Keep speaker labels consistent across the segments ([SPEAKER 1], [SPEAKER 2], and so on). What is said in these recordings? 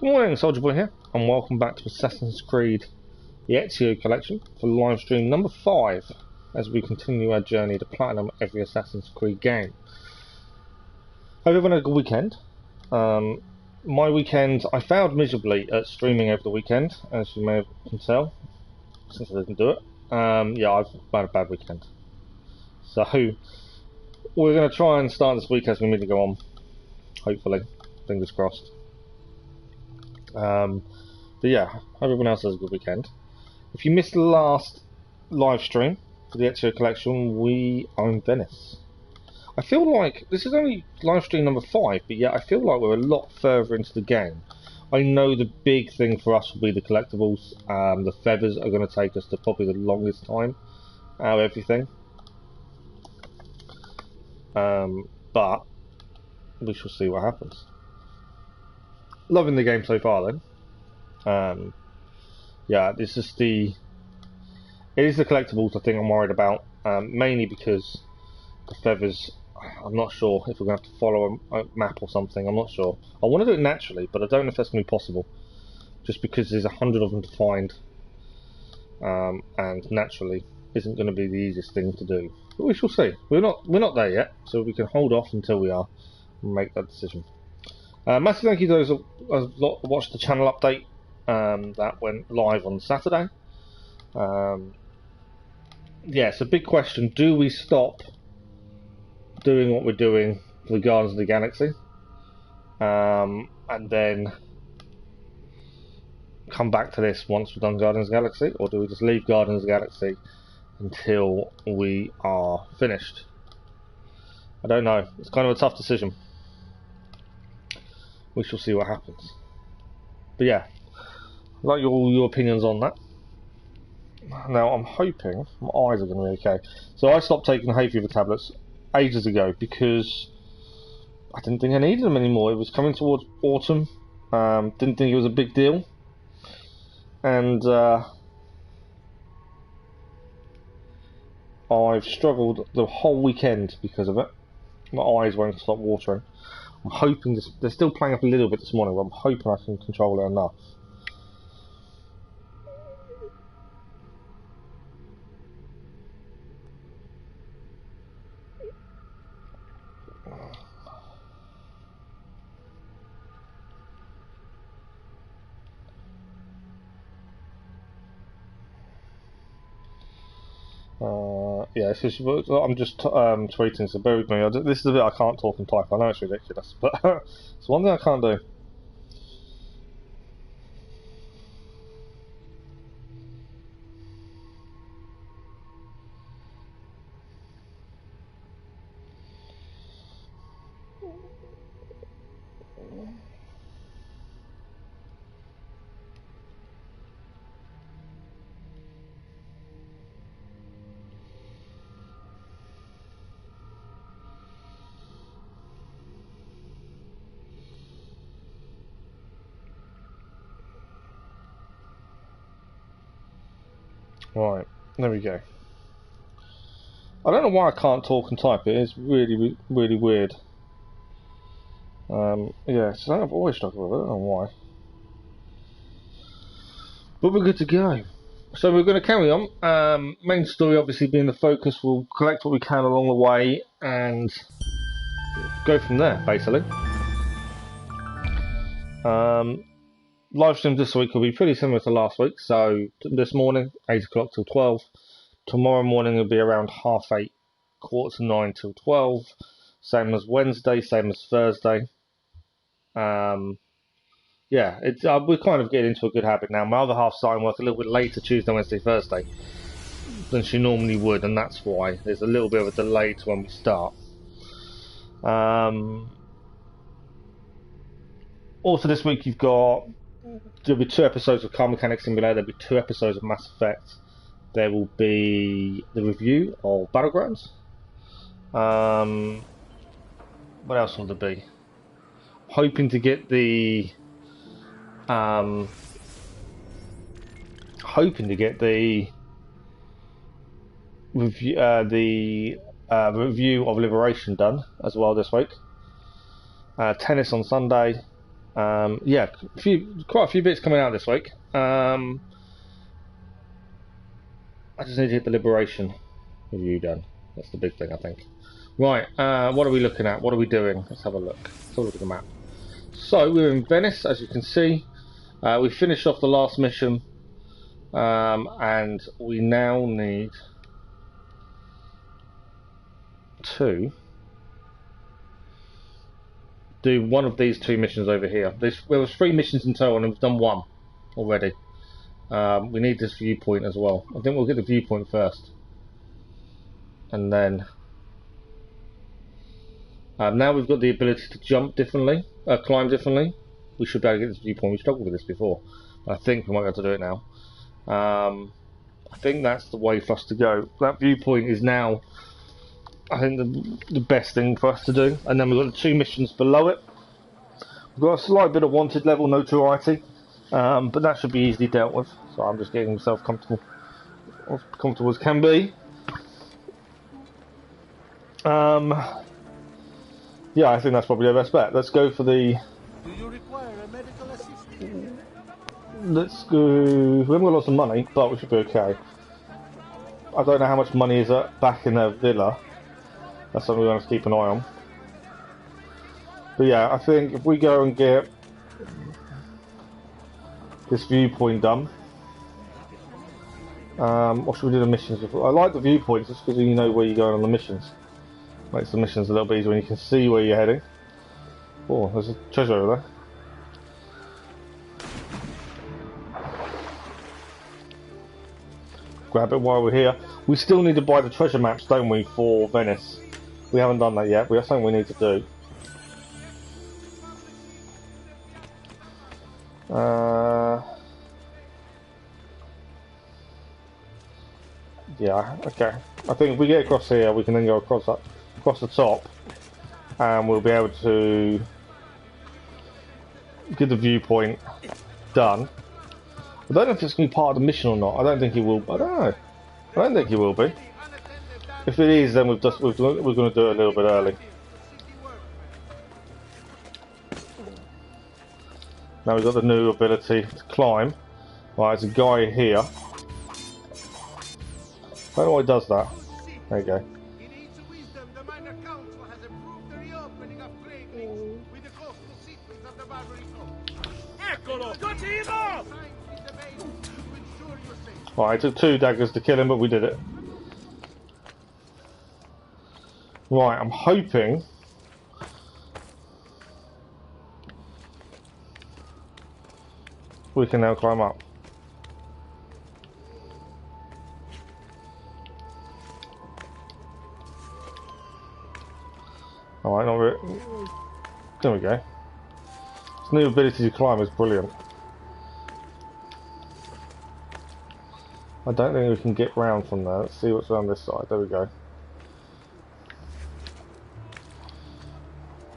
[SPEAKER 1] Good morning, Soldier Boy here, and welcome back to Assassin's Creed the Ezio collection for live stream number 5 as we continue our journey to platinum every Assassin's Creed game. Hope everyone had a good weekend. My weekend, I failed miserably at streaming over the weekend, as you may can tell, since I didn't do it. Yeah, I've had a bad weekend. So, we're going to try and start this week as we need to go on, hopefully, fingers crossed. But yeah, hope everyone else has a good weekend. If you missed the last live stream for the Ezio collection, we are in Venice. I feel like this is only live stream number 5, but yet I feel like we're a lot further into the game. I know the big thing for us will be the collectibles. The feathers are going to take us to probably the longest time out of everything. But we shall see what happens. Loving the game so far, then. Yeah, this is it is the collectibles I think I'm worried about, mainly because the feathers, I'm not sure if we're going to have to follow a map or something. I'm not sure. I want to do it naturally, but I don't know if that's going to be possible, just because there's 100 of them to find, and naturally isn't going to be the easiest thing to do. But we shall see. We're not there yet, so we can hold off until we are and make that decision. Massive thank you to those who have watched the channel update that went live on Saturday. Yeah, it's a big question. Do we stop doing what we're doing for the Guardians of the Galaxy and then come back to this once we've done Guardians of the Galaxy, or do we just leave Guardians of the Galaxy until we are finished? I don't know. It's kind of a tough decision. We shall see what happens. But yeah, I'd like your opinions on that. Now I'm hoping my eyes are going to be okay. So I stopped taking hay fever tablets ages ago because I didn't think I needed them anymore. It was coming towards autumn. Didn't think it was a big deal, and I've struggled the whole weekend because of it. My eyes won't stop watering. I'm hoping they're still playing up a little bit this morning, but I'm hoping I can control it enough. Yeah, I'm just tweeting, so bear with me. This is a bit I can't talk and type. I know it's ridiculous, but it's one thing I can't do. Right, there we go. I don't know why I can't talk and type. It is really, really weird. Yeah, so I've always struggled with it. I don't know why. But we're good to go. So we're going to carry on. Main story obviously being the focus. We'll collect what we can along the way and go from there, basically. Live stream this week will be pretty similar to last week. So this morning, 8 o'clock till 12. Tomorrow morning will be around 8:30, 8:45 till 12. Same as Wednesday, same as Thursday. Yeah, we're kind of getting into a good habit now. My other half's starting work a little bit later Tuesday, Wednesday, Thursday than she normally would, and that's why there's a little bit of a delay to when we start. Also this week there'll be 2 episodes of Car Mechanic Simulator, there'll be 2 episodes of Mass Effect, there will be the review of Battlegrounds. What else will there be? Hoping to get the review of Liberation done as well this week. Tennis on Sunday, Yeah, quite a few bits coming out this week. I just need to get the Liberation review done. That's the big thing, I think. Right, what are we looking at? What are we doing? Let's have a look. Let's have a look at the map. So, we're in Venice, as you can see. We finished off the last mission. And we now need to do one of these 2 missions over here. There was 3 missions in total and we've done 1 already. We need this viewpoint as well. I think we'll get the viewpoint first. And then now we've got the ability to jump differently, climb differently. We should be able to get this viewpoint. We struggled with this before. I think we might be able to do it now. I think that's the way for us to go. That viewpoint is now, I think, the best thing for us to do. And then we've got the 2 missions below it. We've got a slight bit of wanted level notoriety, but that should be easily dealt with. So I'm just getting myself comfortable as can be. Yeah, I think that's probably the best bet. Let's go for the...
[SPEAKER 2] Do you require a medical assistant?
[SPEAKER 1] Let's go... We haven't got lots of money, but we should be okay. I don't know how much money is back in their villa. That's something we're going to keep an eye on. But yeah, I think if we go and get this viewpoint done... or should we do the missions before? I like the viewpoints just because you know where you're going on the missions. Makes the missions a little bit easier when you can see where you're heading. Oh, there's a treasure over there. Grab it while we're here. We still need to buy the treasure maps, don't we, for Venice? We haven't done that yet. We have something we need to do. Yeah, okay. I think if we get across here, we can then go across the top, and we'll be able to get the viewpoint done. I don't know if it's going to be part of the mission or not. I don't think it will. I don't know. I don't think it will be. If it is, then we're going to do it a little bit early. Now we've got the new ability to climb. Right, there's a guy here. I don't know why he does that. There you go. Right, it took 2 daggers to kill him, but we did it. Right, I'm hoping we can now climb up. Alright, not really. There we go. This new ability to climb is brilliant. I don't think we can get round from there. Let's see what's around this side. There we go.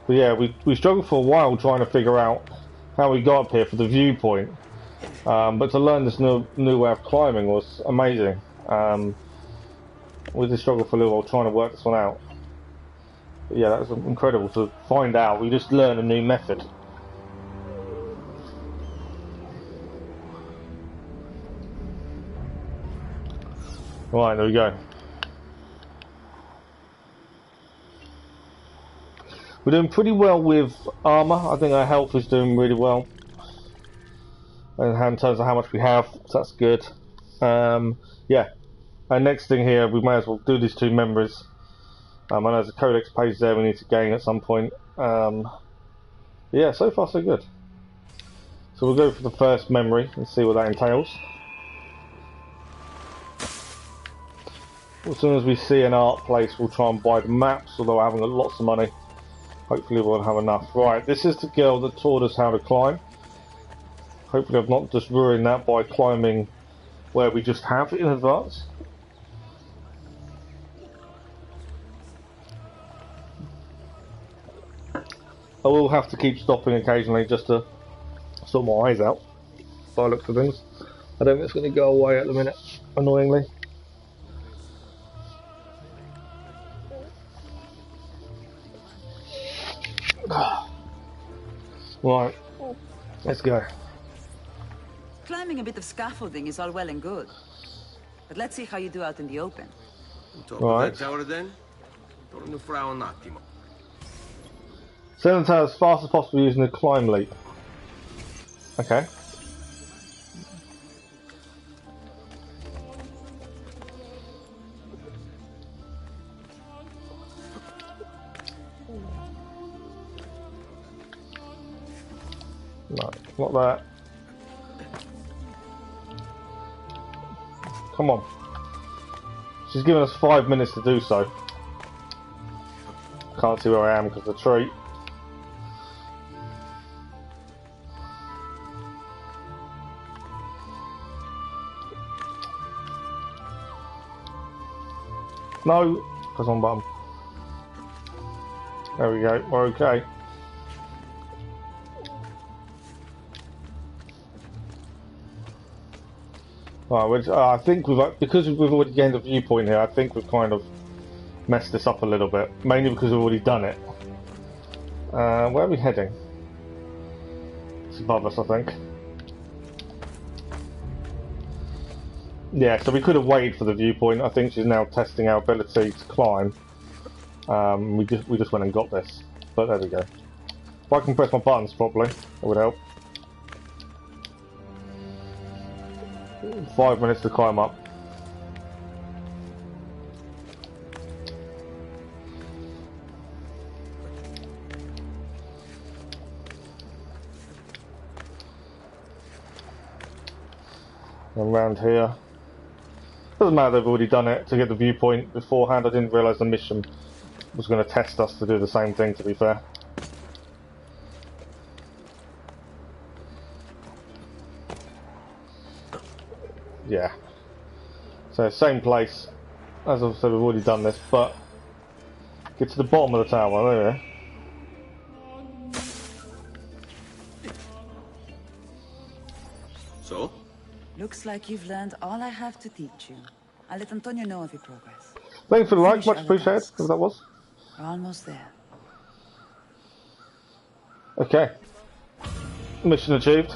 [SPEAKER 1] But yeah, we struggled for a while trying to figure out how we got up here for the viewpoint. But to learn this new way of climbing was amazing. We just struggled for a little while trying to work this one out. But yeah, that was incredible to find out. We just learned a new method. Right, there we go. We're doing pretty well with armour. I think our health is doing really well. And in terms of how much we have, so that's good. Yeah. Our next thing here, we may as well do these 2 memories. I know there's a codex page there we need to gain at some point. Yeah, so far so good. So we'll go for the first memory and see what that entails. As soon as we see an art place, we'll try and buy the maps, although I haven't got lots of money. Hopefully we'll have enough. Right, this is the girl that taught us how to climb. Hopefully I've not just ruined that by climbing where we just have it in advance. I will have to keep stopping occasionally just to sort my eyes out by the looks of things. I don't think it's going to go away at the minute, annoyingly. Right, Let's go.
[SPEAKER 3] Climbing a bit of scaffolding is all well and good. But let's see how you do out in the open.
[SPEAKER 4] On top
[SPEAKER 1] Right.
[SPEAKER 4] of that tower then? Torno fra un attimo.
[SPEAKER 1] Send the tower as fast as possible using the climb leap. Okay. No, not that. Come on. She's given us 5 minutes to do so. Can't see where I am because of the tree. No, press on button. There we go, we're okay. Right, which, I think because we've already gained a viewpoint here, I think we've kind of messed this up a little bit. Mainly because we've already done it. Where are we heading? It's above us, I think. Yeah, so we could have waited for the viewpoint. I think she's now testing our ability to climb. We just went and got this. But there we go. If I can press my buttons properly, it would help. 5 minutes to climb up. And around here. Doesn't matter, they've already done it to get the viewpoint beforehand. I didn't realise the mission was going to test us to do the same thing, to be fair. Yeah. So, same place. As I've said, we've already done this, but get to the bottom of the tower, there we are.
[SPEAKER 4] So?
[SPEAKER 3] Looks like you've learned all I have to teach you. I'll let Antonio know of your progress.
[SPEAKER 1] Thanks for the like,
[SPEAKER 3] Finish
[SPEAKER 1] much
[SPEAKER 3] other
[SPEAKER 1] appreciated,
[SPEAKER 3] tasks.
[SPEAKER 1] if that was.
[SPEAKER 3] We're almost there.
[SPEAKER 1] Okay. Mission achieved.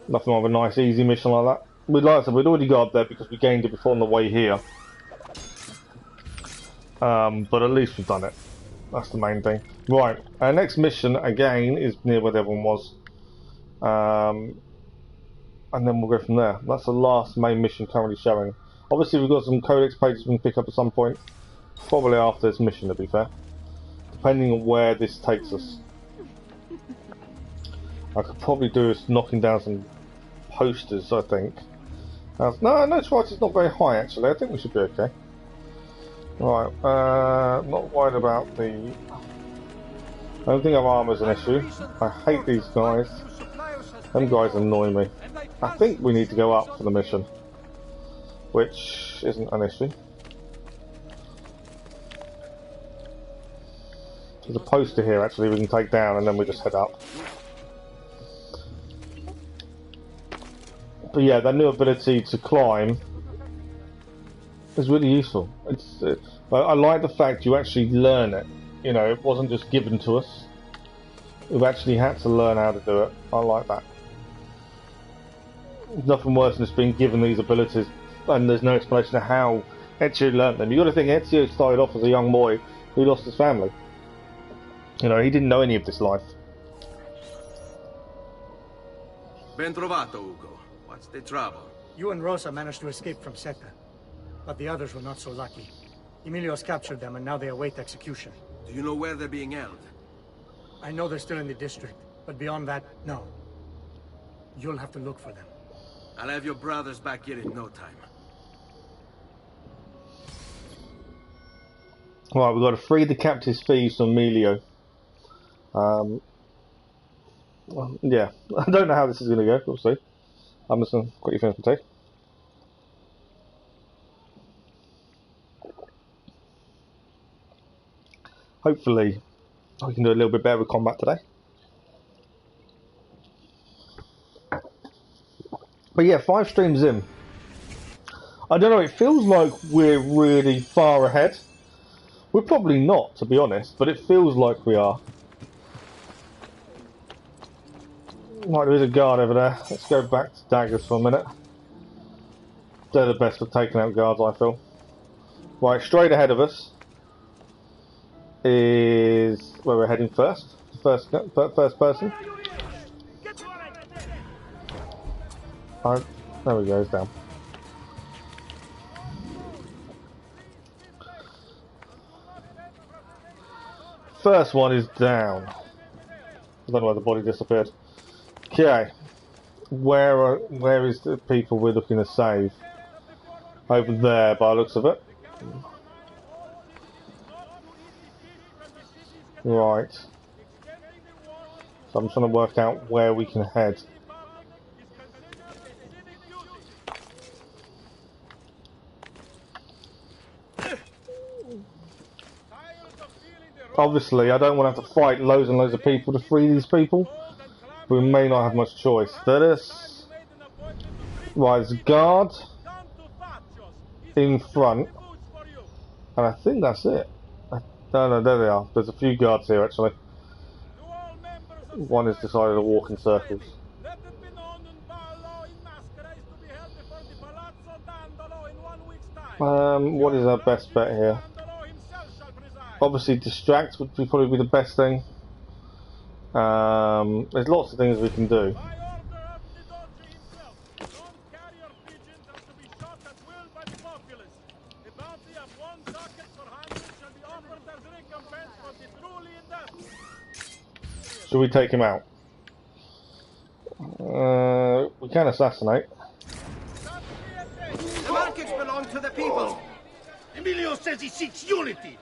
[SPEAKER 1] Nothing of a nice, easy mission like that. Like I said, we'd already got up there because we gained it before on the way here. But at least we've done it. That's the main thing. Right, our next mission, again, is near where the other one was. And then we'll go from there. That's the last main mission currently showing. Obviously, we've got some codex pages we can pick up at some point. Probably after this mission, to be fair. Depending on where this takes us. I could probably do is knocking down some posters, I think. No, notoriety is not very high, actually. I think we should be okay. Right, not worried about the... I don't think our armor's an issue. I hate these guys. Them guys annoy me. I think we need to go up for the mission. Which isn't an issue. There's a poster here, actually, we can take down and then we just head up. But yeah, that new ability to climb is really useful. I like the fact you actually learn it. You know, it wasn't just given to us. We've actually had to learn how to do it. I like that. There's nothing worse than just being given these abilities and there's no explanation of how Ezio learnt them. You've got to think Ezio started off as a young boy who lost his family. You know, he didn't know any of this life.
[SPEAKER 4] Ben trovato, Ugo. What's the trouble?
[SPEAKER 5] You and Rosa managed to escape from Seta, but the others were not so lucky. Emilio's captured them and now they await execution.
[SPEAKER 4] Do you know where they're being held?
[SPEAKER 5] I know they're still in the district, but beyond that, no. You'll have to look for them.
[SPEAKER 4] I'll have your brothers back here in no time.
[SPEAKER 1] Right, we've got to free the captives thieves from Emilio. Yeah, I don't know how this is going to go, we'll see. I'm just going to quickly finish my tea. Hopefully, I can do a little bit better with combat today. But yeah, 5 streams in. I don't know, it feels like we're really far ahead. We're probably not, to be honest, but it feels like we are. Right, there is a guard over there. Let's go back to daggers for a minute. They're the best at taking out guards, I feel. Right, straight ahead of us is where we're heading first. First person. Alright, there we go, it's down. First one is down. I don't know where the body disappeared. Okay, where is the people we're looking to save? Over there, by the looks of it. Right. So I'm trying to work out where we can head. Obviously, I don't want to have to fight loads and loads of people to free these people. We may not have much choice. There is... Right, there's a guard in front. And I think that's it. No, there they are. There's a few guards here, actually. One has decided to walk in circles. What is our best bet here? Obviously, distract would probably be the best thing. There's lots of things we can do. Should we take him out? We can assassinate.
[SPEAKER 4] The markets belong to the people.
[SPEAKER 2] Emilio says he seeks unity.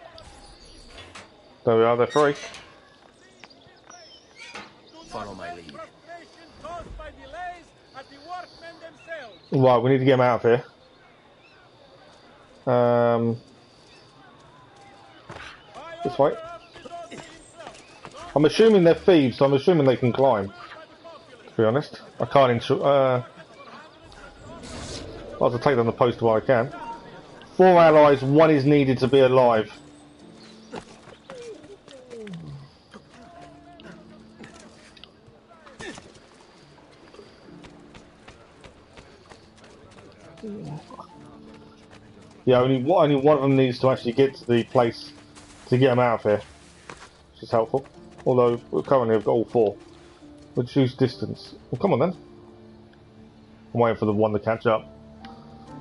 [SPEAKER 1] There we are, they're free.
[SPEAKER 4] Follow my lead.
[SPEAKER 1] Right, we need to get him out of here. This way. I'm assuming they're thieves, so I'm assuming they can climb. To be honest, I can't ensure. I'll have to take down the post while I can. 4 allies, 1 is needed to be alive. Yeah, only one of them needs to actually get to the place to get them out of here, which is helpful. Although currently I've got all 4. We'll choose distance. Well, come on then. I'm waiting for the one to catch up.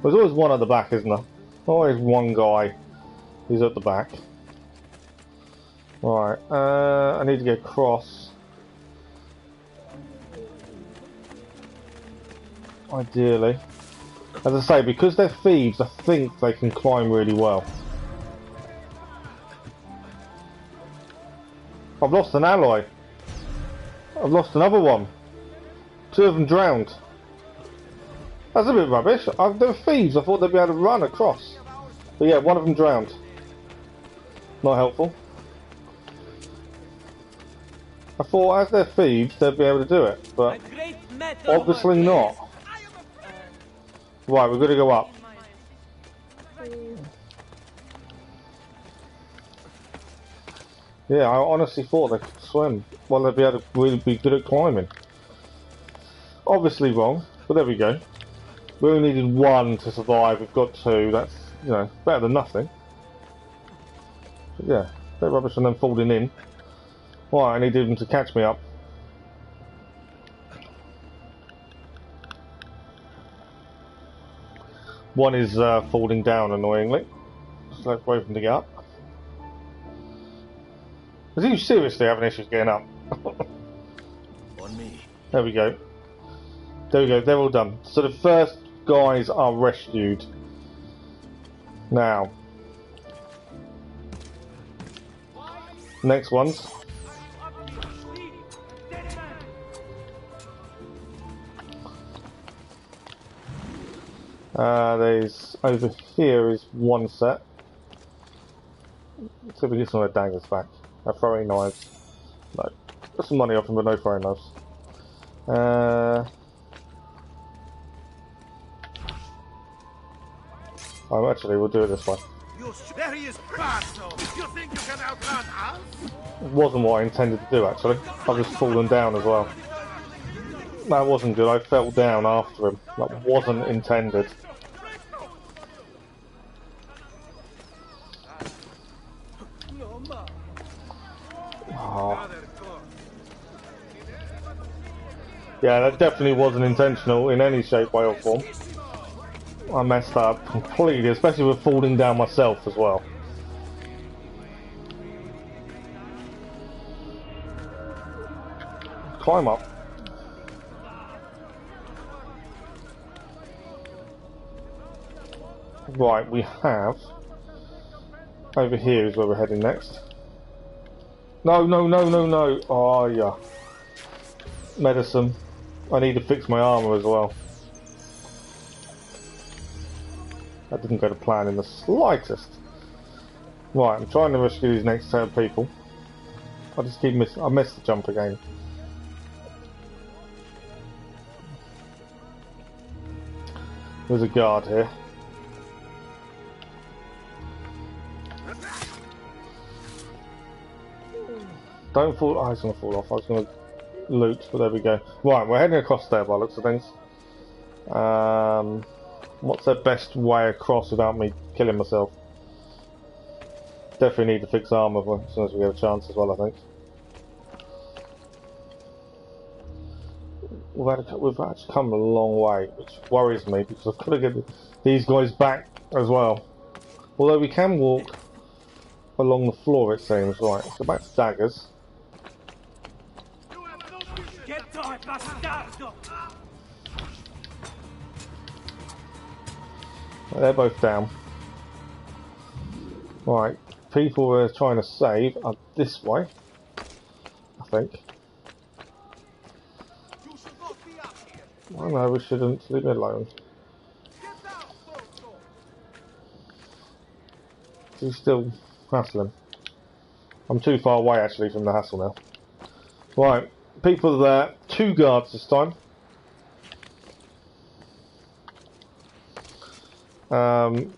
[SPEAKER 1] There's always one at the back, isn't there? Always one guy who's at the back. Right, I need to get across. Ideally. As I say, because they're thieves, I think they can climb really well. I've lost an ally. I've lost another one. 2 of them drowned. That's a bit rubbish. They're thieves. I thought they'd be able to run across. But yeah, one of them drowned. Not helpful. I thought as they're thieves, they'd be able to do it. But obviously not. Right, we're going to go up. Yeah, I honestly thought they could swim. Well, they'd be able to really be good at climbing. Obviously wrong, but there we go. We only needed 1 to survive. We've got 2. That's, you know, better than nothing. But yeah, bit rubbish and then falling in. Right, I needed them to catch me up. One is falling down annoyingly. So let's wait for them to get up. Is he seriously having issues getting up?
[SPEAKER 4] On me.
[SPEAKER 1] There we go. There we go, they're all done. So the first guys are rescued. Now. Next ones. There's over here is 1 set. Let's see if we get some of the daggers back. Throwing knives. No. Got some money off them, but no throwing knives. Oh, actually, we'll do it this way.
[SPEAKER 2] There he is, Palazzo. You think you can outrun us?
[SPEAKER 1] It wasn't what I intended to do, actually. I've just fallen down as well. That wasn't good. I fell down after him. That wasn't intended. Oh. Yeah, that definitely wasn't intentional in any shape, way, or form. I messed up completely, especially with falling down myself as well. Climb up. Right, we have... Over here is where we're heading next. No, no, no, no, no. Oh, yeah. Medicine. I need to fix my armour as well. That didn't go to plan in the slightest. Right, I'm trying to rescue these next set of people. I just keep missing. I missed the jump again. There's a guard here. Don't fall. Oh, he's going to fall off. I was going to loot, but there we go. Right, we're heading across there by the looks of things. What's the best way across without me killing myself? Definitely need to fix armour as soon as we get a chance as well, I think. We've actually come a long way, which worries me because I've got to get these guys back as well. Although we can walk along the floor, it seems. Right, so back to daggers. They're both down. Right, people we're trying to save are this way, I think. Oh no, we shouldn't. Leave me alone. He's still hassling. I'm too far away actually from the hassle now. Right, people are there. 2 guards this time.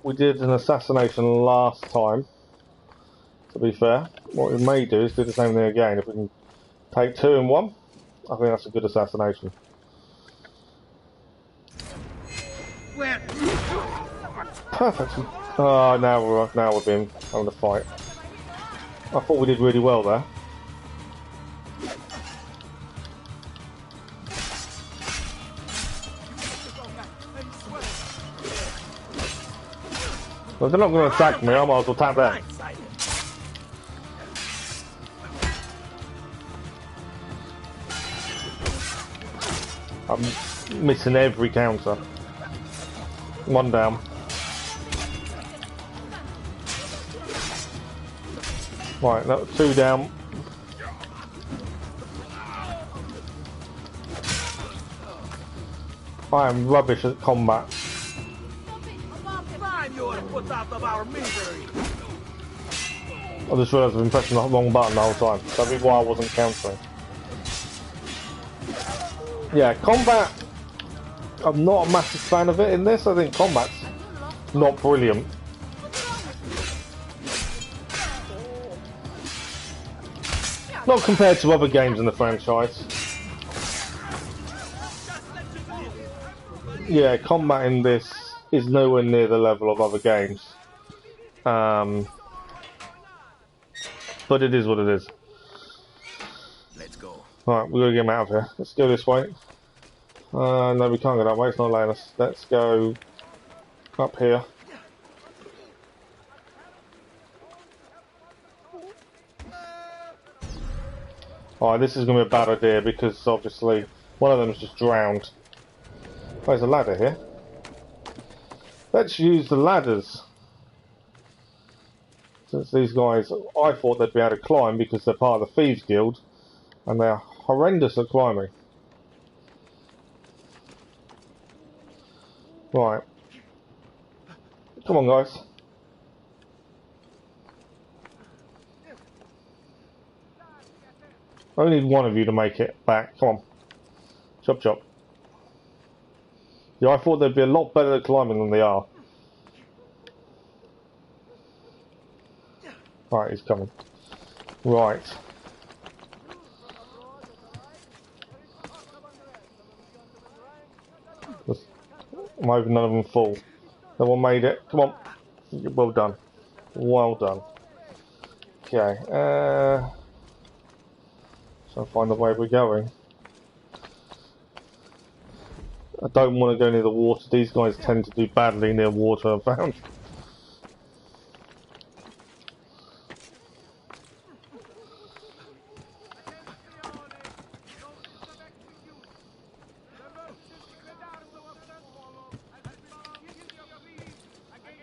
[SPEAKER 1] We did an assassination last time, to be fair. What we may do is do the same thing again. If we can take 2 in 1, I think that's a good assassination. Perfect. Oh, now we're being having a fight. I thought we did really well there. Well, if they're not going to attack me, I might as well attack them. I'm missing every counter. 1 down. Right, that was 2 down. I am rubbish at combat. I just realised I've been pressing the wrong button the whole time. That'd be why I wasn't countering. Yeah, combat. I'm not a massive fan of it in this. I think combat's not brilliant. Not compared to other games in the franchise. Yeah, combat in this is nowhere near the level of other games. But it is what it is.
[SPEAKER 4] Let's go.
[SPEAKER 1] Right, we're gonna get him out of here. Let's go this way. No, we can't go that way. It's not letting us. Let's go up here. Alright, this is going to be a bad idea because obviously one of them is just drowned. Oh, there's a ladder here. Let's use the ladders. Since these guys, I thought they'd be able to climb because they're part of the Thieves Guild and they're horrendous at climbing. Right. Come on, guys. I only need one of you to make it back. Come on. Chop chop. Yeah, I thought they'd be a lot better at climbing than they are. Right, he's coming. Right. I'm hoping none of them fall. No one made it. Come on. Well done. Well done. Okay. So find the way we're going. I don't want to go near the water. These guys tend to do badly near water, I've found.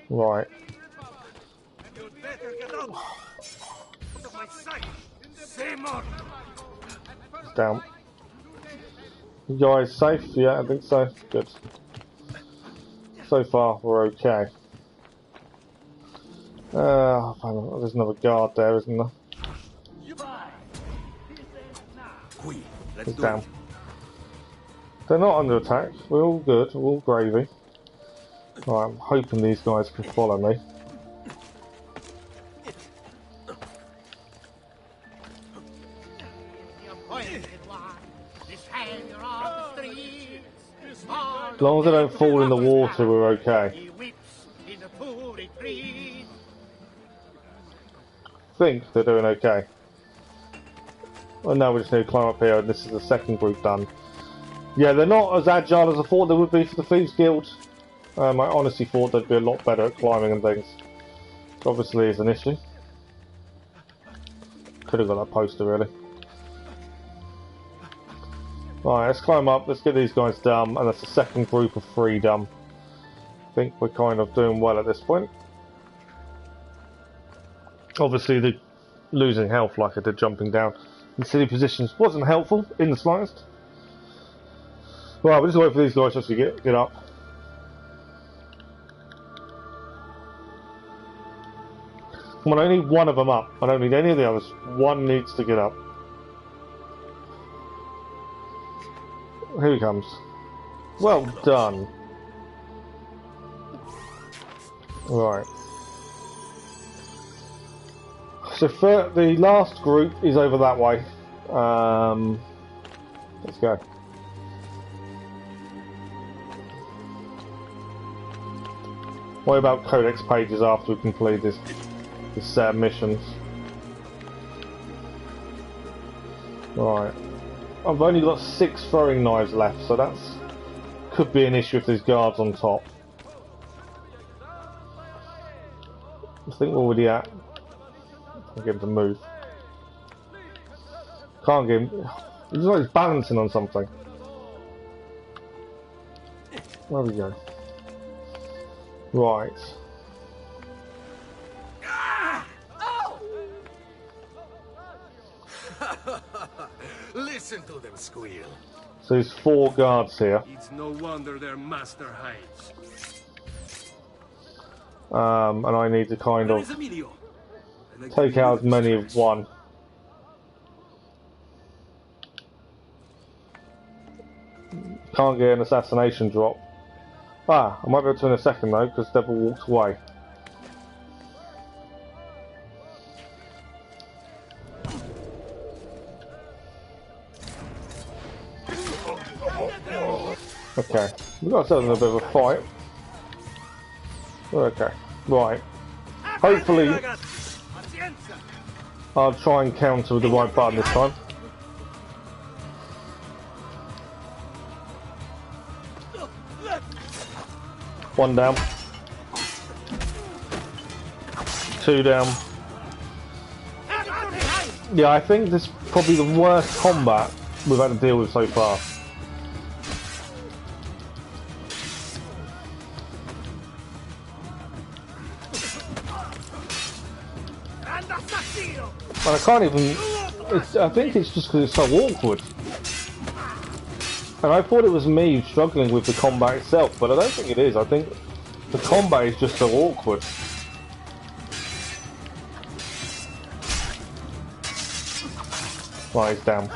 [SPEAKER 1] Right.
[SPEAKER 2] You'd better get out of my sight. Say more.
[SPEAKER 1] It's down. You guys safe? Yeah, I think so. Good. So far, we're okay. There's another guard there, isn't there?
[SPEAKER 4] Qui, let's
[SPEAKER 1] He's
[SPEAKER 4] do
[SPEAKER 1] down.
[SPEAKER 4] it.
[SPEAKER 1] They're not under attack. We're all good. We're all gravy. Right, I'm hoping these guys can follow me. As long as they don't fall in the water, we're okay. I think they're doing okay. Well, now we just need to climb up here, and this is the second group done. Yeah, they're not as agile as I thought they would be for the Thieves Guild. I honestly thought they'd be a lot better at climbing and things. Which obviously is an issue. Could have got that poster, really. Right, let's climb up, let's get these guys done, and that's the second group of 3 done. I think we're kind of doing well at this point. Obviously, the losing health like I did jumping down in silly positions wasn't helpful in the slightest. Right, we'll just wait for these guys just to get up. Come on, I need one of them up. I don't need any of the others. One needs to get up. Here he comes. Well done. Right. So for the last group is over that way. Let's go. Worry about codex pages after we complete this set of missions. Right. I've only got 6 throwing knives left, so that's could be an issue if there's guards on top. I think we're already at. Can't get him to move. Can't get him. He's like he's balancing on something. There we go. Right.
[SPEAKER 4] Listen to them squeal.
[SPEAKER 1] So there's 4 guards here.
[SPEAKER 4] It's no wonder their master hides.
[SPEAKER 1] And I need to kind
[SPEAKER 4] Where
[SPEAKER 1] of
[SPEAKER 4] is Emilio?
[SPEAKER 1] take out as many of one. Can't get an assassination drop. I might be able to in a second though, because Devil walked away. Okay, we've got ourselves in a bit of a fight. Okay, right. Hopefully, I'll try and counter with the right button this time. One down. 2 down. Yeah, I think this is probably the worst combat we've had to deal with so far. And I can't even... I think it's just because it's so awkward. And I thought it was me struggling with the combat itself, but I don't think it is. I think the combat is just so awkward. Right, he's down.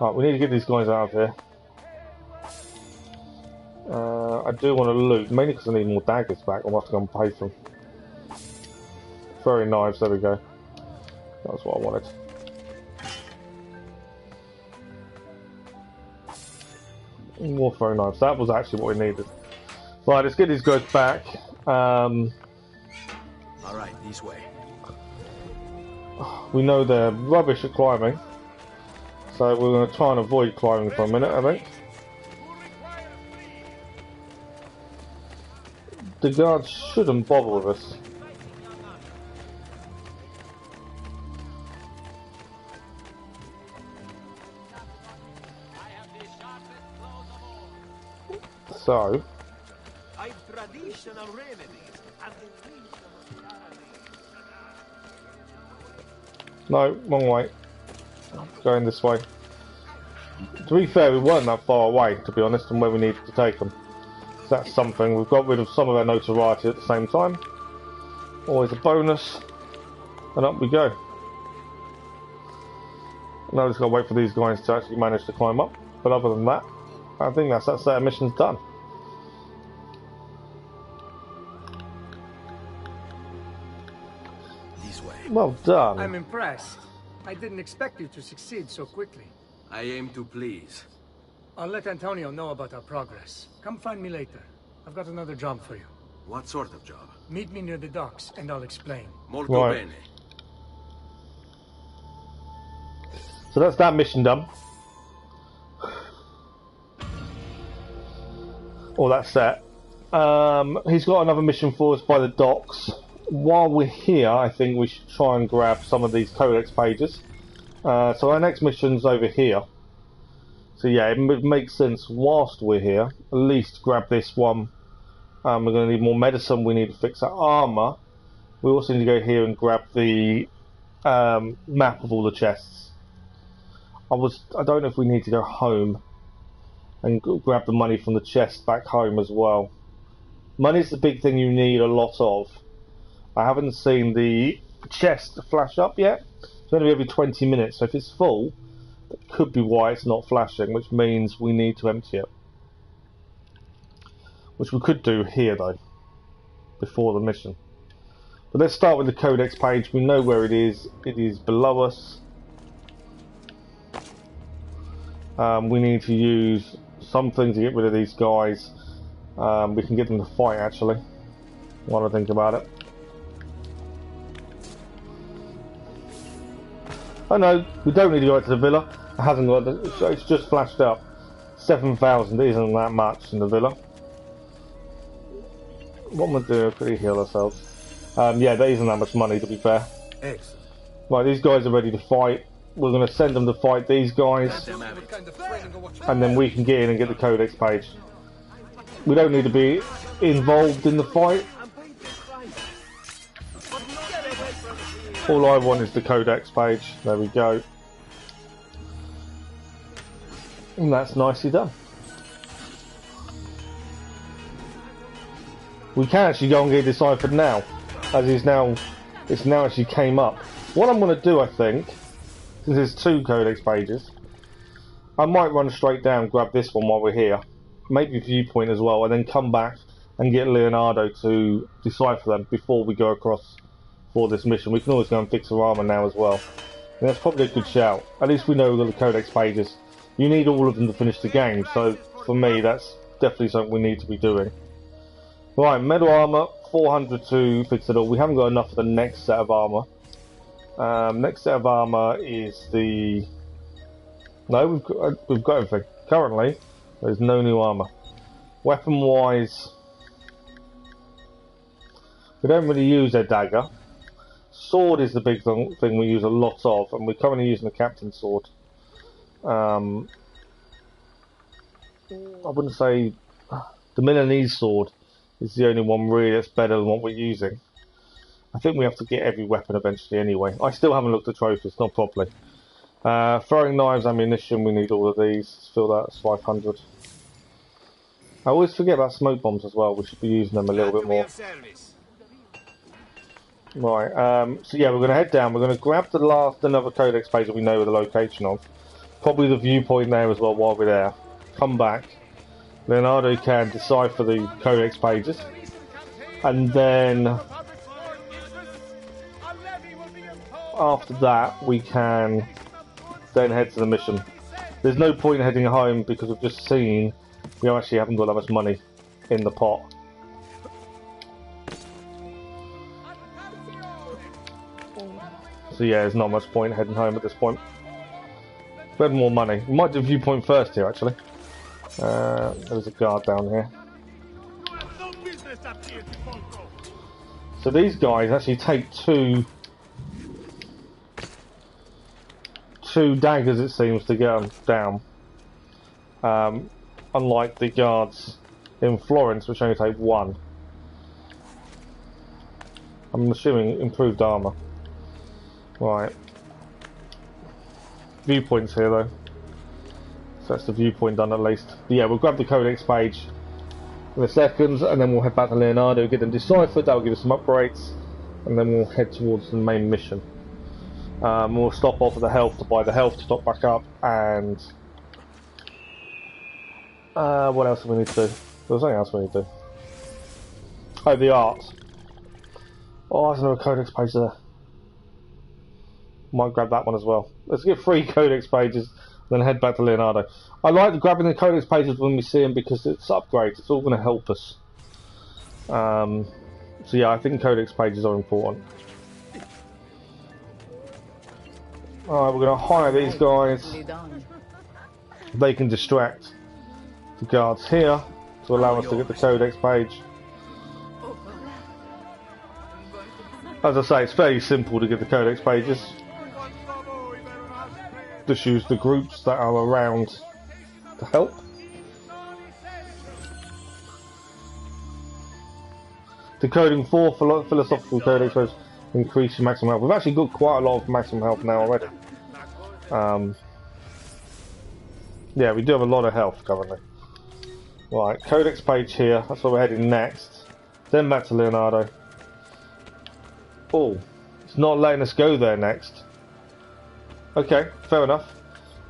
[SPEAKER 1] Right, we need to get these guys out of here. I do want to loot, mainly because I need more daggers back. I'll have to go and pay for them. Throwing knives, there we go. That's what I wanted. More throwing knives. That was actually what we needed. Right, let's get these guys back.
[SPEAKER 4] All right, this way.
[SPEAKER 1] We know they're rubbish at climbing, so we're going to try and avoid climbing for a minute, I think. The guards shouldn't bother with us. So,
[SPEAKER 2] Traditional remedies and the
[SPEAKER 1] no, wrong way. Going this way. To be fair, we weren't that far away, to be honest, from where we needed to take them. So that's something. We've got rid of some of our notoriety at the same time. Always a bonus. And up we go. Now we've just got to wait for these guys to actually manage to climb up. But other than that, I think that set of missions done.
[SPEAKER 4] This way.
[SPEAKER 1] Well done.
[SPEAKER 5] I'm impressed. I didn't expect you to succeed so quickly.
[SPEAKER 4] I aim to please.
[SPEAKER 5] I'll let Antonio know about our progress. Come find me later. I've got another job for you.
[SPEAKER 4] What sort of job?
[SPEAKER 5] Meet me near the docks, and I'll explain.
[SPEAKER 4] Molto
[SPEAKER 1] Right.
[SPEAKER 4] bene.
[SPEAKER 1] So that's that mission done. Or that's set. He's got another mission for us by the docks. While we're here, I think we should try and grab some of these codex pages. So our next mission's over here. So yeah, it makes sense whilst we're here, at least grab this one. We're going to need more medicine, we need to fix our armour. We also need to go here and grab the map of all the chests. I don't know if we need to go home and grab the money from the chest back home as well. Money's the big thing you need a lot of. I haven't seen the chest flash up yet. It's going to be every 20 minutes, so if it's full, that could be why it's not flashing, which means we need to empty it. Which we could do here though, before the mission. But let's start with the codex page. We know where it is below us. We need to use something to get rid of these guys. We can get them to fight actually, while I think about it. Oh no, we don't need to go out to the villa. It hasn't got. It's just flashed up. 7,000 isn't that much in the villa. What am I doing? Quickly heal ourselves. Yeah, there isn't that much money to be fair.
[SPEAKER 4] Excellent.
[SPEAKER 1] Right, these guys are ready to fight. We're going to send them to fight these guys, and then we can get in and get the codex page. We don't need to be involved in the fight. All I want is the codex page. There we go. And that's nicely done. We can actually go and get deciphered now, as it's now actually came up. What I'm going to do, I think, since there's two codex pages, I might run straight down, grab this one while we're here, maybe viewpoint as well, and then come back and get Leonardo to decipher them before we go across for this mission. We can always go and fix our armour now as well. And that's probably a good shout. At least we know we've got the codex pages. You need all of them to finish the game, so for me that's definitely something we need to be doing. Right, metal armour, 400 to fix it all. We haven't got enough for the next set of armour. Next set of armour is the... No, we've got everything. Currently, there's no new armour. Weapon wise, we don't really use a dagger. Sword is the big thing we use a lot of, and we're currently using the captain's sword. I wouldn't say the Milanese sword is the only one really that's better than what we're using. I think we have to get every weapon eventually anyway. I still haven't looked at trophies, not properly. Throwing knives, ammunition, we need all of these. Let's fill that, it's 500. I always forget about smoke bombs as well. We should be using them a little bit more. Right, so yeah, we're going to head down. We're going to grab another codex page that we know the location of. Probably the viewpoint there as well while we're there. Come back. Leonardo can decipher the codex pages. And then after that we can then head to the mission. There's no point in heading home because we've just seen We actually haven't got that much money in the pot. So yeah, there's not much point heading home at this point. We have more money. We might do viewpoint first here, actually. There's a guard down here. So these guys actually take two daggers, it seems, to get them down. Unlike the guards in Florence, which only take one. I'm assuming improved armour. Right. Viewpoints here, though. So that's the viewpoint done at least. But yeah, we'll grab the Codex page in a second, and then we'll head back to Leonardo, get them deciphered. That'll give us some upgrades, and then we'll head towards the main mission. We'll stop off at the health to buy the health to top back up, and what else do we need to do? There's something else we need to do. Oh, the art. Oh, there's another Codex page there. Might grab that one as well. Let's get 3 Codex pages, then head back to Leonardo. I like grabbing the Codex pages when we see them because it's upgrades. It's all going to help us. So yeah, I think Codex pages are important. Alright, we're going to hire these guys. They can distract the guards here to allow us to get the Codex page. As I say, it's fairly simple to get the Codex pages. Just use the groups that are around to help. Decoding 4 philosophical codex will increase your maximum health. We've actually got quite a lot of maximum health now already. Yeah, we do have a lot of health currently. Right, codex page here. That's where we're heading next. Then back to Leonardo. Oh, it's not letting us go there next. Okay, fair enough.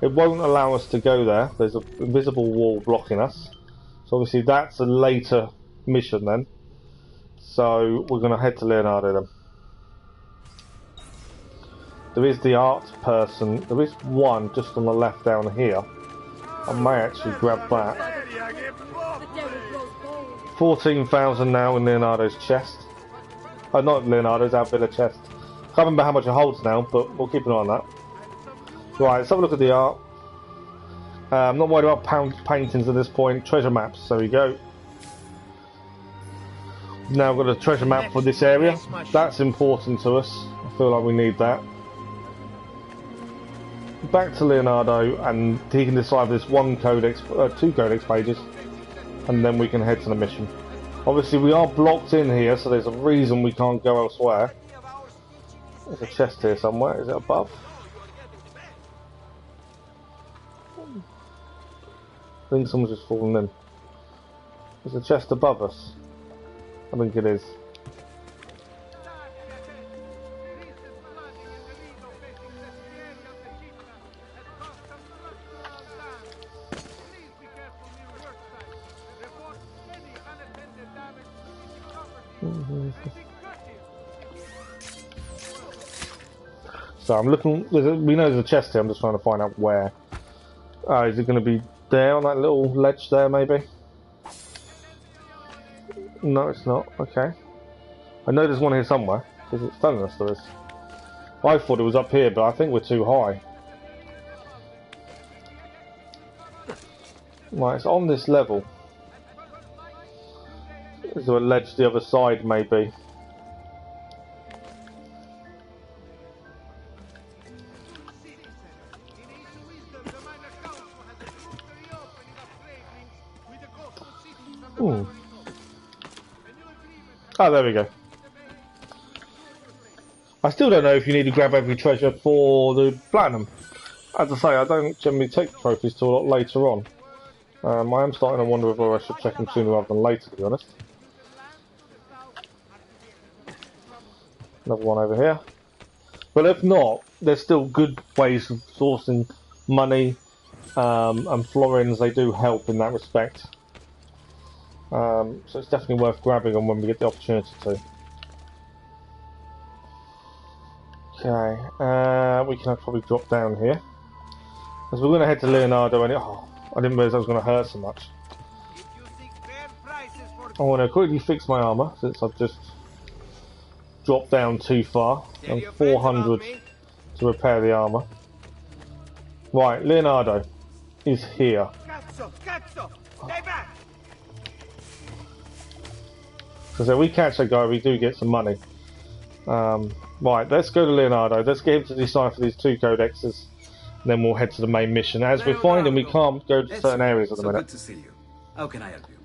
[SPEAKER 1] It won't allow us to go there. There's an invisible wall blocking us. So obviously that's a later mission then. So we're going to head to Leonardo then. There is the art person. There is one just on the left down here. I may actually grab that. 14,000 now in Leonardo's chest. Oh, not Leonardo's, our villa chest. Can't remember how much it holds now, but we'll keep an eye on that. Right, let's have a look at the art. I'm not worried about paintings at this point. Treasure maps, there we go. Now we've got a treasure map for this area. That's important to us. I feel like we need that. Back to Leonardo, and he can decide this 2 codex pages, and then we can head to the mission. Obviously we are blocked in here, so there's a reason we can't go elsewhere. There's a chest here somewhere. Is it above? I think someone's just fallen in. There's a chest above us. I think it is. So I'm looking. We know there's a chest here. I'm just trying to find out where. Is it going to be there on that little ledge there, maybe? No, it's not. Okay. I know there's one here somewhere because it's telling us there is. I thought it was up here, but I think we're too high. Right, it's on this level. Is there a ledge the other side, maybe? Ooh. Oh, there we go. I still don't know if you need to grab every treasure for the platinum. As I say, I don't generally take trophies till a lot later on. I am starting to wonder whether I should check them sooner rather than later, to be honest. Another one over here. But if not, there's still good ways of sourcing money, and florins, they do help in that respect. So it's definitely worth grabbing them when we get the opportunity to. Okay, we can probably drop down here. As we're going to head to Leonardo, and I didn't realise I was going to hurt so much. I want to quickly fix my armour since I've just dropped down too far. And 400 to repair the armour. Right, Leonardo is here.
[SPEAKER 2] Cazzo! Cazzo! Stay back!
[SPEAKER 1] Because if we catch that guy, we do get some money. Right, let's go to Leonardo. Let's get him to decipher these 2 codexes. And then we'll head to the main mission. As we're finding, we can't go to certain areas at the minute.
[SPEAKER 6] Good to see you. How can I help you?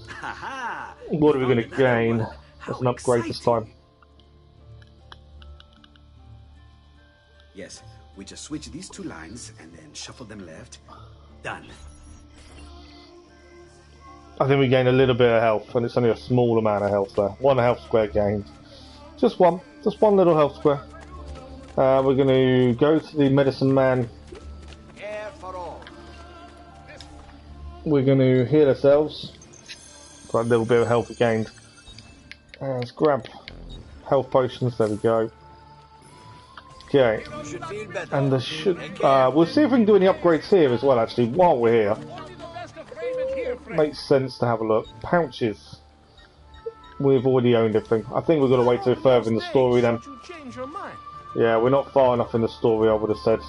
[SPEAKER 6] Ha-ha!
[SPEAKER 1] What are we going to gain? That's an upgrade this time.
[SPEAKER 6] Yes, we just switch these 2 lines and then shuffle them left. Done.
[SPEAKER 1] I think we gain a little bit of health, and it's only a small amount of health there. 1 health square gained. Just one little health square. We're going to go to the medicine man. We're going to heal ourselves. Got a little bit of health gained. Let's grab health potions. There we go. Okay. And we'll see if we can do any upgrades here as well. Actually, while we're here, makes sense to have a look. Pouches. We've already owned everything. I think we've got to wait till further in the story then. Yeah, we're not far enough in the story, I would have said,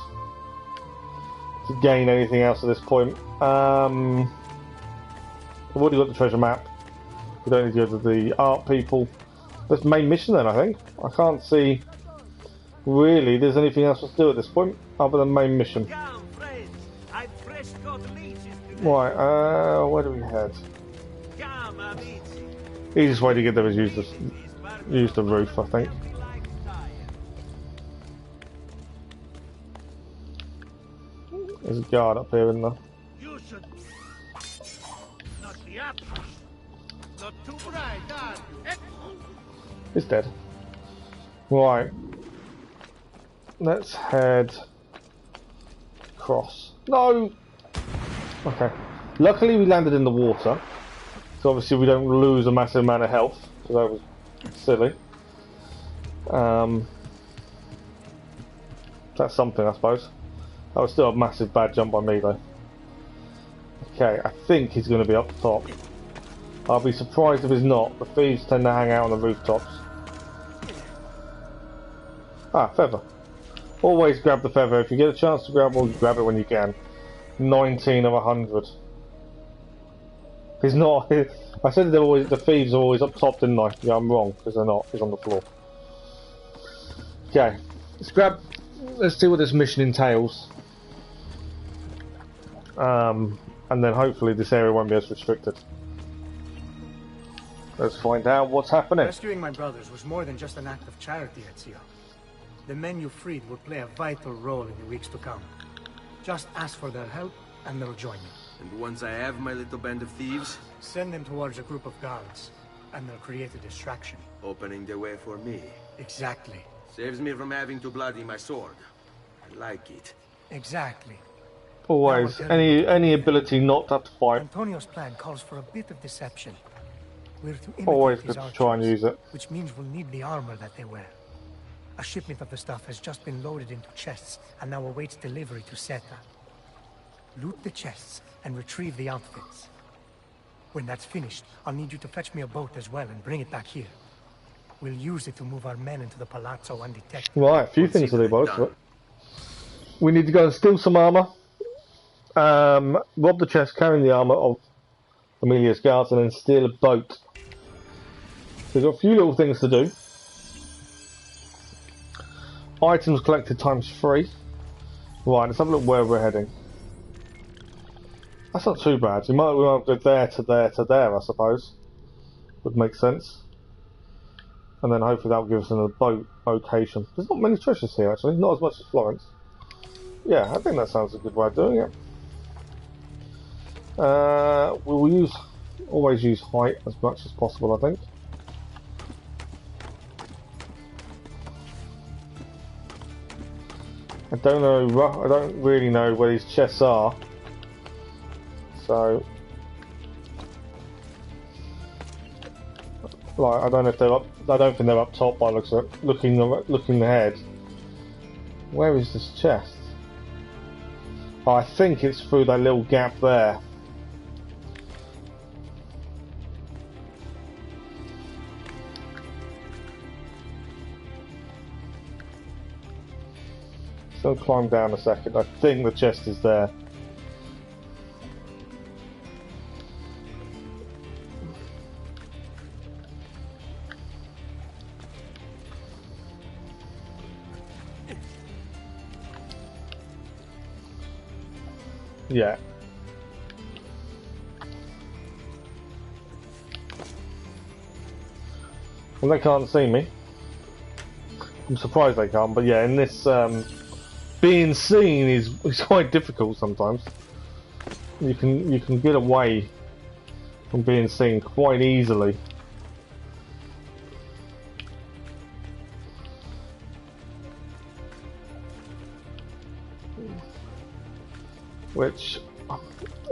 [SPEAKER 1] to gain anything else at this point. We've already got the treasure map. We don't need to go to the art people. That's main mission then, I think. I can't see really there's anything else to do at this point other than main mission. Right, where do we head? Easiest way to get there is use the roof, I think. There's a guard up here, isn't there?
[SPEAKER 2] You should not be up. Not too bright, are you?
[SPEAKER 1] He's dead. Right. Let's head across. No! Okay. Luckily we landed in the water. So obviously we don't lose a massive amount of health. Because that was silly. That's something, I suppose. That was still a massive bad jump by me though. Okay, I think he's going to be up top. I'll be surprised if he's not. The thieves tend to hang out on the rooftops. Ah, feather. Always grab the feather. If you get a chance to grab one, grab it when you can. 19 of 100. He's not. I said the thieves are always up top, didn't I? Yeah, I'm wrong because they're not. He's on the floor. Okay, let's see what this mission entails. And then hopefully this area won't be as restricted. Let's find out what's happening.
[SPEAKER 5] Rescuing my brothers was more than just an act of charity, Ezio. The men you freed will play a vital role in the weeks to come. Just ask for their help, and they'll join you.
[SPEAKER 4] And once I have my little band of thieves,
[SPEAKER 5] Send them towards a group of guards, and they'll create a distraction.
[SPEAKER 4] opening the way for me.
[SPEAKER 5] Exactly.
[SPEAKER 4] Saves me from having to bloody my sword. I like it.
[SPEAKER 5] Exactly.
[SPEAKER 1] Always. Any ability not to have to fight.
[SPEAKER 5] Antonio's plan calls for a bit of deception. We're to imitate
[SPEAKER 1] Always
[SPEAKER 5] his
[SPEAKER 1] good to try and
[SPEAKER 5] archers,
[SPEAKER 1] use it.
[SPEAKER 5] which means we'll need the armor that they wear. A shipment of the stuff has just been loaded into chests and now awaits delivery to Seta. Loot the chests and retrieve the outfits. When that's finished, I'll need you to fetch me a boat as well and bring it back here. We'll use it to move our men into the Palazzo undetected.
[SPEAKER 1] Right, a few things to do by the looks of it. We need to go and steal some armor. Rob the chest carrying the armor of Emilia's guards and then steal a boat. So we've got a few little things to do. Items collected ×3. Right, let's have a look where we're heading. That's not too bad. We might go there to there to there, I suppose. Would make sense. And then hopefully that'll give us a boat location. There's not many treasures here actually, not as much as Florence. Yeah, I think that sounds a good way of doing it. We'll always use height as much as possible, I think. I don't really know where these chests are. So, like, I don't know if they're up. I don't think they're up top by looks of it. Looking ahead. Where is this chest? Oh, I think it's through that little gap there. Still climb down a second. I think the chest is there. Yeah. And they can't see me. I'm surprised they can't, but yeah, in this being seen is quite difficult sometimes. You can get away from being seen quite easily. Which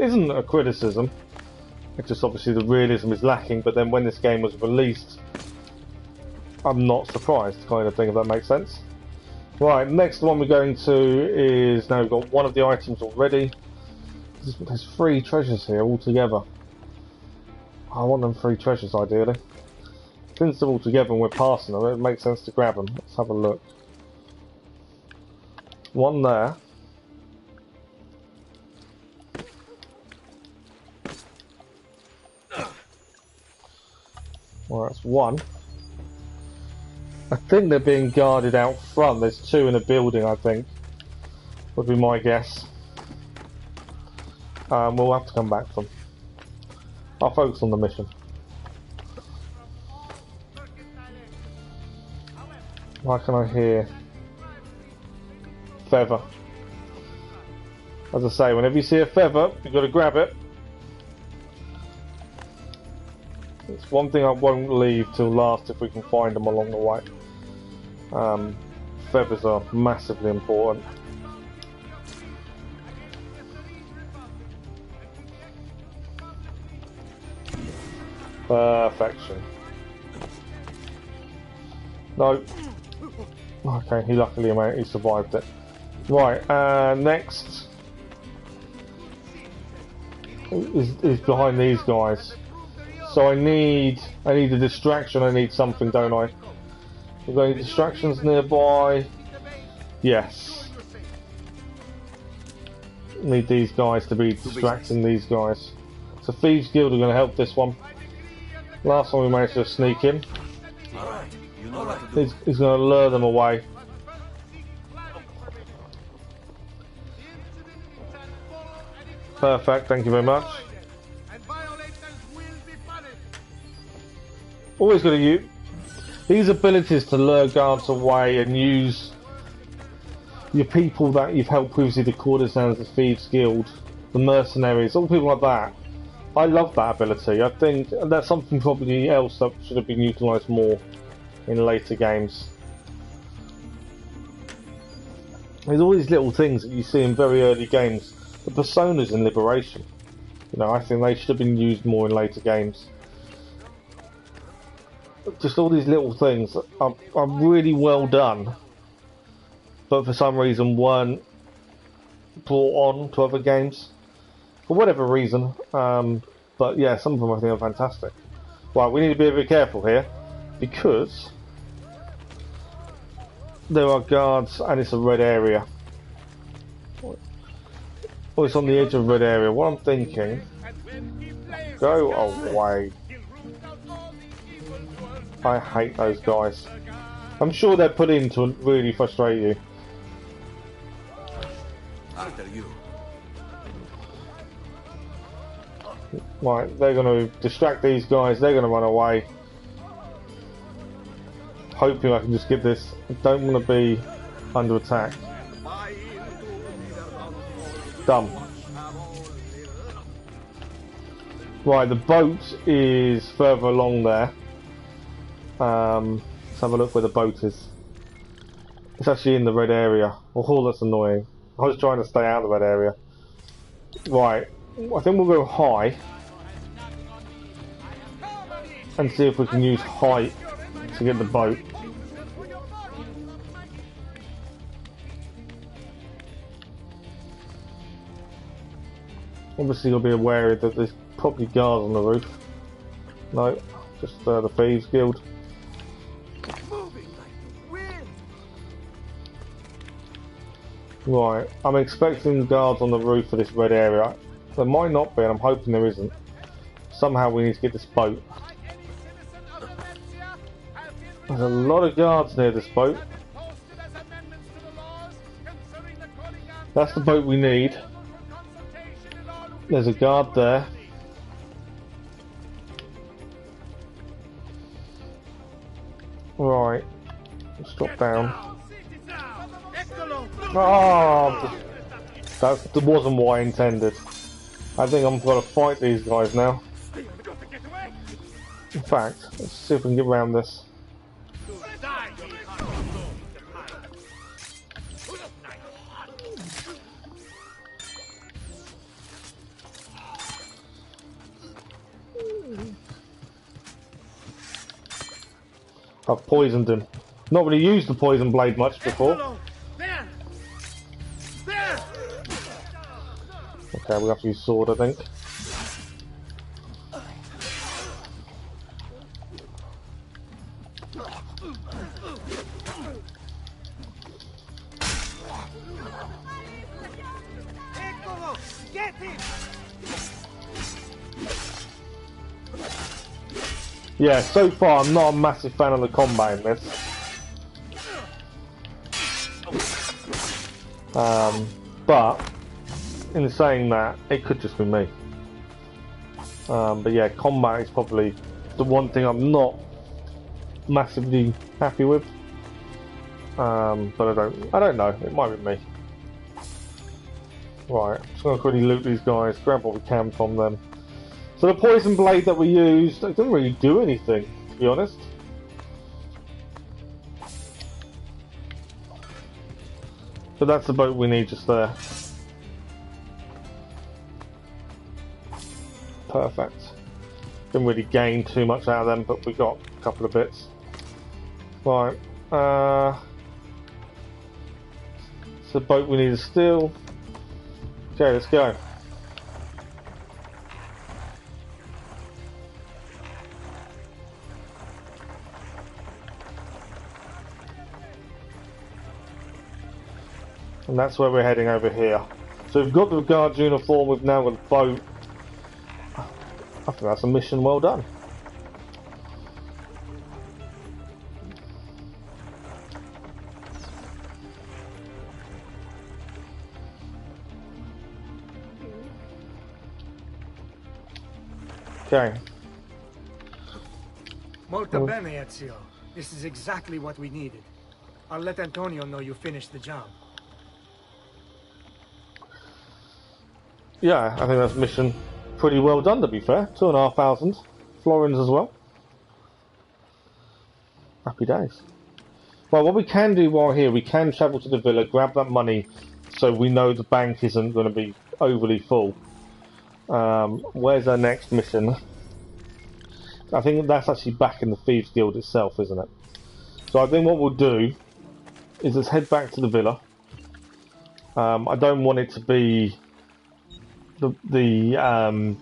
[SPEAKER 1] isn't a criticism. It's just obviously the realism is lacking, but then when this game was released, I'm not surprised, kind of thing, if that makes sense. Right, next one we're going to is, now we've got one of the items already. There's 3 treasures here altogether. I want them 3 treasures ideally. Since they're all together and we're passing them, it makes sense to grab them. Let's have a look. One there. Well, that's 1. I think they're being guarded out front. There's 2 in a building, I think. Would be my guess. We'll have to come back to them. I'll focus on the mission. Why can I hear feather? As I say, whenever you see a feather, you've got to grab it. It's one thing I won't leave till last if we can find them along the way. Feathers are massively important. Perfection. No. Okay, he luckily survived it. Right, next is behind these guys. So I need a distraction, I need something, don't I? Have got any distractions nearby? Yes. Need these guys to be distracting these guys. So Thieves Guild are going to help this one. Last one we managed to sneak in. He's going to lure them away. Perfect, thank you very much. Always got to use these abilities to lure guards away and use your people that you've helped previously, the courtesans, the Thieves Guild, the mercenaries, all people like that. I love that ability. I think that's something probably else that should have been utilised more in later games. There's all these little things that you see in very early games. The personas in Liberation. You know, I think they should have been used more in later games. Just all these little things are really well done, but for some reason weren't brought on to other games for whatever reason. But yeah, some of them I think are fantastic. Right, we need to be a bit careful here because there are guards and it's a red area. Oh, it's on the edge of a red area. What I'm thinking, go away. I hate those guys. I'm sure they're put in to really frustrate you.
[SPEAKER 4] After you.
[SPEAKER 1] Right, they're going to distract these guys. They're going to run away. Hoping I can just get this. I don't want to be under attack. Dumb. Right, the boat is further along there. Let's have a look where the boat is. It's actually in the red area. Oh, that's annoying. I was trying to stay out of the red area. Right, I think we'll go high and see if we can use height to get the boat. Obviously you'll be aware that there's probably guards on the roof. No, just the Thieves Guild. Right, I'm expecting guards on the roof of this red area. There might not be, and I'm hoping there isn't. Somehow we need to get this boat. There's a lot of guards near this boat. That's the boat we need. There's a guard there. Right, let's drop down. Oh, that wasn't what I intended. I think I'm going to fight these guys now. In fact, let's see if we can get around this. I've poisoned him. Not really used the poison blade much before. Okay, we have to use sword, I think. Yeah, so far I'm not a massive fan of the combat in this. But in saying that, it could just be me. But yeah, combat is probably the one thing I'm not massively happy with. But I don't know. It might be me. Right, just gonna quickly loot these guys, grab what we can from them. So the poison blade that we used, it didn't really do anything, to be honest. But that's the boat we need just there. Perfect. Didn't really gain too much out of them, but we got a couple of bits. Right. It's the boat we need to steal. Okay, let's go. And that's where we're heading over here. So we've got the guard's uniform, we've now got the boat. I think that's a mission well done. Okay.
[SPEAKER 5] Molto bene, Ezio. This is exactly what we needed. I'll let Antonio know you finished the job.
[SPEAKER 1] Yeah, I think that's mission pretty well done, to be fair. 2,500 florins as well. Happy days. Well, what we can do while here, we can travel to the villa, grab that money, so we know the bank isn't going to be overly full. Where's our next mission? I think that's actually back in the Thieves Guild itself, isn't it? So I think what we'll do is let's head back to the villa. I don't want it to be the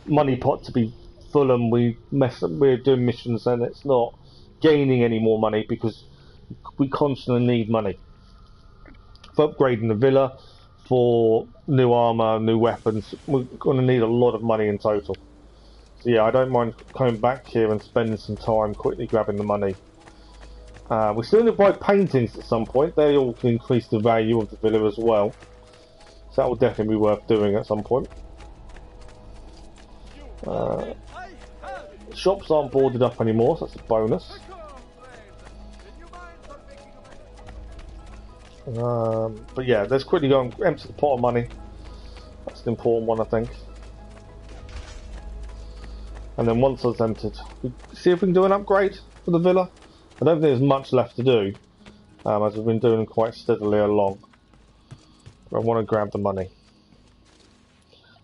[SPEAKER 1] money pot to be full and we're doing missions and it's not gaining any more money, because we constantly need money for upgrading the villa, for new armor, new weapons. We're going to need a lot of money in total. So yeah, I don't mind coming back here and spending some time quickly grabbing the money. We still need to buy paintings at some point. They all can increase the value of the villa as well. So that will definitely be worth doing at some point. Shops aren't boarded up anymore, so that's a bonus. But yeah, let's quickly go and empty the pot of money. That's an important one, I think. And then once that's emptied, we see if we can do an upgrade for the villa. I don't think there's much left to do, as we've been doing quite steadily along. But I want to grab the money.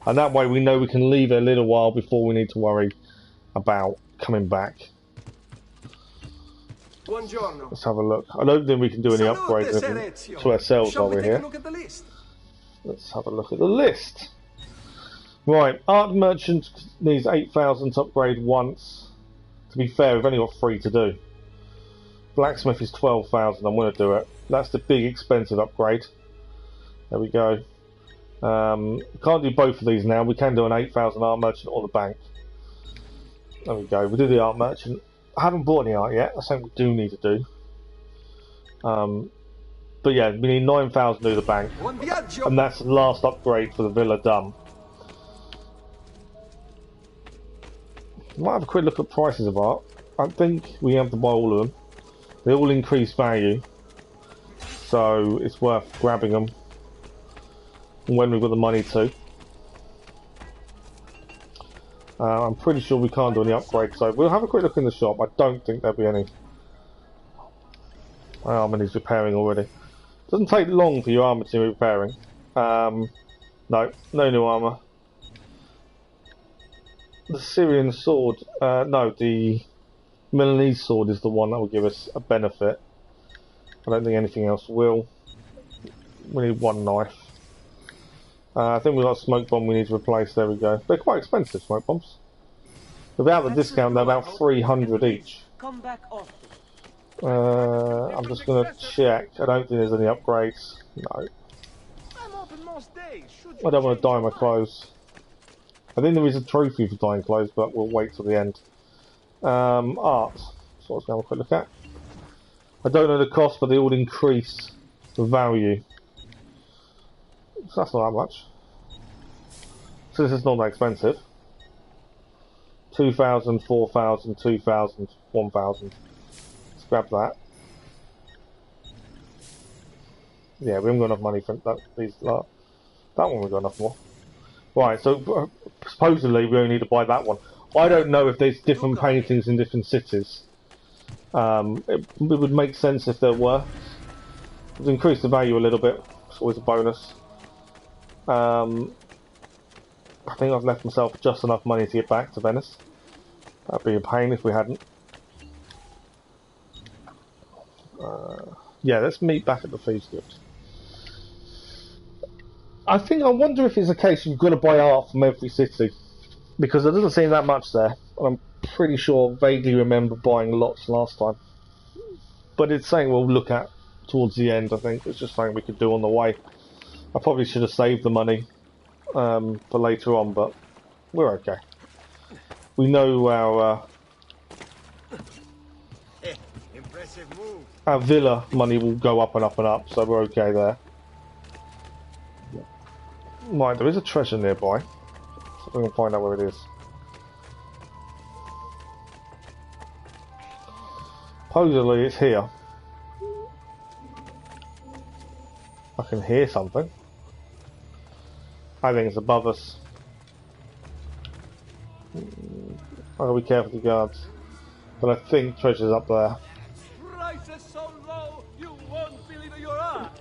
[SPEAKER 1] And that way we know we can leave it a little while before we need to worry about coming back.
[SPEAKER 4] Buongiorno.
[SPEAKER 1] Let's have a look. I don't think we can do any upgrades to ourselves while we're here. Let's have a look at the list. Right, Art Merchant needs 8,000 to upgrade once. To be fair, we've only got 3 to do. Blacksmith is 12,000, I'm going to do it. That's the big expensive upgrade. There we go. Can't do both of these now. We can do an 8,000 art merchant or the bank. There we go. We do the art merchant. I haven't bought any art yet. That's something we do need to do. But yeah, we need 9,000 to do the bank. And that's the last upgrade for the villa done. Might have a quick look at prices of art. I think we have to buy all of them. They all increase value. So it's worth grabbing them when we've got the money to. I'm pretty sure we can't do any upgrades, so we'll have a quick look in the shop. I don't think there'll be any. My armour needs repairing already. Doesn't take long for your armour to be repairing. No new armour. The Syrian sword, no, the Milanese sword is the one that will give us a benefit. I don't think anything else will. We need one knife. I think we've got a smoke bomb we need to replace. There we go. They're quite expensive, smoke bombs. Without the discount, they're about 300 each.
[SPEAKER 2] Come back often.
[SPEAKER 1] I'm just going to check. I don't think there's any upgrades. No.
[SPEAKER 2] I'm open most days.
[SPEAKER 1] I don't want to dye my clothes. I think there is a trophy for dyeing clothes, but we'll wait till the end. Art. So let's have a quick look at. I don't know the cost, but they all increase the value. So that's not that much. So this is not that expensive. 2,000, 4,000, 2,000, 1,000. Let's grab that. Yeah, we haven't got enough money for that. That one we've got enough more. Right, so supposedly we only need to buy that one. I don't know if there's different paintings in different cities. It would make sense if there were. It would increase the value a little bit. It's always a bonus. I think I've left myself just enough money to get back to Venice. That'd be a pain if we hadn't. Yeah, let's meet back at the Thieves Guild. I wonder if it's a case you've got to buy art from every city, because there doesn't seem that much there. I'm pretty sure, vaguely remember buying lots last time. But it's something we'll look at towards the end. I think it's just something we could do on the way. I probably should have saved the money for later on, but we're okay. We know our villa money will go up and up and up, so we're okay there. Right, there is a treasure nearby, so we can find out where it is. Supposedly it's here. I can hear something. I think it's above us. I've got to be careful with the guards. But I think treasure's up there.
[SPEAKER 2] Prices so low, you won't believe your art.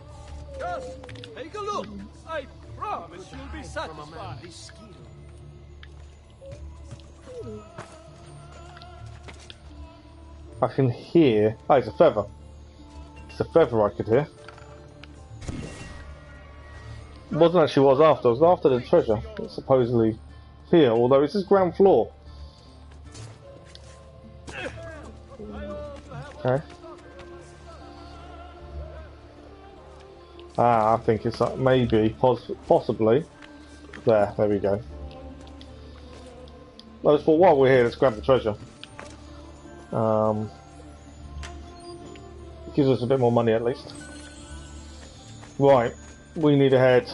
[SPEAKER 2] Just take a look. I promise you'll be satisfied.
[SPEAKER 1] I can hear... Oh, it's a feather. It's a feather I could hear. It wasn't actually what I was after. I was after the treasure. It's supposedly here, although it's just ground floor. Okay. Ah, I think it's maybe, possibly. There we go. I just thought, while we're here, let's grab the treasure. It gives us a bit more money at least. Right, we need to head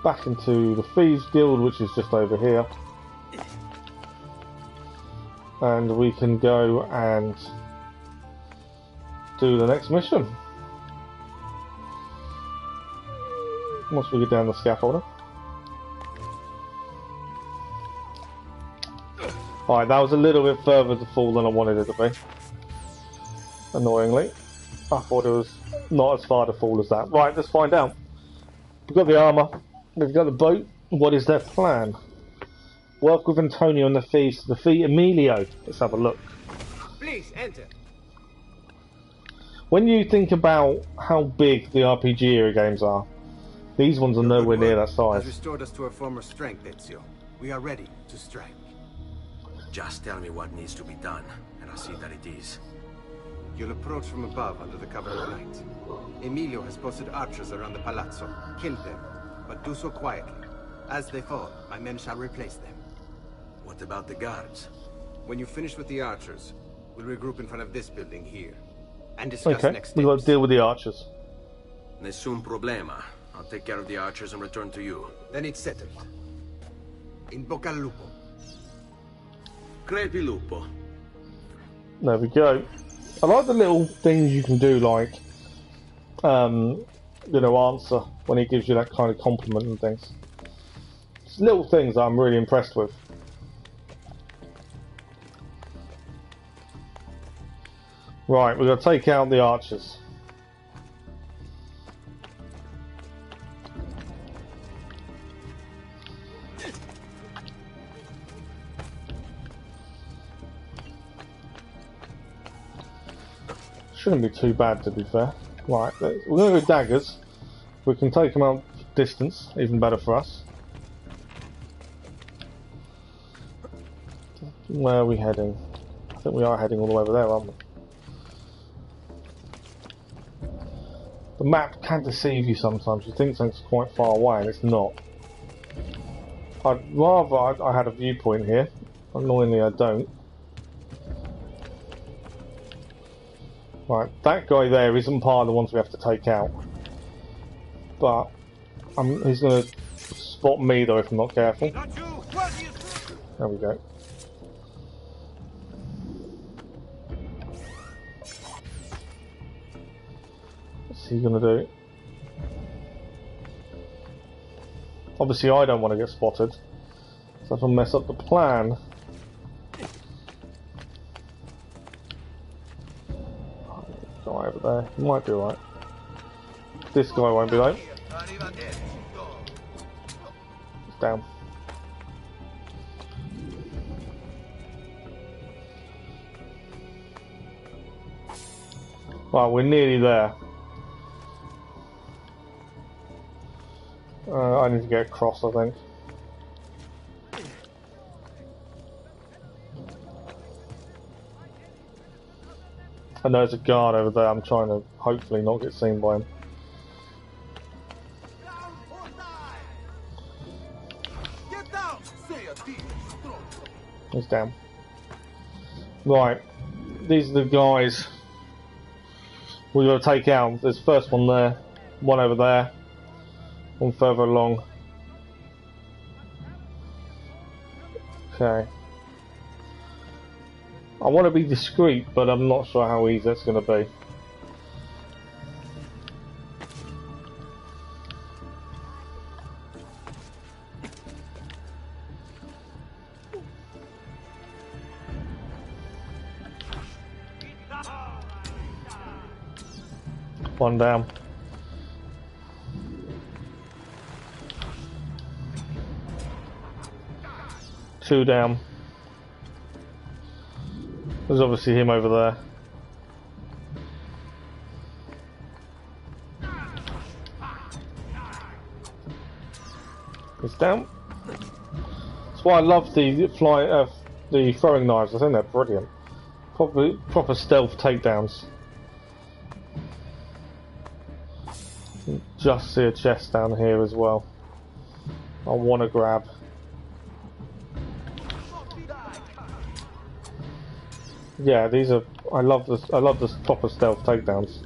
[SPEAKER 1] back into the Thieves Guild, which is just over here. And we can go and do the next mission. Once we get down the scaffolder. Alright, that was a little bit further to fall than I wanted it to be. Annoyingly. I thought it was not as far to fall as that. Right, let's find out. We've got the armour. We've got the boat. What is their plan? Work with Antonio and the thieves to defeat Emilio. Let's have a look.
[SPEAKER 2] Please enter.
[SPEAKER 1] When you think about how big the RPG era games are, these ones are nowhere near that size.
[SPEAKER 6] Restored us to our former strength, Ezio. We are ready to strike.
[SPEAKER 4] Just tell me what needs to be done, and I'll see that it is.
[SPEAKER 7] You'll approach from above under the cover of night. Emilio has posted archers around the Palazzo. Kill them, but do so quietly. As they fall, my men shall replace them.
[SPEAKER 4] What about the guards?
[SPEAKER 7] When you finish with the archers, we'll regroup in front of this building here. And discuss
[SPEAKER 1] Okay,
[SPEAKER 7] next
[SPEAKER 1] we got to
[SPEAKER 7] steps.
[SPEAKER 1] deal with the archers.
[SPEAKER 4] Nessun problema. I'll take care of the archers and return to you.
[SPEAKER 7] Then it's settled. In bocca al lupo.
[SPEAKER 4] Crepi lupo.
[SPEAKER 1] There we go. I like the little things you can do, like, you know, answer when he gives you that kind of compliment and things. It's little things that I'm really impressed with. Right, we've got to take out the archers. Shouldn't be too bad, to be fair. Right, we're going to go daggers. We can take them out distance, even better for us. Where are we heading? I think we are heading all the way over there, aren't we? The map can deceive you sometimes. You think something's quite far away and it's not. I'd rather I had a viewpoint here. Annoyingly, I don't. Right, that guy there isn't part of the ones we have to take out. But he's going to spot me though if I'm not careful. There we go. What's he going to do? Obviously I don't want to get spotted. So if I mess up the plan... Guy over there, he might be right. This guy won't be though. He's down. Well, we're nearly there. I need to get across, I think. I know there's a guard over there. I'm trying to hopefully not get seen by him. He's down. Right, these are the guys we've got to take out. There's the first one there, one over there, one further along. Okay. I want to be discreet, but I'm not sure how easy that's going to be. One down. Two down. There's obviously him over there. He's down. That's why I love the the throwing knives. I think they're brilliant. Proper stealth takedowns. Just see a chest down here as well. I want to grab. Yeah, these are. I love this. I love this proper stealth takedowns.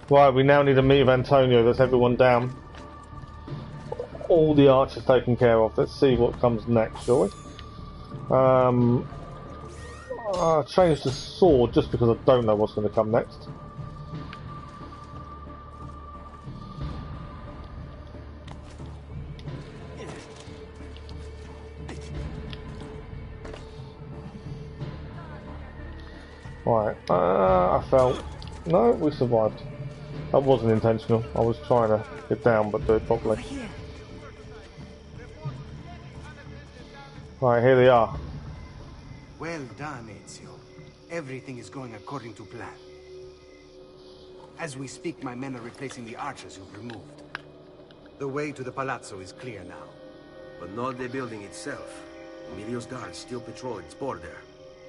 [SPEAKER 1] Right, we now need to meet with Antonio. That's everyone down. All the archers taken care of. Let's see what comes next, shall we? I'll change the sword just because I don't know what's going to come next. Right, I fell. No, we survived. That wasn't intentional. I was trying to get down but do it properly. Right, here they are.
[SPEAKER 7] Well done, Ezio.
[SPEAKER 6] Everything is going according to plan. As we speak, my men are replacing the archers you've removed. The way to the Palazzo is clear now.
[SPEAKER 4] But not the building itself. Emilio's guards still patrol its border.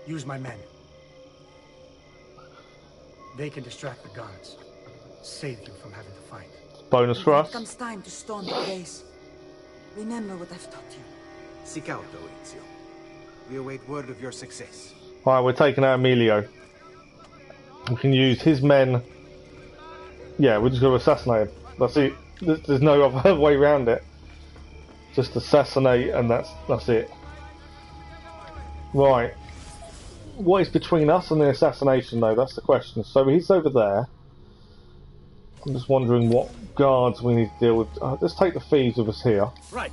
[SPEAKER 5] Use my men. They can distract the guards. Save you from having to fight.
[SPEAKER 1] Bonus for
[SPEAKER 3] When
[SPEAKER 1] us.
[SPEAKER 3] it comes time to storm the place, remember what I've taught you.
[SPEAKER 6] Seek out, though, Ezio. We await word of your success.
[SPEAKER 1] Alright, we're taking out Emilio. We can use his men. Yeah, we're just going to assassinate him. That's it. There's no other way around it. Just assassinate, and that's it. Right. What is between us and the assassination, though? That's the question. So he's over there. I'm just wondering what guards we need to deal with. Let's take the thieves with us here.
[SPEAKER 2] Right.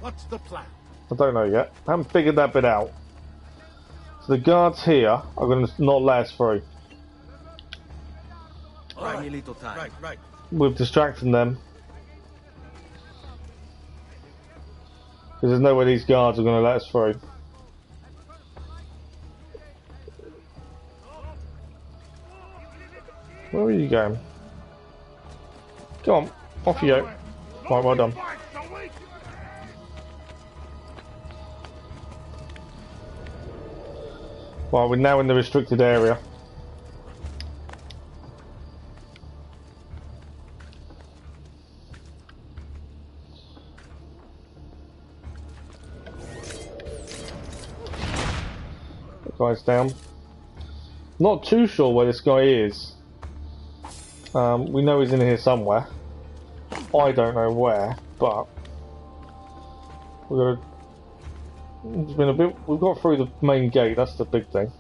[SPEAKER 2] What's the plan?
[SPEAKER 1] I don't know yet. I haven't figured that bit out. So the guards here are going to not let us through.
[SPEAKER 4] Buy me a little time.
[SPEAKER 2] Right.
[SPEAKER 1] We've distracted them. Because there's no way these guards are going to let us through. Where are you going? Come on, off you go. Right, well done. Well, we're now in the restricted area. That guy's down. Not too sure where this guy is. We know he's in here somewhere. I don't know where, but it's been a bit. We've got through the main gate. That's the big thing.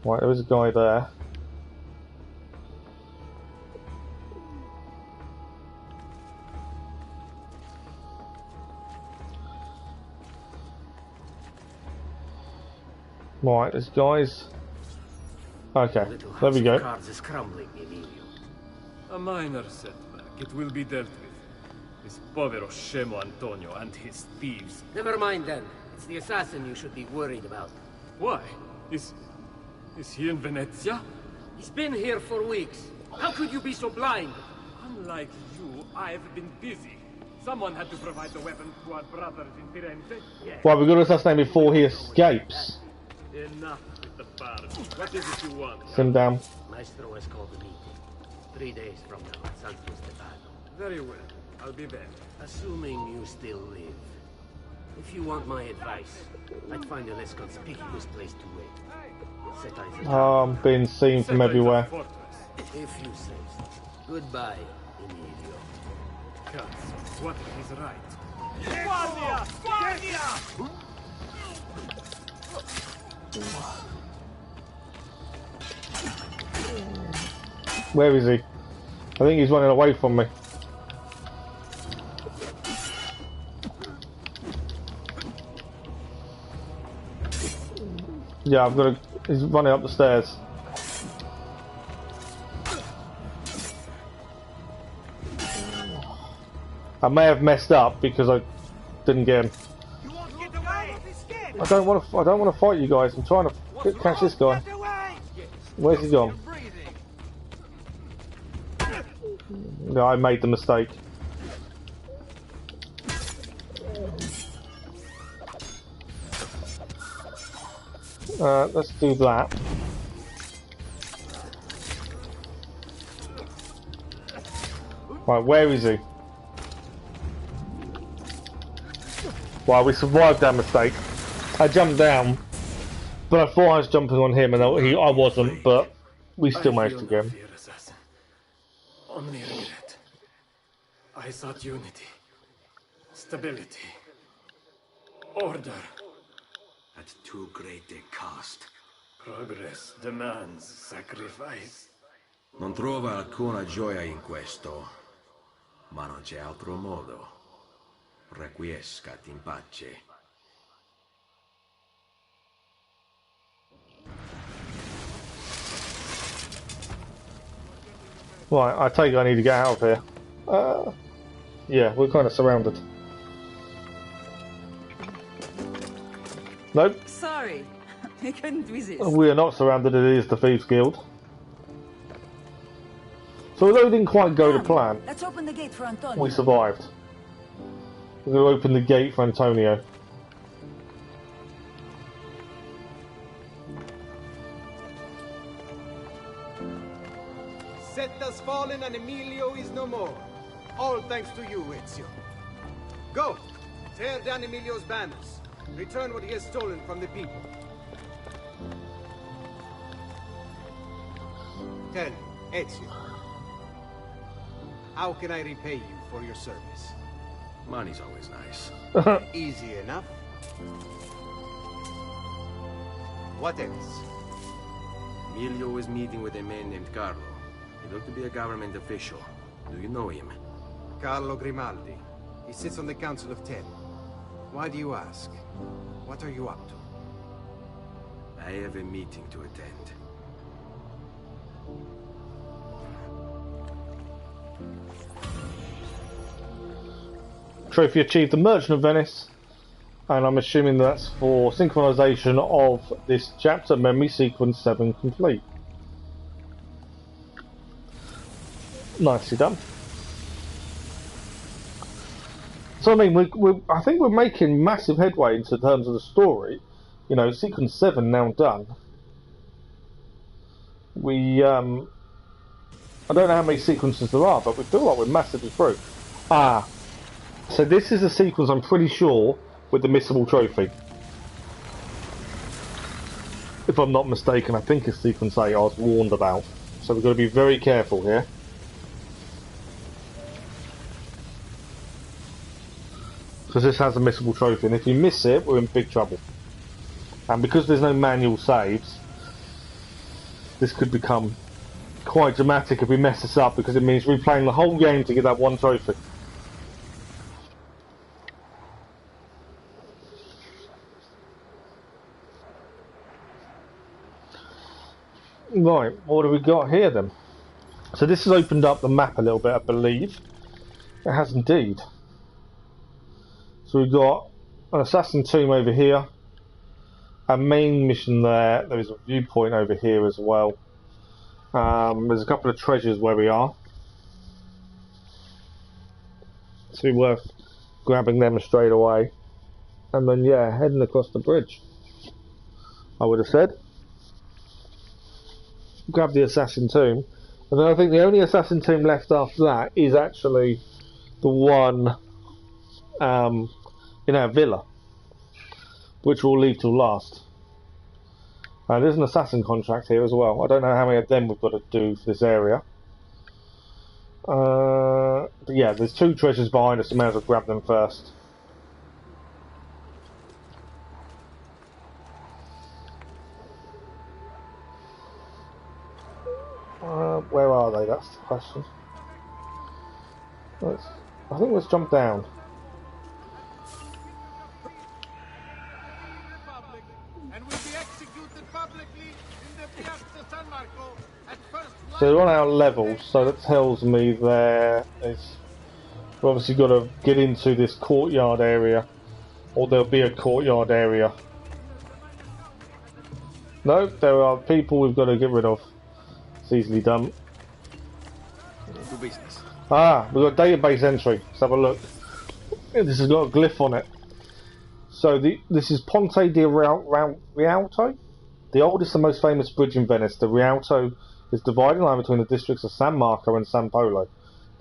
[SPEAKER 1] Right, there is a guy there. Right, there's guys. Okay, there we go.
[SPEAKER 8] Cards is crumbling, Emilio.
[SPEAKER 2] A minor setback. It will be dealt with. This povero scemo Antonio and his thieves.
[SPEAKER 8] Never mind then. It's the assassin you should be worried about.
[SPEAKER 2] Why? Is he in Venezia?
[SPEAKER 8] He's been here for weeks. How could you be so blind?
[SPEAKER 2] Unlike you, I've been busy. Someone had to provide the weapon to our brothers in Firenze.
[SPEAKER 1] Well, we've got to assassinate him before he escapes.
[SPEAKER 2] Enough with the farm. What is it you want?
[SPEAKER 1] Sit him down.
[SPEAKER 8] Maestro has called a meeting. 3 days from now at Santo Stefano.
[SPEAKER 2] Very well. I'll be there.
[SPEAKER 8] Assuming you still live. If you want my advice, I'd find a less conspicuous place to wait. Set eyes
[SPEAKER 1] I'm being seen from everywhere.
[SPEAKER 8] if you say so. Goodbye, Emilio.
[SPEAKER 2] Cazzo, what is right? Guardia! Guardia!
[SPEAKER 1] Where is he? I think he's running away from me. Yeah, I've got to. He's running up the stairs. I may have messed up because I didn't get him. I don't want to fight you guys. I'm trying to catch this guy. Where's he gone? No, I made the mistake. Let's do that. Right, where is he? Well, we survived that mistake. I jumped down, but I thought I was jumping on him, and I wasn't, but we still managed to get him.
[SPEAKER 2] Only regret. I sought unity, stability, order.
[SPEAKER 4] At too great a cost.
[SPEAKER 2] Progress demands sacrifice.
[SPEAKER 4] Non trova alcuna gioia in questo, ma non c'è altro modo. Requiescat in pace.
[SPEAKER 1] Right, I take it I need to get out of here. Yeah, we're kind of surrounded. Nope.
[SPEAKER 3] Sorry, I couldn't resist.
[SPEAKER 1] We are not surrounded, it is the Thieves Guild. So although it didn't quite go to plan,
[SPEAKER 3] Let's open the gate for Antonio.
[SPEAKER 1] we survived. We're going to open the gate for Antonio.
[SPEAKER 6] Setta's fallen and Emilio is no more. All thanks to you, Ezio. Go! Tear down Emilio's banners. Return what he has stolen from the people. Tell me, Ezio. How can I repay you for your service?
[SPEAKER 4] Money's always nice.
[SPEAKER 6] Easy enough. What else?
[SPEAKER 4] Emilio was meeting with a man named Carlo. He looked to be a government official. Do you know him?
[SPEAKER 6] Carlo Grimaldi. He sits on the Council of Ten. Why do you ask? What are you up to?
[SPEAKER 4] I have a meeting to attend.
[SPEAKER 1] Trophy achieved the Merchant of Venice, and I'm assuming that's for synchronization of this chapter. Memory sequence 7 complete. Nicely done. So I mean, I think we're making massive headway into terms of the story. You know, sequence 7 now done. I don't know how many sequences there are, but we feel like we're massively through. So this is a sequence, I'm pretty sure, with the missable trophy. If I'm not mistaken, I think it's sequence 8 I was warned about. So we've got to be very careful here. Because this has a missable trophy, and if you miss it, we're in big trouble. And because there's no manual saves, this could become quite dramatic if we mess this up, because it means replaying the whole game to get that one trophy. Right, what do we got here then? So this has opened up the map a little bit, I believe. It has indeed. So we've got an assassin tomb over here, a main mission there, there is a viewpoint over here as well. There's a couple of treasures where we are. So it'd be worth grabbing them straight away. And then yeah, heading across the bridge, I would have said. Grab the assassin tomb, and then I think the only assassin tomb left after that is actually the one in our villa, which we'll leave till last. There's an assassin contract here as well. I don't know how many of them we've got to do for this area. But yeah, there's 2 treasures behind us, so we may as well grab them first. Where are they? That's the question. I think let's jump down.
[SPEAKER 2] And will be executed publicly in the Piazza San Marco at first.
[SPEAKER 1] So they're on our level, so that tells me we've obviously got to get into this courtyard area, or there'll be a courtyard area. No, there are people we've got to get rid of. It's easily done.
[SPEAKER 4] To business.
[SPEAKER 1] We've got database entry. Let's have a look. This has got a glyph on it. So this is Ponte di Rialto, the oldest and most famous bridge in Venice. The Rialto is the dividing line between the districts of San Marco and San Polo.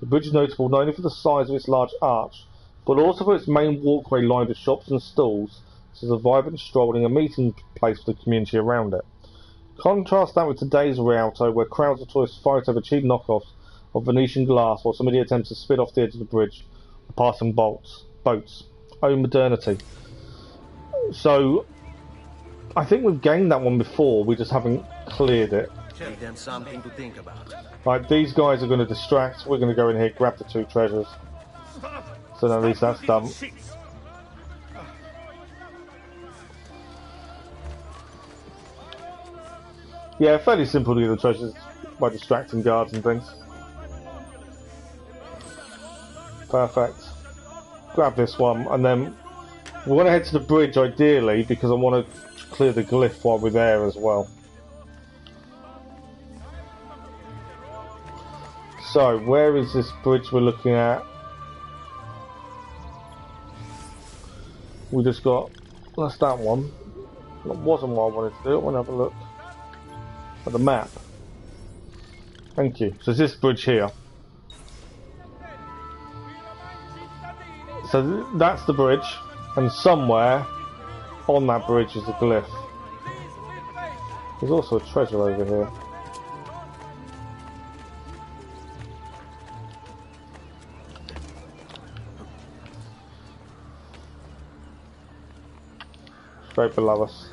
[SPEAKER 1] The bridge is notable not only for the size of its large arch, but also for its main walkway lined with shops and stalls, so it's a vibrant, strolling and meeting place for the community around it. Contrast that with today's Rialto, where crowds of tourists fight over cheap knockoffs of Venetian glass, while somebody attempts to spit off the edge of the bridge with passing boats. Oh, modernity. So, I think we've gained that one before, we just haven't cleared it.
[SPEAKER 4] Give them something to think about.
[SPEAKER 1] Right, these guys are going to distract. We're going to go in here, grab the 2 treasures. So at least that's done. Yeah, fairly simple to get the treasures by distracting guards and things. Perfect. Grab this one, and then We want to head to the bridge ideally because I want to clear the glyph while we're there as well. So, where is this bridge we're looking at? We just got... That's that one. That wasn't what I wanted to do. I want to have a look at the map. Thank you. So, it's this bridge here. So, that's the bridge. And somewhere on that bridge is a glyph. There's also a treasure over here. Straight below us.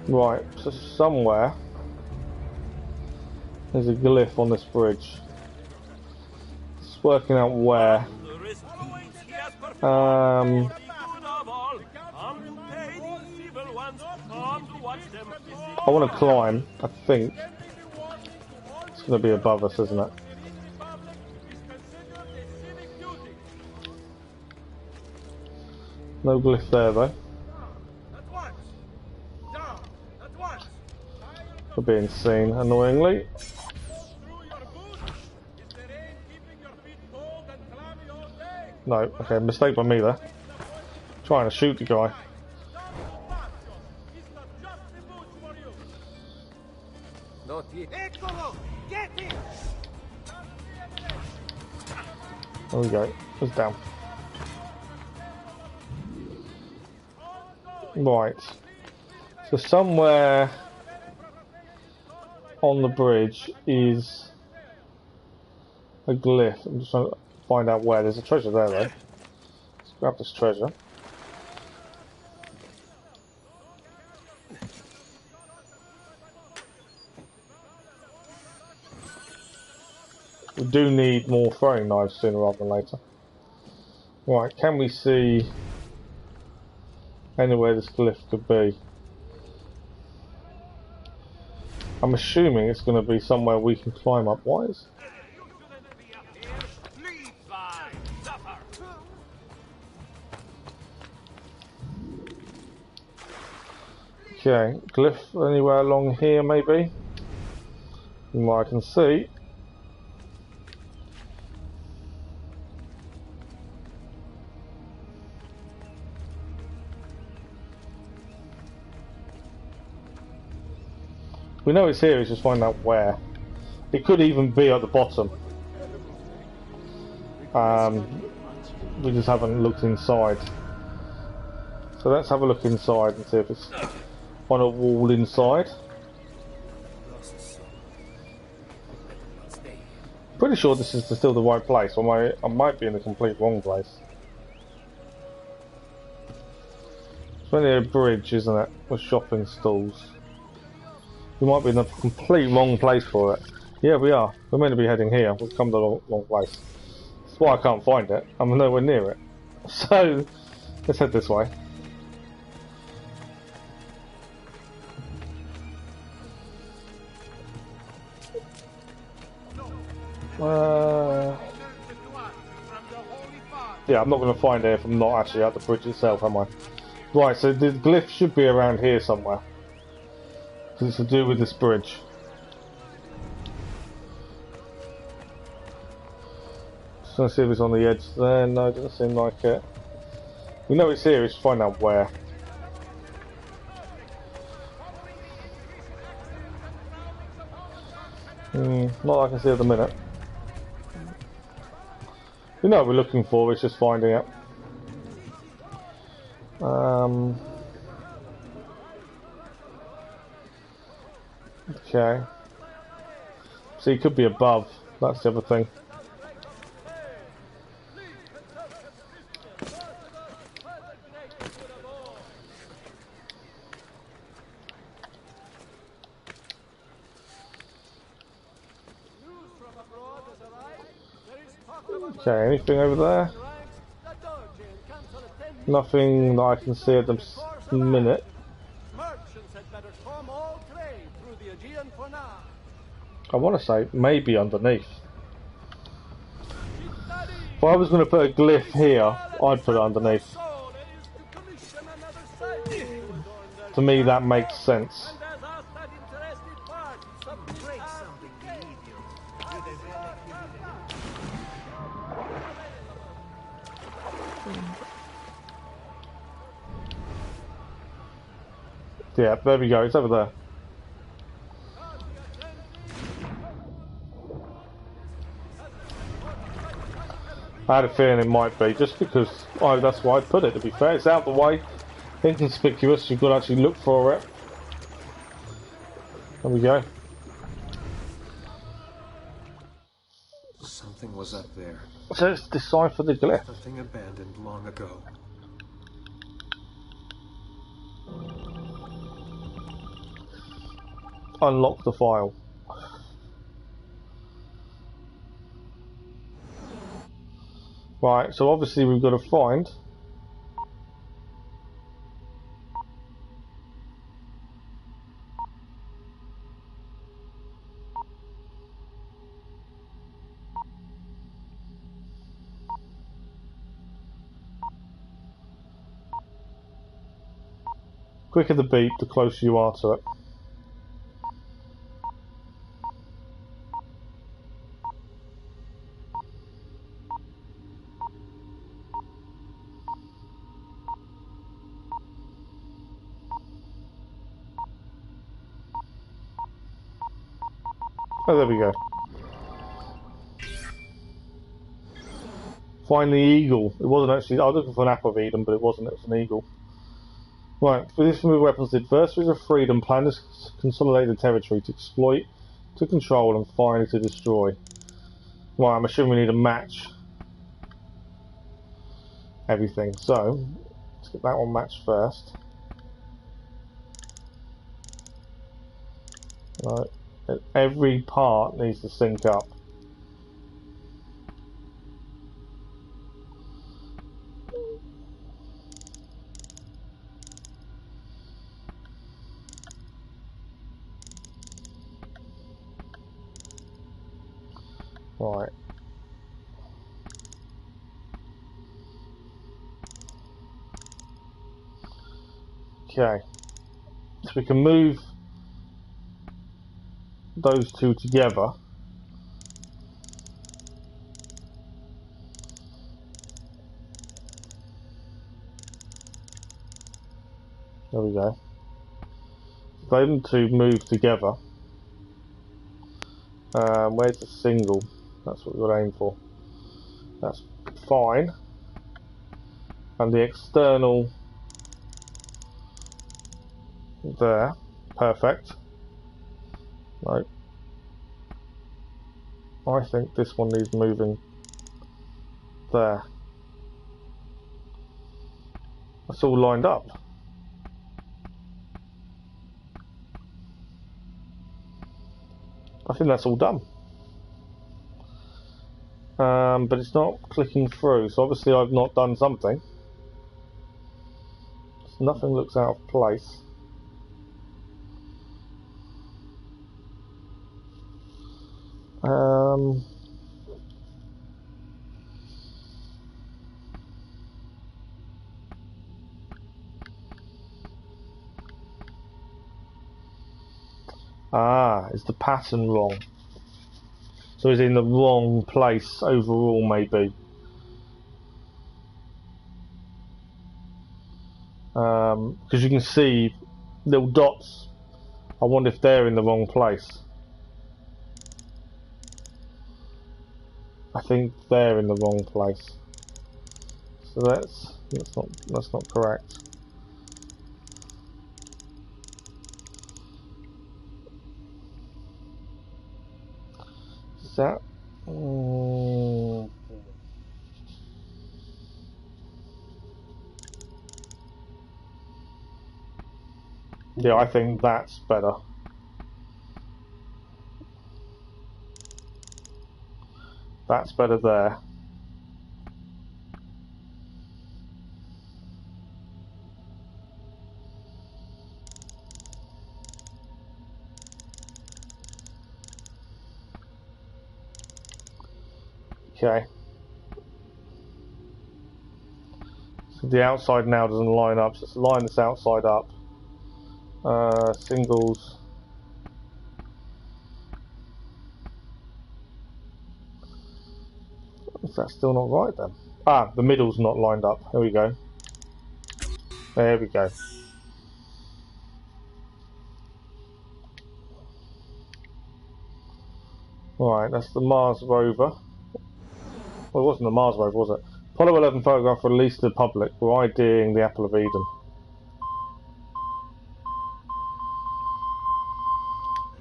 [SPEAKER 1] Right, so somewhere there's a glyph on this bridge. Just working out where. I want to climb. I think it's going to be above us, isn't it? No glyph there though. For being seen, annoyingly. No, okay, mistake by me there. Trying to shoot the guy. There we go, it's down. Right, so somewhere on the bridge is a glyph. I'm just trying to find out where. There's a treasure there though. Let's grab this treasure. We do need more throwing knives sooner rather than later. Right, can we see anywhere this glyph could be? I'm assuming it's going to be somewhere we can climb up. Why is... Okay, glyph anywhere along here maybe? From what I can see. We know it's here, it's just find out where. It could even be at the bottom. We just haven't looked inside. So let's have a look inside and see if it's on a wall inside. Pretty sure this is still the right place, or I might be in the complete wrong place. It's only a bridge, isn't it? With shopping stalls. We might be in the complete wrong place for it. Yeah, we are. We're meant to be heading here. We've come to the wrong place. That's why I can't find it. I'm nowhere near it. So, let's head this way. Yeah, I'm not going to find it if I'm not actually at the bridge itself, am I? Right, so the glyph should be around here somewhere. Because it's to do with this bridge. Just going to see if it's on the edge there. No, it doesn't seem like it. We know it's here, it's to find out where. Not like I can see at the minute. We know what we're looking for, it's just finding it. Okay. So it could be above, that's the other thing. Okay, anything over there? Nothing that I can see at the minute. I want to say maybe underneath. If I was going to put a glyph here, I'd put it underneath. To me, that makes sense. Yeah, there we go. It's over there. I had a feeling it might be, just because that's why I put it, to be fair. It's out the way, inconspicuous, you've got to actually look for it. There we go.
[SPEAKER 7] Something was up there.
[SPEAKER 1] So let's decipher the glyph.
[SPEAKER 7] Something abandoned long ago.
[SPEAKER 1] Unlock the file. Right, so obviously we've got to find quicker the beat, the closer you are to it. Oh, there we go. Find the eagle. It wasn't actually, I was looking for an apple of Eden, but it wasn't, it was an eagle. Right, for this remove weapons, the adversaries of freedom plan to consolidate the territory, to exploit, to control, and finally to destroy. Right, I'm assuming we need to match everything. So, let's get that one matched first. Right, every part needs to sync up. Right. Okay. So we can move those two together. There we go. Those two move together. Where's the single? That's what we'll aim for. That's fine. And the external there. Perfect. Right. I think this one needs moving there. That's all lined up. I think that's all done. But it's not clicking through, so obviously I've not done something. So nothing looks out of place. Is the pattern wrong? So it's in the wrong place overall, maybe. Because you can see little dots. I wonder if they're in the wrong place. I think they're in the wrong place. So that's not correct. Is that? Yeah, I think that's better. That's better there. Okay. So the outside now doesn't line up, so let's line this outside up. Singles. Is that still not right then? Ah, the middle's not lined up. Here we go. There we go. Right, that's the Mars rover. Well, it wasn't the Mars rover, was it? Apollo 11 photograph released to the public. We're IDing the Apple of Eden.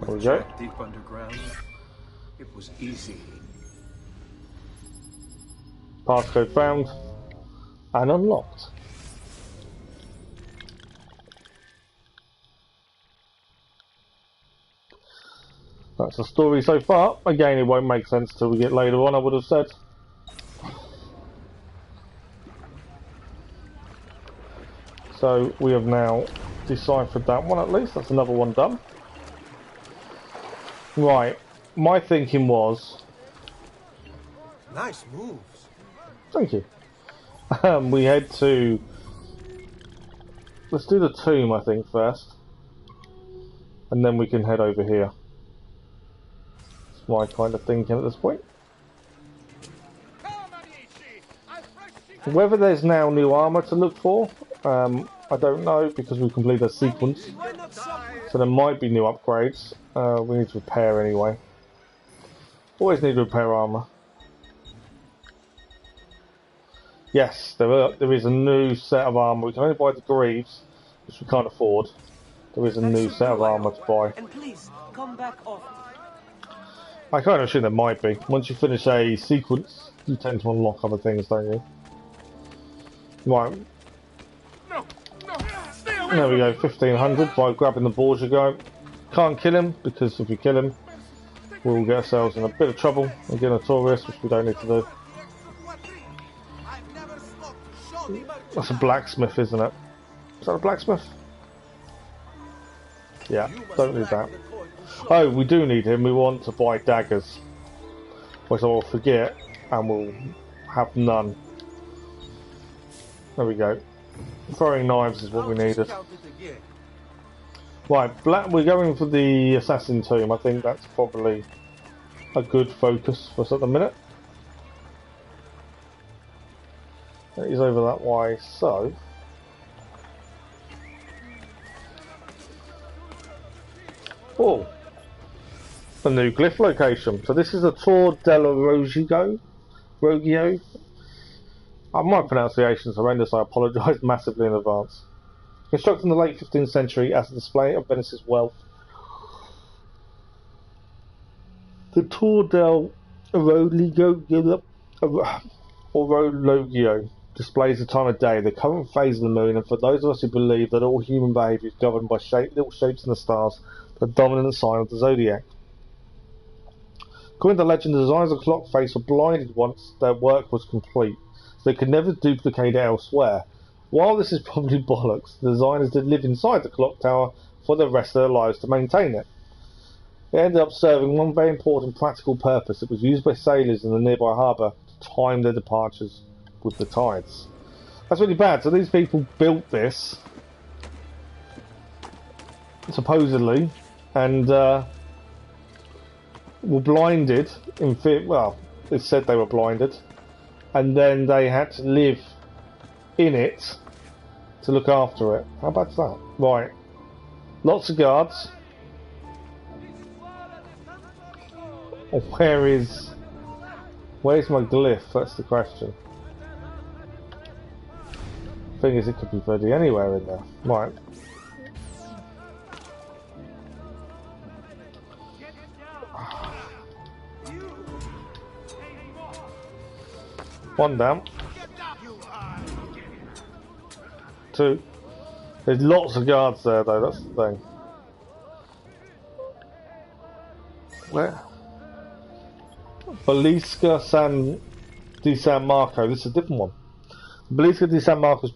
[SPEAKER 1] There we go.
[SPEAKER 2] Deep underground. It was easy.
[SPEAKER 1] Passcode found and unlocked. That's the story so far. Again, it won't make sense till we get later on, I would have said. So we have now deciphered that one at least. That's another one done. Right, my thinking was...
[SPEAKER 6] Nice moves.
[SPEAKER 1] Thank you. We head to... Let's do the tomb, I think, first. And then we can head over here. That's my kind of thinking at this point. Whether there's now new armour to look for, I don't know, because we've completed a sequence. So there might be new upgrades. We need to repair anyway. Always need to repair armour. Yes, there is a new set of armour. We can only buy the greaves, which we can't afford. There is a new set of armour to buy.
[SPEAKER 8] And please, come back often.
[SPEAKER 1] I kind of assume there might be. Once you finish a sequence, you tend to unlock other things, don't you? Right. There we go, 1500 by grabbing the Borgia guy. Can't kill him, because if we kill him, we'll get ourselves in a bit of trouble and get a Taurus, which we don't need to do. That's a blacksmith, isn't it? Is that a blacksmith? Yeah, don't need that. Oh, we do need him. We want to buy daggers, which I will forget, and we'll have none. There we go. Throwing knives is what we needed. Right, we're going for the assassin tomb. I think that's probably a good focus for us at the minute. It is over that way, so... Oh! A new glyph location. So this is a Tor della Rogio. My pronunciation is horrendous, I apologise massively in advance. Constructed in the late 15th century as a display of Venice's wealth, the Tor del Orologio displays the time of day, the current phase of the moon, and for those of us who believe that all human behaviour is governed by little shapes in the stars, the dominant sign of the zodiac. According to legend, the designers of the clock face were blinded once their work was complete, so they could never duplicate it elsewhere. While this is probably bollocks, the designers did live inside the clock tower for the rest of their lives to maintain it. It ended up serving one very important practical purpose. It was used by sailors in the nearby harbour to time their departures with the tides. That's really bad. So these people built this, supposedly, and were blinded. Well, it said they were blinded, and then they had to live in it to look after it. How bad's that? Right. Lots of guards. Where's my glyph? That's the question. Thing is, it could be bloody anywhere in there. Right. One down. Two. There's lots of guards there, though. That's the thing. Where? Basilica di San Marco. This is a different one. Basilica di San Marco was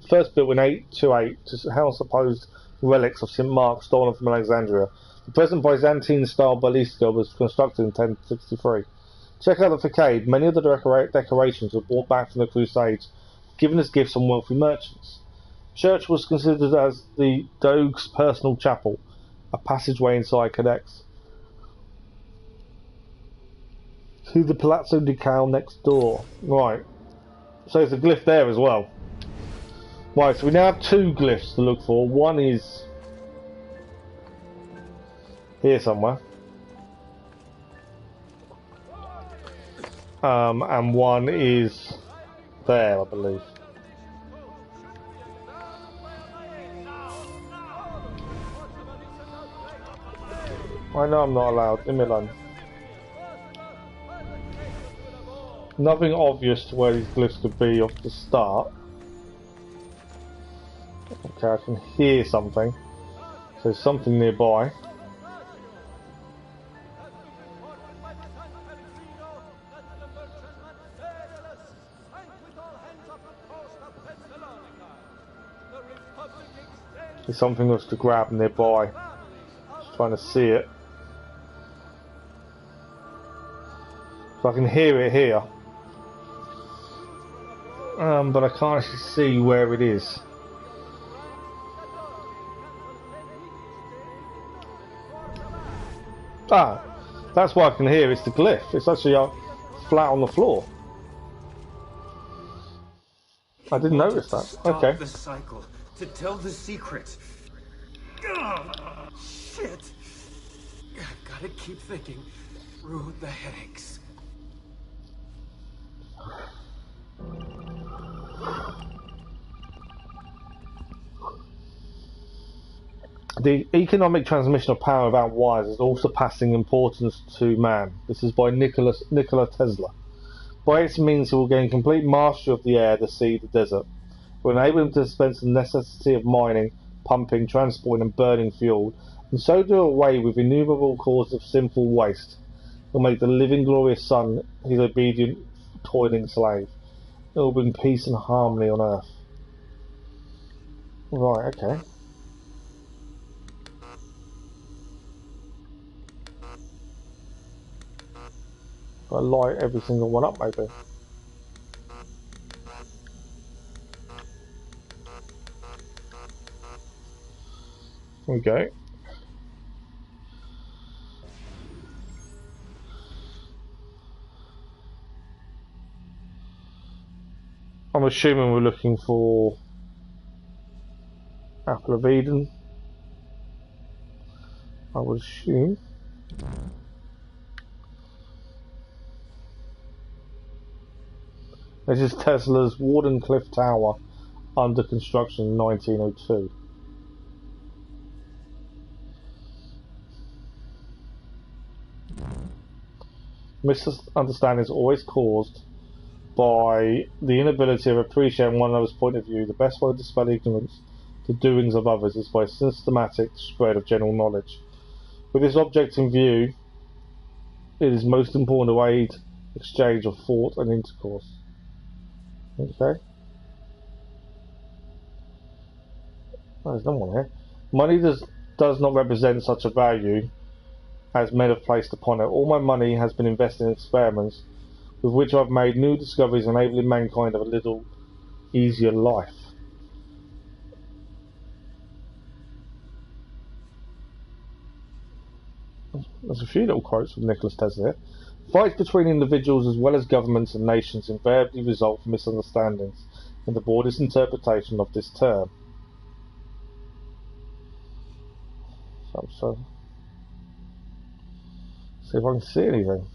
[SPEAKER 1] first built in 828 to house supposed relics of St. Mark stolen from Alexandria. The present Byzantine-style basilica was constructed in 1063. Check out the facade. Many of the decorations were brought back from the Crusades, given as gifts from wealthy merchants. Church was considered as the Doge's personal chapel. A passageway inside connects to the Palazzo di Cal next door. Right. So there's a glyph there as well. Right, so we now have two glyphs to look for. One is here somewhere. And one is there, I believe. I know I'm not allowed. Leave me alone. Nothing obvious to where these glyphs could be off the start. Okay, I can hear something. So there's something nearby. There's something else to grab nearby. Just trying to see it. So I can hear it here. But I can't actually see where it is. Ah, that's why I can hear. It's the glyph. It's actually flat on the floor. I didn't notice that. Okay.
[SPEAKER 6] The cycle, to tell the secret. Shit. I've got to keep thinking through the headaches.
[SPEAKER 1] The economic transmission of power without wires is also passing importance to man. This is by Nikola Tesla. By its means, he will gain complete mastery of the air, the sea, the desert. It will enable him to dispense the necessity of mining, pumping, transporting, and burning fuel, and so do away with innumerable causes of sinful waste. It will make the living, glorious sun his obedient, toiling slave. It will bring peace and harmony on earth. Right, okay. I light every single one up, maybe. There we go. I'm assuming we're looking for Apple of Eden. I would assume. This is Tesla's Wardenclyffe Tower, under construction in 1902. Misunderstanding is always caused by the inability of appreciating one another's point of view. The best way to dispel ignorance to doings of others is by systematic spread of general knowledge. With this object in view, it is most important to aid exchange of thought and intercourse. Okay. There's no one here. Money does not represent such a value as men have placed upon it. All my money has been invested in experiments with which I've made new discoveries enabling mankind of a little easier life. There's a few little quotes from Nikola Tesla here. Fights between individuals as well as governments and nations invariably result from misunderstandings in the broadest interpretation of this term. So, see if I can see anything.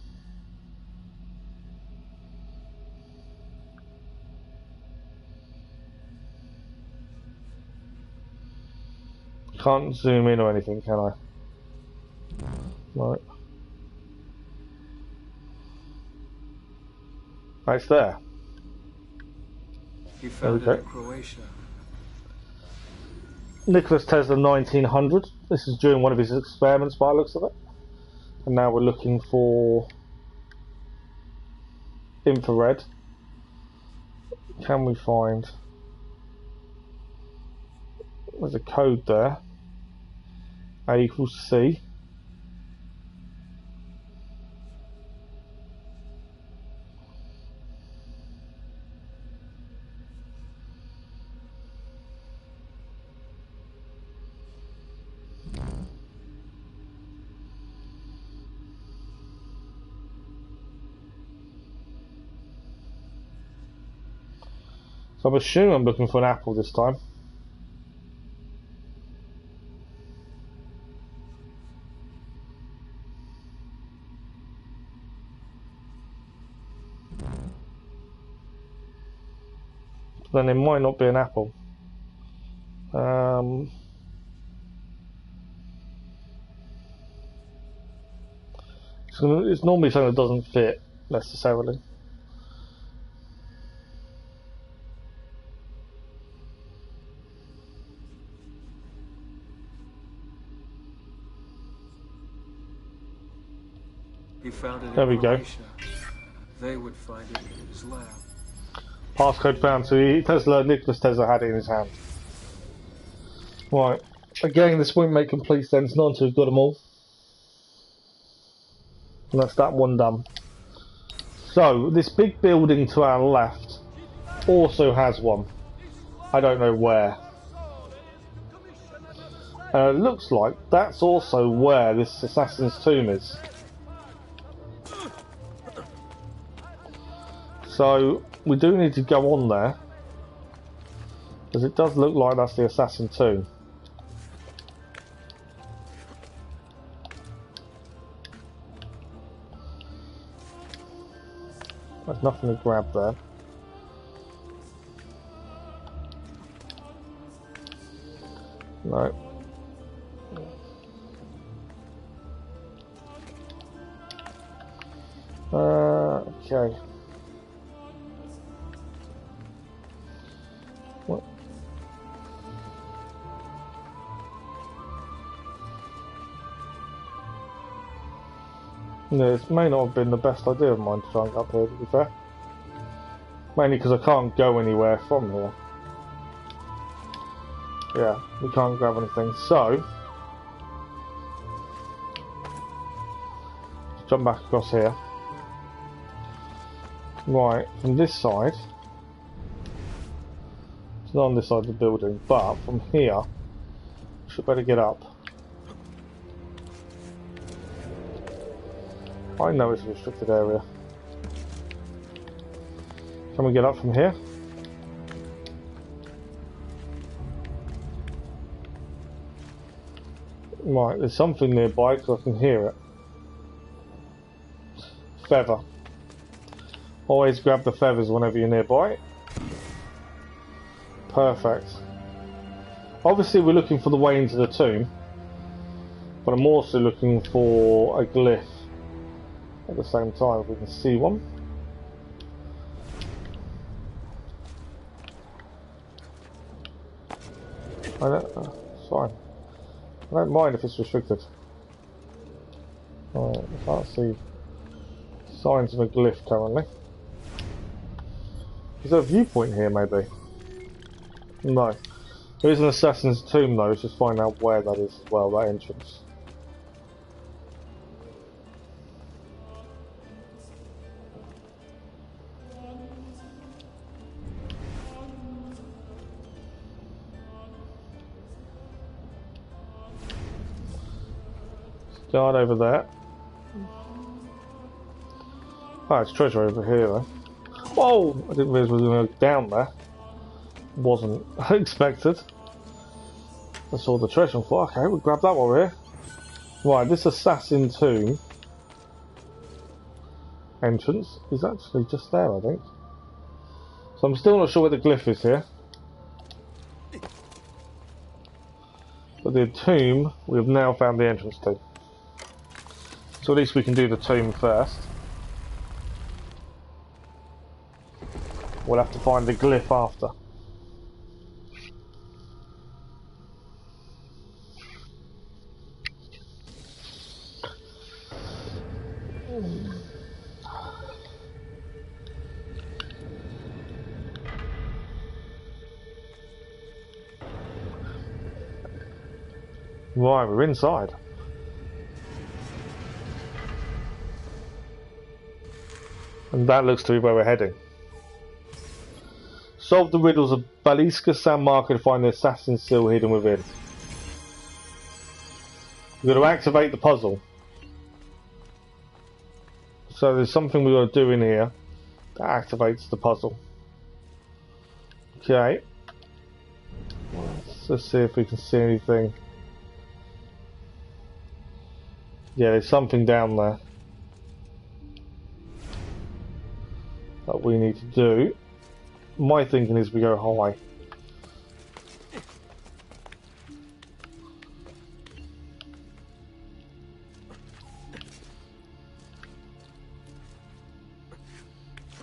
[SPEAKER 1] Can't zoom in or anything, can I? Right. It's there.
[SPEAKER 6] He found it in Croatia.
[SPEAKER 1] Nikola Tesla 1900. This is during one of his experiments by the looks of it. And now we're looking for infrared. Can we find... There's a code there. A equals C. So I'm assuming I'm looking for an apple this time. Then it might not be an apple. So it's normally something that doesn't fit necessarily.
[SPEAKER 2] He found it in
[SPEAKER 1] There we go.
[SPEAKER 2] Croatia. They would find it in his lab.
[SPEAKER 1] Passcode found. So Nicholas Tesla had it in his hand. Right. Again, this won't make complete sense, not until we've got them all. And that's that one done. So, this big building to our left also has one. I don't know where. It looks like that's also where this assassin's tomb is. So, we do need to go on there. Because it does look like that's the assassin tomb. There's nothing to grab there. No. Okay. What? No, this may not have been the best idea of mine to try and get up here, to be fair. Mainly because I can't go anywhere from here. Yeah, we can't grab anything, so... jump back across here. Right, from this side... it's not on this side of the building, but from here... we should better get up. I know it's a restricted area. Can we get up from here? Right, there's something nearby because I can hear it. Feather. Always grab the feathers whenever you're nearby. Perfect. Obviously we're looking for the way into the tomb, but I'm also looking for a glyph at the same time, if we can see one. It's fine. I don't mind if it's restricted. Alright, I can't see signs of a glyph currently. Is there a viewpoint here, maybe? No. There is an assassin's tomb though, let's just find out where that is as well, that entrance. Guard over there. Oh, it's treasure over here though. Whoa! I didn't realise we were going to go down there. Wasn't expected. I saw the treasure and thought, okay, we'll grab that while we're here. Right, this assassin tomb entrance is actually just there, I think. So I'm still not sure where the glyph is here. But the tomb, we have now found the entrance to. So at least we can do the tomb first. We'll have to find the glyph after. Right, we're inside. And that looks to be where we're heading. Solve the riddles of Basilica di San Marco to find the assassin still hidden within. We're going to activate the puzzle. So there's something we've got to do in here that activates the puzzle. Okay. Let's see if we can see anything. Yeah, there's something down there that we need to do. My thinking is we go high.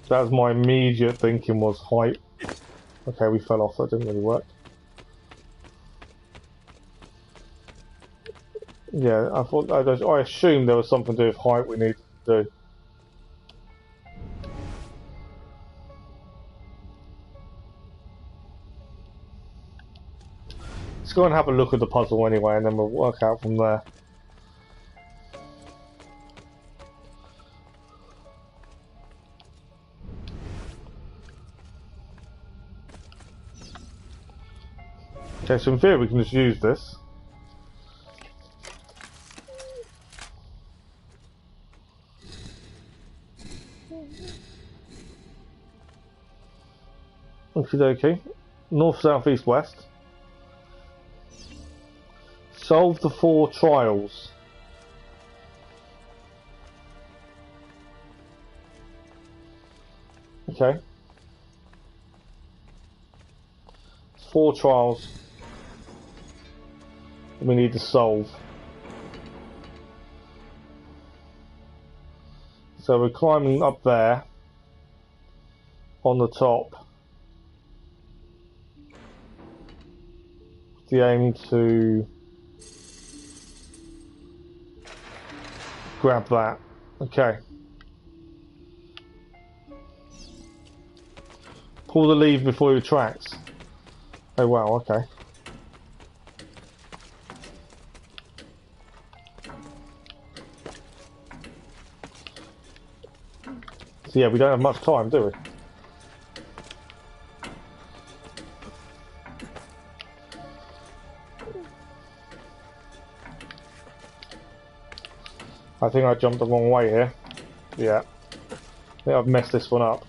[SPEAKER 1] That was my immediate thinking, was height. Okay, we fell off, that didn't really work. Yeah, I assumed there was something to do with height we needed to do. Let's go and have a look at the puzzle anyway, and then we'll work out from there. Okay, so in theory we can just use this. Okie dokie. North, south, east, west. Solve the 4 trials. Okay. 4 trials we need to solve. So we're climbing up there on the top. The aim to grab that. Okay. Pull the lever before it retracts. Oh wow, okay. So yeah, we don't have much time, do we? I think I jumped the wrong way here. Yeah. I think I've messed this one up.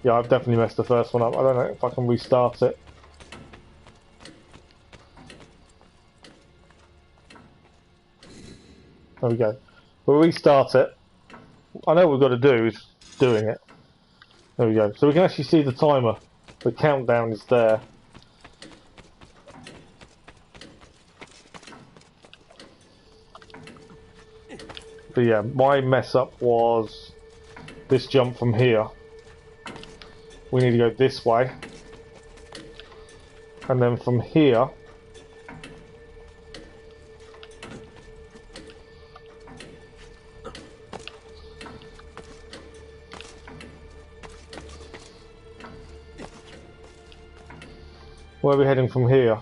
[SPEAKER 1] Yeah, I've definitely messed the first one up. I don't know if I can restart it. There we go. We'll restart it. I know what we've got to do is doing it. There we go. So we can actually see the timer. The countdown is there. But yeah, my mess up was this jump from here. We need to go this way. And then from here, where are we heading from here?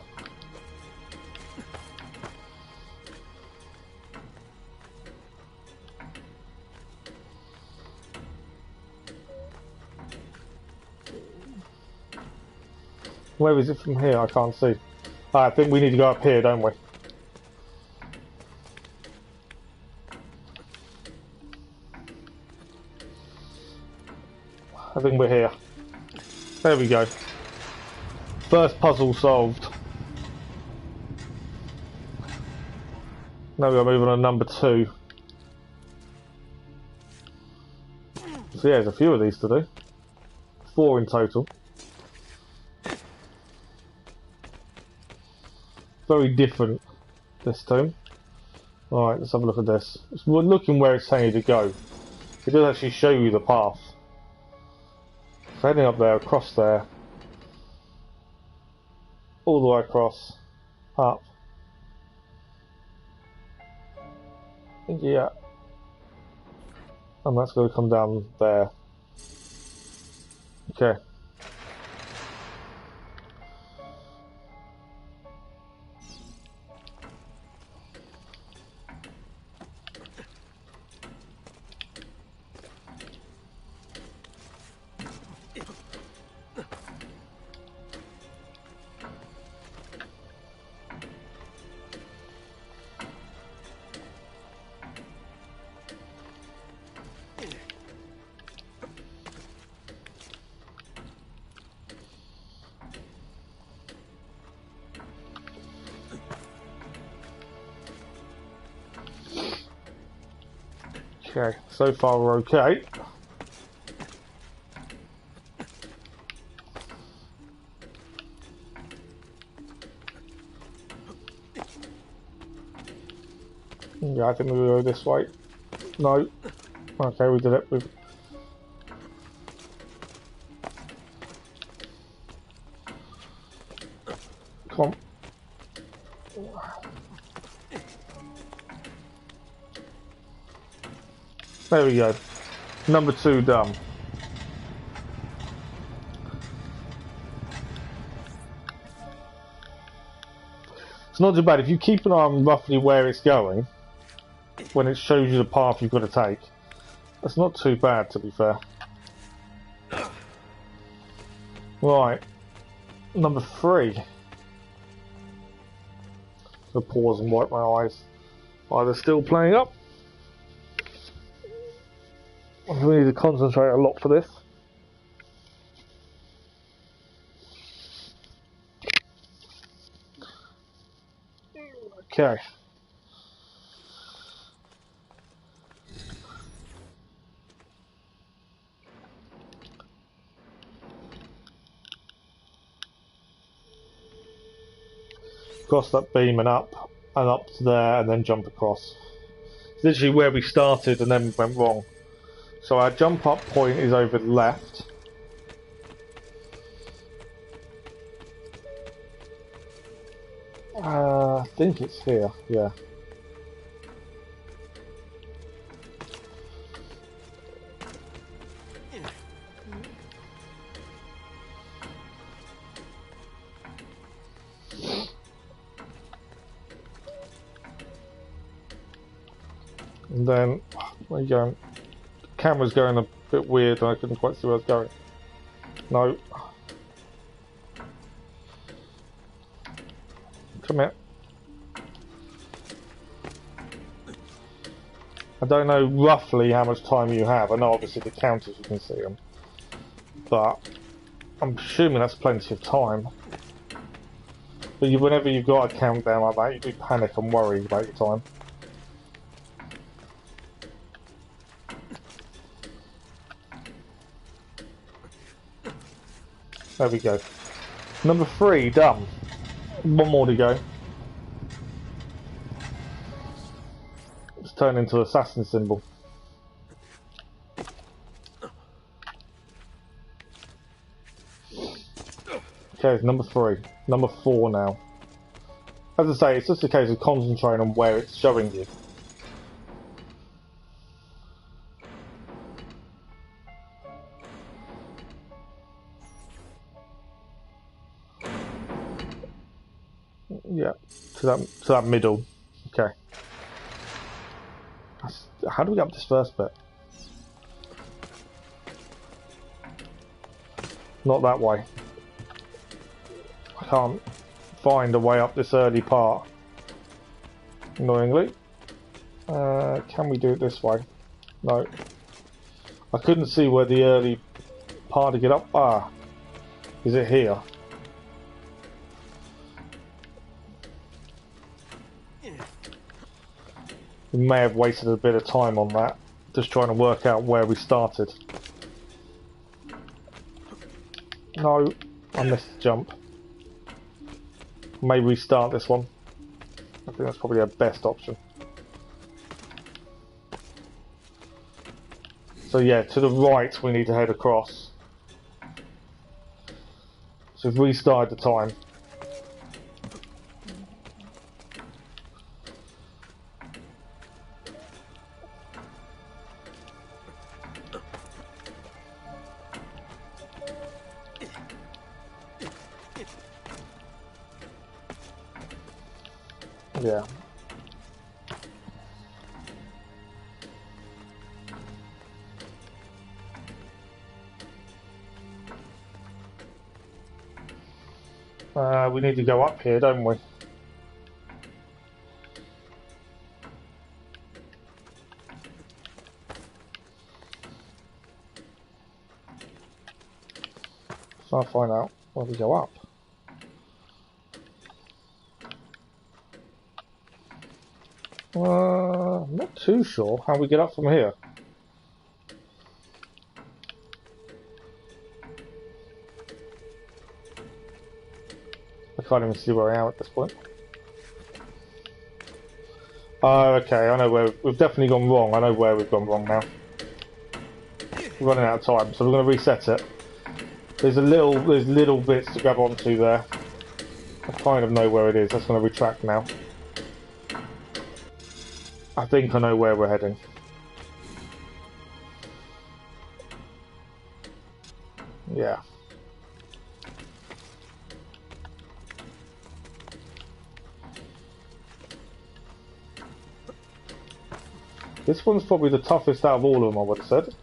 [SPEAKER 1] Where is it from here? I can't see. I think we need to go up here, don't we? I think we're here. There we go. First puzzle solved. Now we're moving on to number 2. So yeah, there's a few of these to do. 4 in total. Very different, this time. Alright, let's have a look at this. We're looking where it's telling you to go. It does actually show you the path. So heading up there, across there. All the way across. Up. Yeah. And that's going to come down there. Okay. Okay, so far we're okay. Yeah, I think we go this way. No. Okay, we did it. Come on. There we go. Number 2 done. It's not too bad. If you keep an eye on roughly where it's going, when it shows you the path you've got to take, that's not too bad, to be fair. Right. Number 3. I'll pause and wipe my eyes. Are they still playing up? We need to concentrate a lot for this. Okay. Cross that beam and up to there and then jump across. It's literally where we started and then went wrong. So our jump up point is over the left. I think it's here, yeah. And then, where are you going? The camera's going a bit weird and I couldn't quite see where I was going. No. Come here. I don't know roughly how much time you have. I know obviously the counters you can see them. But I'm assuming that's plenty of time. But whenever you've got a countdown like that, you do panic and worry about your time. There we go. Number 3, done. One more to go. Let's turn into assassin symbol. Okay, number 3. Number 4 now. As I say, it's just a case of concentrating on where it's showing you. Yeah, to that middle. Okay. How do we get up this first bit? Not that way. I can't find a way up this early part. Annoyingly. Can we do it this way? No. I couldn't see where the early part to get up. Ah. Is it here? We may have wasted a bit of time on that, just trying to work out where we started. No, I missed the jump. Maybe we start this one. I think that's probably our best option. So yeah, to the right we need to head across. So we've restarted the time. Yeah. We need to go up here, don't we? So I'll find out where we go up. Not too sure how we get up from here. Can't even see where I am at this point. Oh, okay, I know where we've definitely gone wrong. I know where we've gone wrong now. We're running out of time, so we're going to reset it. There's little bits to grab onto there. I kind of know where it is. That's going to retract now. I think I know where we're heading. Yeah. This one's probably the toughest out of all of them, I would have said.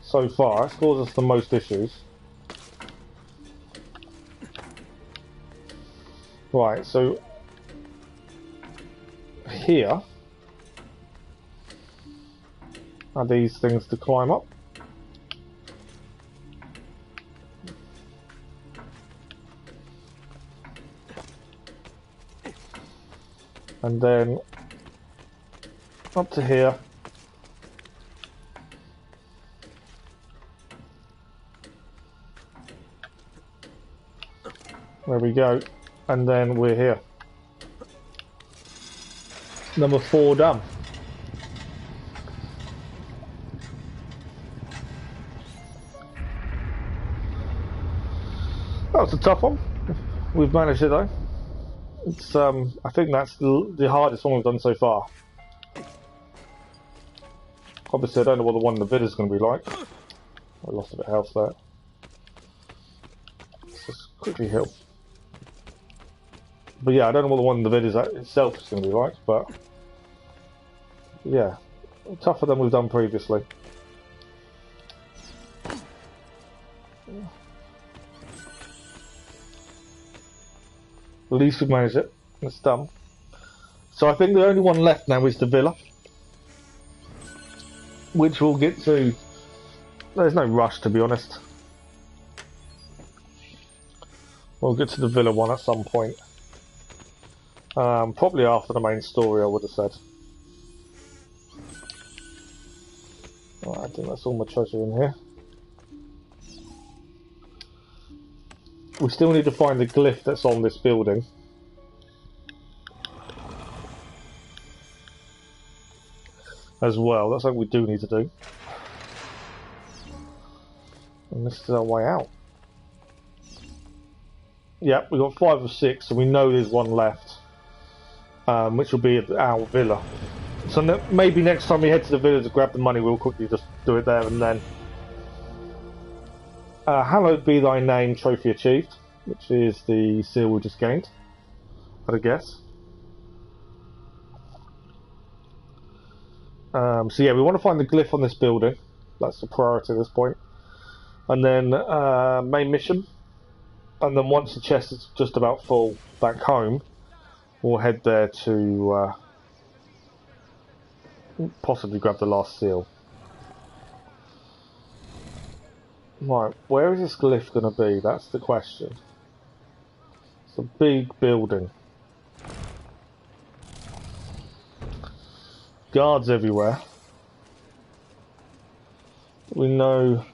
[SPEAKER 1] So far, it's caused us the most issues. Right, so here are these things to climb up. And then up to here. There we go. And then we're here. Number 4 done. That was a tough one. We've managed it though. It's I think that's the hardest one we've done so far. Obviously, I don't know what the one in the vid is going to be like. I lost a bit of health there. Let's just quickly heal. But yeah, I don't know what the one in the vid is itself is going to be like, but yeah, tougher than we've done previously. At least we've managed it. It's done. So I think the only one left now is the villa, which we'll get to. There's no rush, to be honest. We'll get to the villa one at some point. Probably after the main story, I would have said. Right, I think that's all my treasure in here. We still need to find the glyph that's on this building. As well, that's something we do need to do. And this is our way out. Yep, we've got 5 of 6, so we know there's one left. Which will be at our villa. So maybe next time we head to the villa to grab the money, we'll quickly just do it there and then. Hallowed be thy name, trophy achieved, which is the seal we just gained, I guess. So yeah, we want to find the glyph on this building. That's the priority at this point. And then main mission. And then once the chest is just about full back home, we'll head there to possibly grab the last seal. Right, where is this glyph going to be? That's the question. It's a big building. Guards everywhere. We know...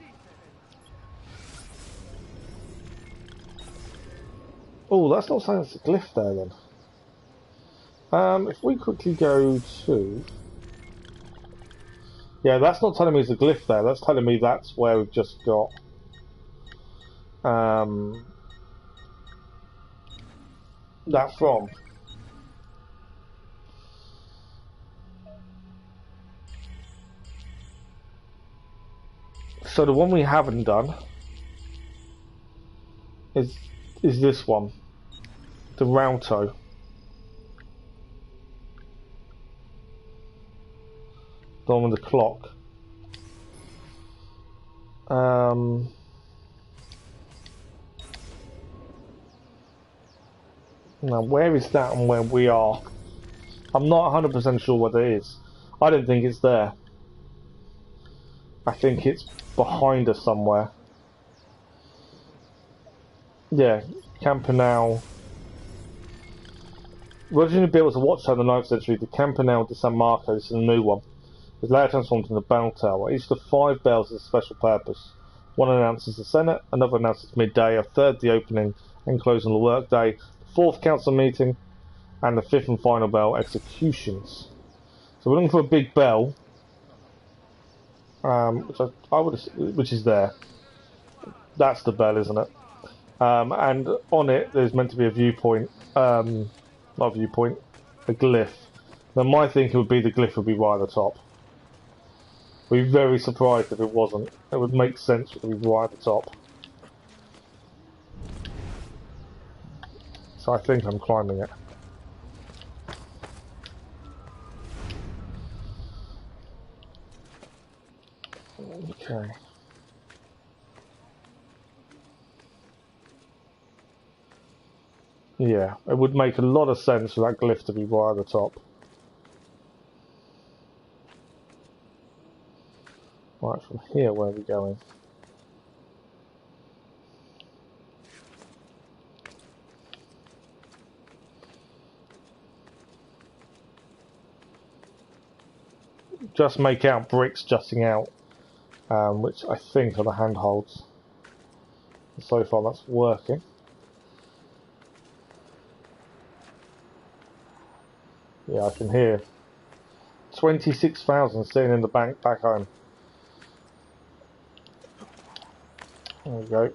[SPEAKER 1] Oh, that's not saying it's a glyph there then. If we quickly go to... Yeah, that's not telling me it's a glyph there. That's telling me that's where we've just got... that from. So the one we haven't done is this one, the Rauto. The one with the clock. Now, where is that and where we are? I'm not 100% sure what it is. I don't think it's there. I think it's behind us somewhere. Yeah, Campanile. We're going to be able to watch how the 9th century, the Campanile di San Marco, this is a new one. It's later transformed into the bell tower. Each of the 5 bells has a special purpose. One announces the Senate, another announces midday, a third the opening and closing of the workday, the 4th council meeting, and the 5th and final bell, executions. So we're looking for a big bell, which is there. That's the bell, isn't it? And on it, there's meant to be a viewpoint, not a viewpoint, a glyph. Now my thinking would be the glyph would be right at the top. We'd be very surprised if it wasn't. It would make sense to be right at the top. So I think I'm climbing it. Okay. Yeah, it would make a lot of sense for that glyph to be right at the top. Right, from here, where are we going? Just make out bricks jutting out, which I think are the handholds. So far that's working. Yeah, I can hear 26,000 sitting in the bank back home. There we go.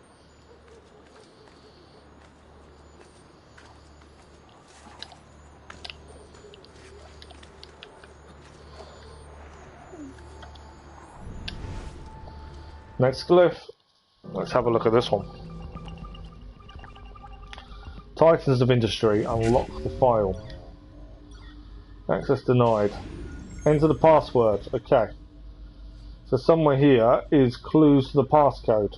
[SPEAKER 1] Next glyph. Let's have a look at this one. Titans of Industry. Unlock the file. Access denied. Enter the password. Okay. So somewhere here is clues to the passcode.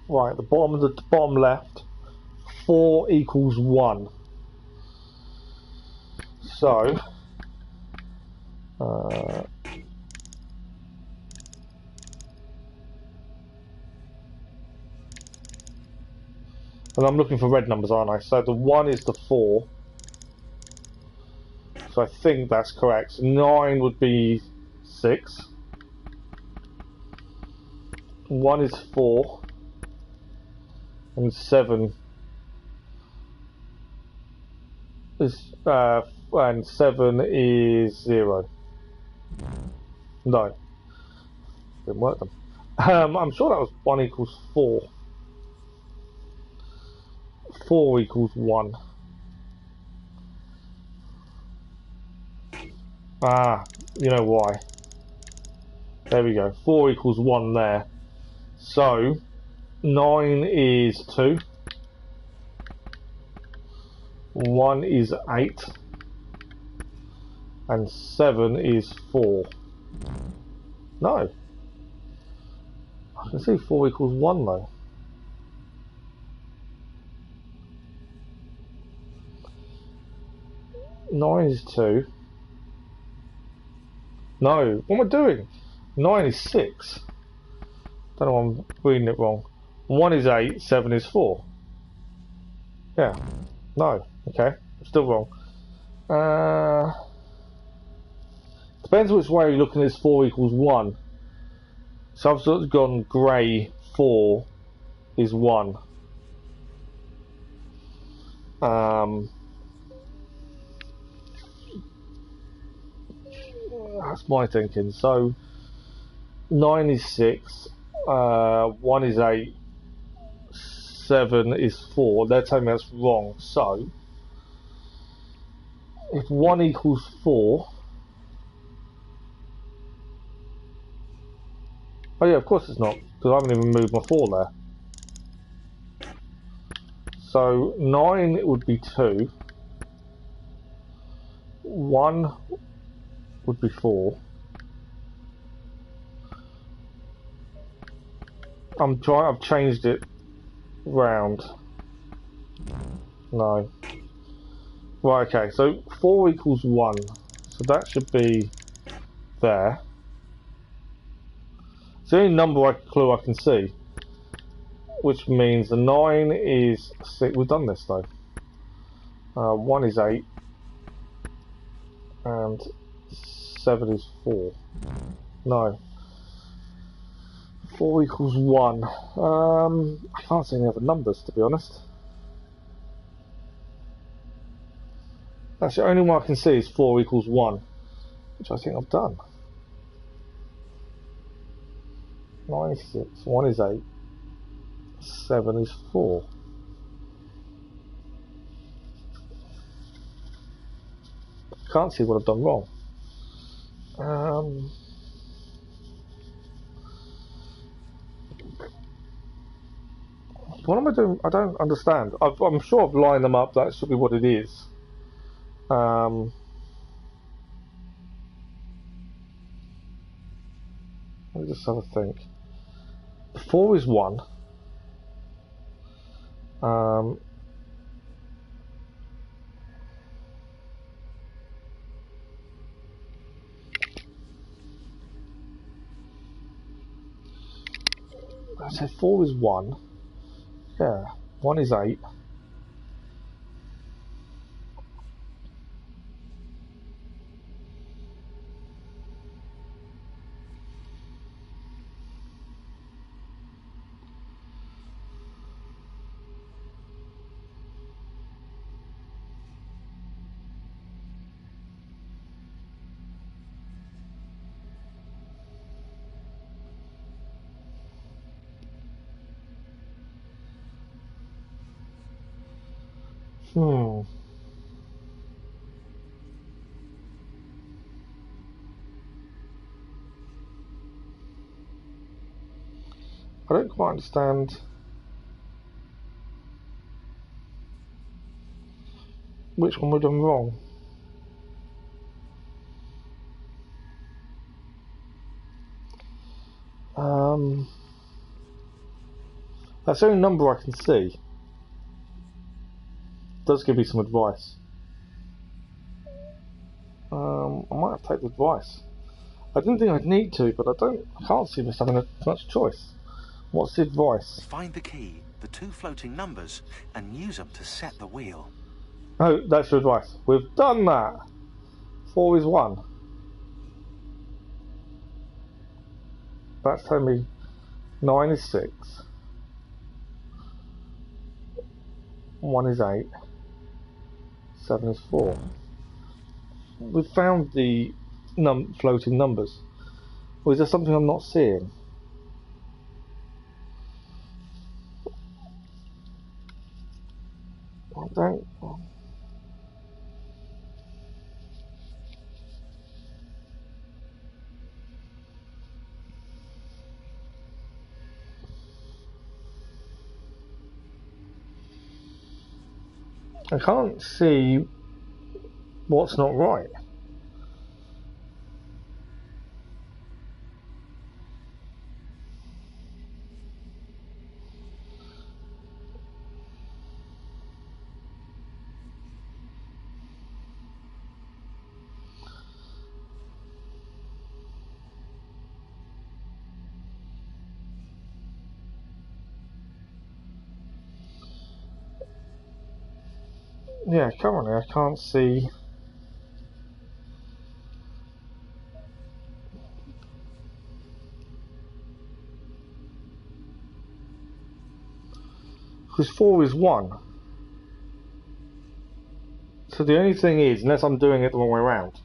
[SPEAKER 1] Right, the bottom left. 4 equals 1. So and I'm looking for red numbers, aren't I? So the 1 is the 4. So I think that's correct. 9 would be 6. 1 is 4. And 7 is and 7 is 0. No. Didn't work them. I'm sure that was 1 equals 4. 4 equals 1. Ah, you know why. There we go. 4 equals 1 there. So 9 is 2. 1 is 8. And 7 is 4. No. I can see 4 equals 1 though. Nine is 2. No, what am I doing? 9 is 6. Don't know why I'm reading it wrong. 1 is 8, 7 is 4. Yeah. No. Okay. I'm still wrong. Depends which way you're looking at this 4 equals 1. So I've sort of gone grey, 4 is 1. That's my thinking. So 9 is 6, 1 is 8, 7 is 4. They're telling me that's wrong. So if 1 equals 4, oh yeah, of course it's not, because I haven't even moved my 4 there. So 9 would be 2, 1 would be 4. I've changed it round. No. Right, okay, so 4 equals 1. So that should be there. It's the only number clue I can see. Which means the 9 is 6. We've done this though. 1 is 8. And 7 is 4. No. 4 equals 1. I can't see any other numbers, to be honest. That's the only one I can see is 4 equals 1, which I think I've done. 9 is 6, 1 is 8, 7 is 4. Can't see what I've done wrong. What am I doing? I don't understand. I'm sure I've lined them up. That should be what it is. Let me just have a think. 4 is 1. I said 4 is 1. Yeah, 1 is 8. I don't quite understand which one we've done wrong. That's the only number I can see. Does give me some advice. I might have to take the advice. I didn't think I'd need to, but I can't see us having much choice. What's the advice?
[SPEAKER 9] Find the key, the 2 floating numbers, and use them to set the wheel.
[SPEAKER 1] Oh, that's your advice. We've done that. 4 is 1. That's telling me 9 is 6. 1 is 8. 7 is 4. We've found the floating numbers. Or is there something I'm not seeing? I don't. I can't see what's not right. Yeah, currently I can't see. Because 4 is 1. So the only thing is, unless I'm doing it the wrong way around,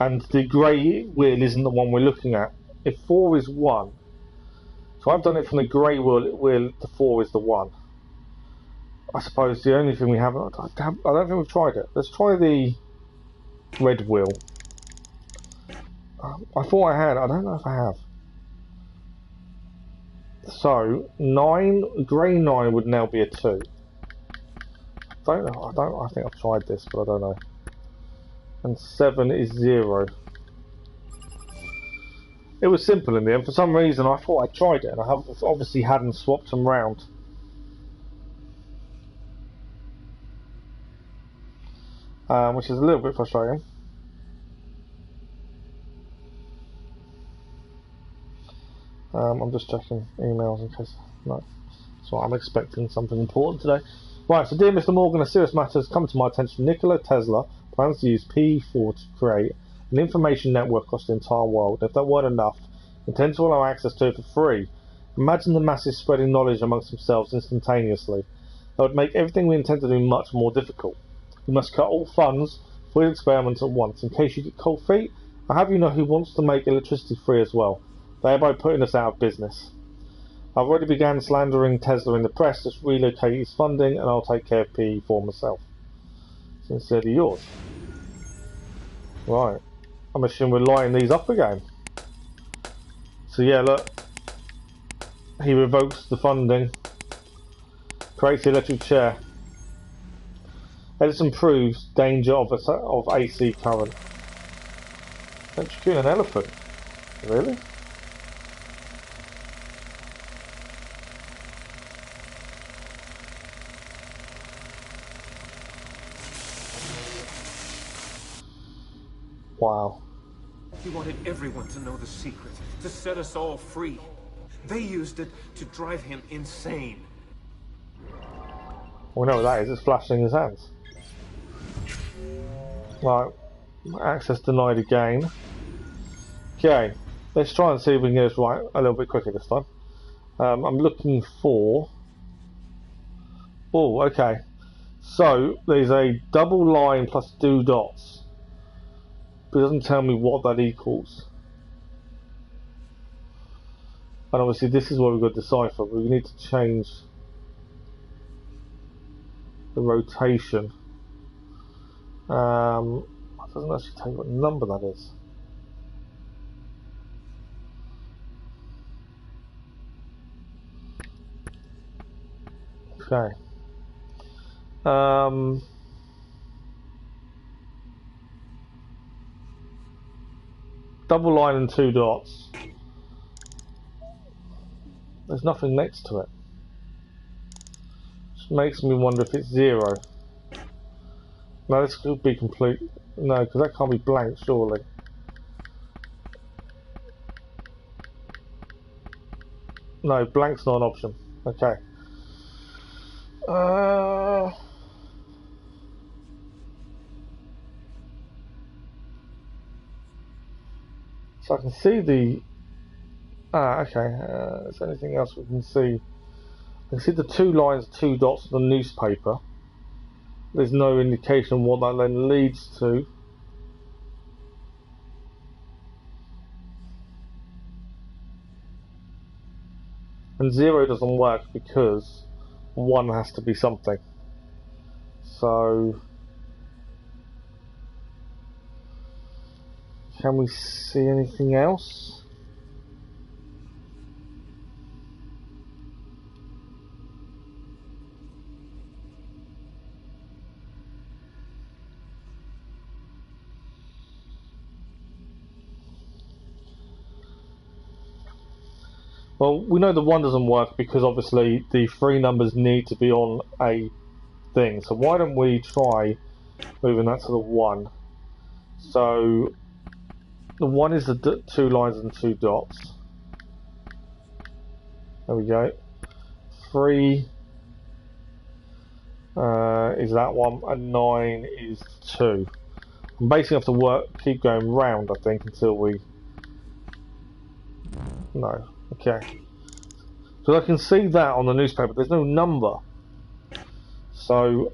[SPEAKER 1] and the grey wheel isn't the one we're looking at, if 4 is 1, so I've done it from the grey wheel to 4 is the 1. I suppose the only thing we haven't, I don't think we've tried it. Let's try the red wheel. I thought I had, I don't know if I have. So, 9, grey 9 would now be a 2. I think I've tried this, but I don't know. And 7 is 0. It was simple in the end. For some reason I thought I tried it, and I obviously hadn't swapped them round. Which is a little bit frustrating. I'm just checking emails in case. No. So I'm expecting something important today. Right, so dear Mr. Morgan, a serious matter has come to my attention. Nikola Tesla plans to use P4 to create an information network across the entire world. If that weren't enough, intend to allow access to it for free. Imagine the masses spreading knowledge amongst themselves instantaneously. That would make everything we intend to do much more difficult. We must cut all funds for the experiment at once. In case you get cold feet, I have you know who wants to make electricity free as well, thereby putting us out of business. I've already began slandering Tesla in the press. Just relocate his funding and I'll take care of PE for myself. Sincerely yours. Right. I'm assuming we're lining these up again. So yeah, look. He revokes the funding. Creates the electric chair. Edison proves danger of AC current. Electrocute an elephant. Really? Wow.
[SPEAKER 6] He wanted everyone to know the secret, to set us all free. They used it to drive him insane.
[SPEAKER 1] We know what that is, it's flashing his hands. Right, access denied again. Okay, let's try and see if we can get this right a little bit quicker this time. I'm looking for... Oh, okay. So, there's a double line plus 2 dots. But it doesn't tell me what that equals. And obviously this is what we've got to decipher. We need to change the rotation. It doesn't actually tell you what number that is. Okay. Double line and 2 dots. There's nothing next to it. Which makes me wonder if it's 0. No, this could be complete. No, because that can't be blank, surely. No, blank's not an option. Okay. So I can see the... okay. Is there anything else we can see? I can see the 2 lines, 2 dots of the newspaper. There's no indication what that then leads to. And 0 doesn't work because 1 has to be something. So... Can we see anything else? Well, we know the 1 doesn't work because obviously the 3 numbers need to be on a thing. So why don't we try moving that to the 1? So the 1 is the 2 lines and 2 dots. There we go. 3 is that one, and 9 is 2. I'm basically have to keep going round, I think, until we... No. Okay. So I can see that on the newspaper. There's no number. So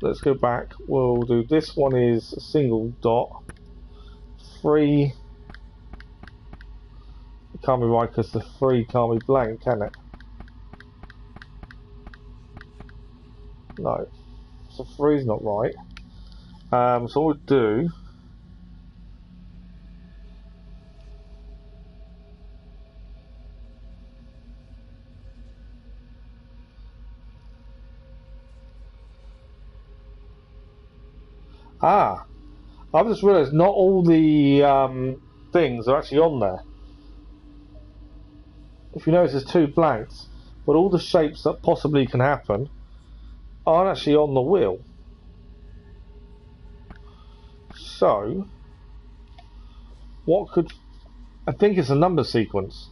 [SPEAKER 1] let's go back. We'll do this one is a single dot. 3. It can't be right because the 3 can't be blank, can it? No. So 3 is not right. So what we'll do... Ah, I've just realised not all the things are actually on there. If you notice, there's 2 blanks, but all the shapes that possibly can happen aren't actually on the wheel. So, what could... I think it's a number sequence.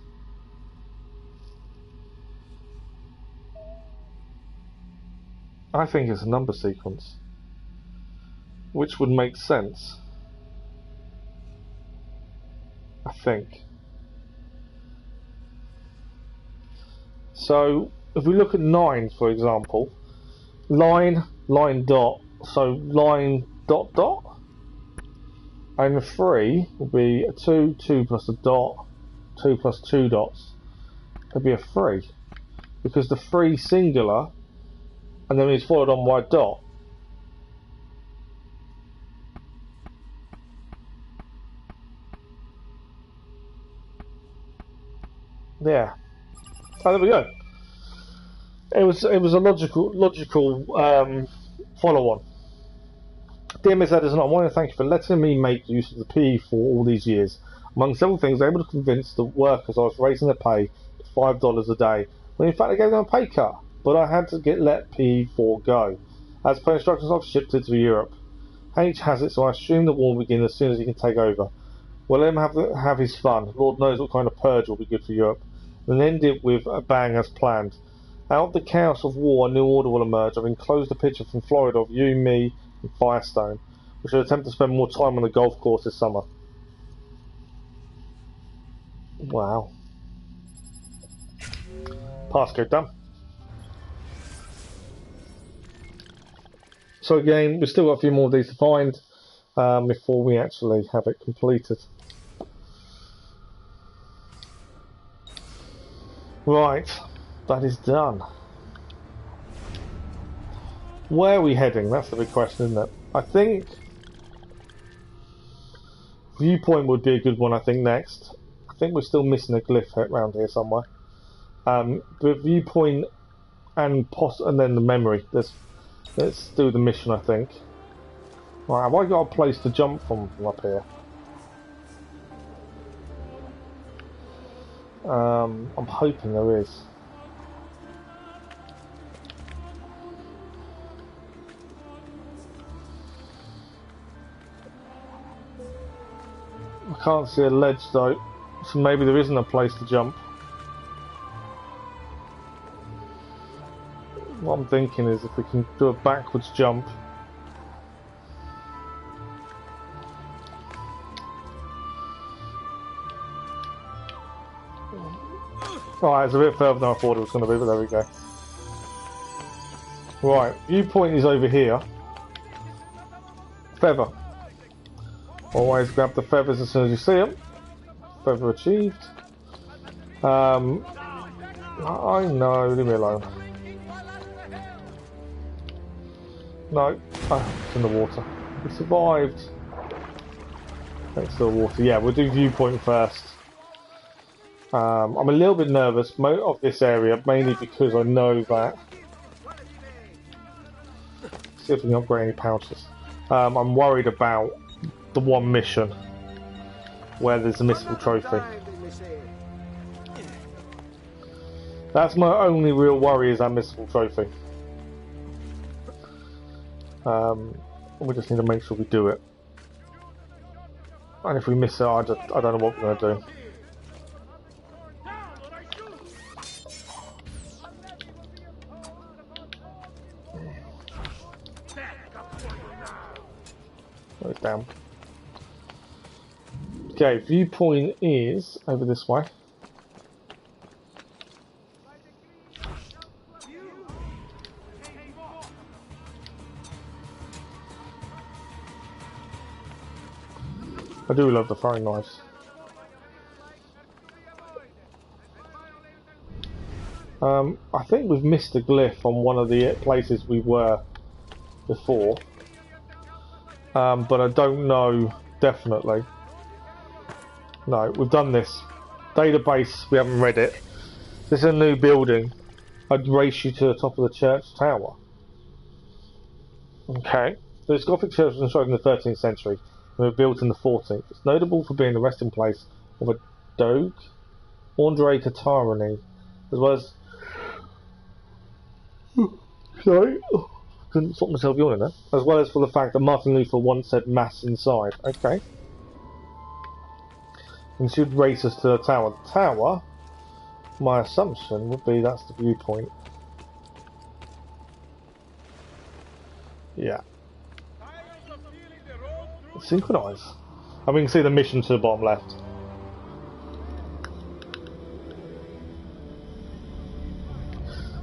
[SPEAKER 1] I think it's a number sequence. Which would make sense. I think. So if we look at 9, for example, line, line dot, so line dot dot, and the 3 will be a 2, 2 plus a dot, 2 plus 2 dots. It'll be a 3 because the 3 singular, and then it's followed on by a dot. Yeah. Oh, there we go. It was a logical follow on. Dear Miss Edison, I want to thank you for letting me make use of the PE for all these years. Among several things, I was able to convince the workers I was raising their pay to $5 a day, when in fact I gave them a pay cut, but I had to let PE4 go. As per instructions, I've shipped it to Europe. H has it, so I assume the war will begin as soon as he can take over. We'll let him have his fun. Lord knows what kind of purge will be good for Europe. And end it with a bang as planned. Out of the chaos of war, a new order will emerge. I've enclosed a picture from Florida of you, me, and Firestone. We should attempt to spend more time on the golf course this summer. Wow. Passcode done. So again, we've still got a few more of these to find before we actually have it completed. Right, that is done. Where are we heading? That's the big question, isn't it? I think Viewpoint would be a good one, I think, next. I think we're still missing a glyph around here somewhere. But Viewpoint and then the memory. Let's do the mission, I think. Right, have I got a place to jump from up here? I'm hoping there is. I can't see a ledge though, so maybe there isn't a place to jump. What I'm thinking is if we can do a backwards jump. Alright, it's a bit further than I thought it was going to be, but there we go. Right, Viewpoint is over here. Feather. Always grab the feathers as soon as you see them. Feather achieved. I know, leave me alone. No, it's in the water. We survived. Thanks to the water. Yeah, we'll do Viewpoint first. I'm a little bit nervous of this area, mainly because I know that. See if we can upgrade any pouches. I'm worried about the one mission where there's a missable trophy. That's my only real worry, is that missable trophy. We just need to make sure we do it. And if we miss it, I don't know what we're going to do. Down. Okay, Viewpoint is over this way. I do love the throwing knives. I think we've missed a glyph on one of the places we were before. But I don't know definitely. No, we've done this. Database, we haven't read it. This is a new building. I'd race you to the top of the church tower. Okay. This Gothic church was constructed in the 13th century and was built in the 14th. It's notable for being the resting place of a Doge, Andrei Tatarani, as well as... Sorry. Couldn't stop myself yawning there. As well as for the fact that Martin Luther once said mass inside. Okay. And should race us to the tower. The tower, my assumption would be that's the Viewpoint. Yeah. Synchronise. And we can see the mission to the bottom left.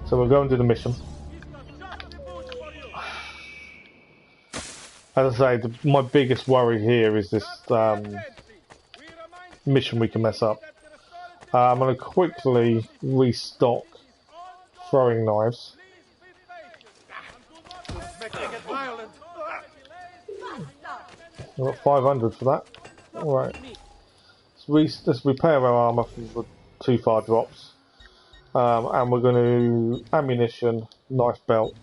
[SPEAKER 1] So we'll go and do the mission. As I say, my biggest worry here is this mission we can mess up. I'm going to quickly restock throwing knives. I've got 500 for that. Alright. Let's repair our armour from the too far drops. And we're going to ammunition, knife belt.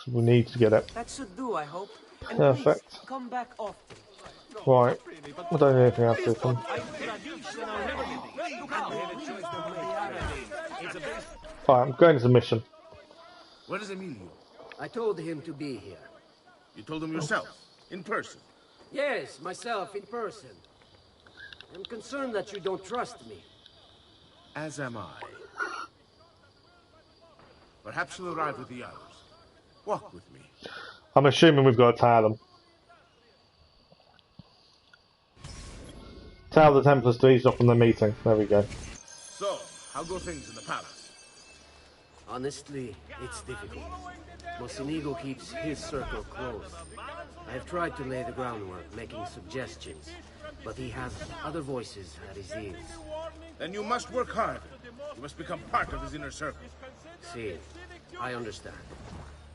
[SPEAKER 1] We need to get it.
[SPEAKER 8] That should do, I hope. And
[SPEAKER 1] perfect.
[SPEAKER 8] Please, come back often.
[SPEAKER 1] Right. I don't need anything else to come. Alright, I'm going to the mission.
[SPEAKER 4] Where is Emilio?
[SPEAKER 8] I told him to be here.
[SPEAKER 4] You told him yourself, in person?
[SPEAKER 8] Yes, myself, in person. I'm concerned that you don't trust me.
[SPEAKER 4] As am I. Perhaps you'll arrive with the others. Walk with me.
[SPEAKER 1] I'm assuming we've got to tell them. Tell the Templars to ease off from the meeting. There we go.
[SPEAKER 4] So, how go things in the palace?
[SPEAKER 8] Honestly, it's difficult. Mocenigo keeps his circle close. I have tried to lay the groundwork, making suggestions, but he has other voices at his ears.
[SPEAKER 4] Then you must work hard. You must become part of his inner circle.
[SPEAKER 8] See, I understand.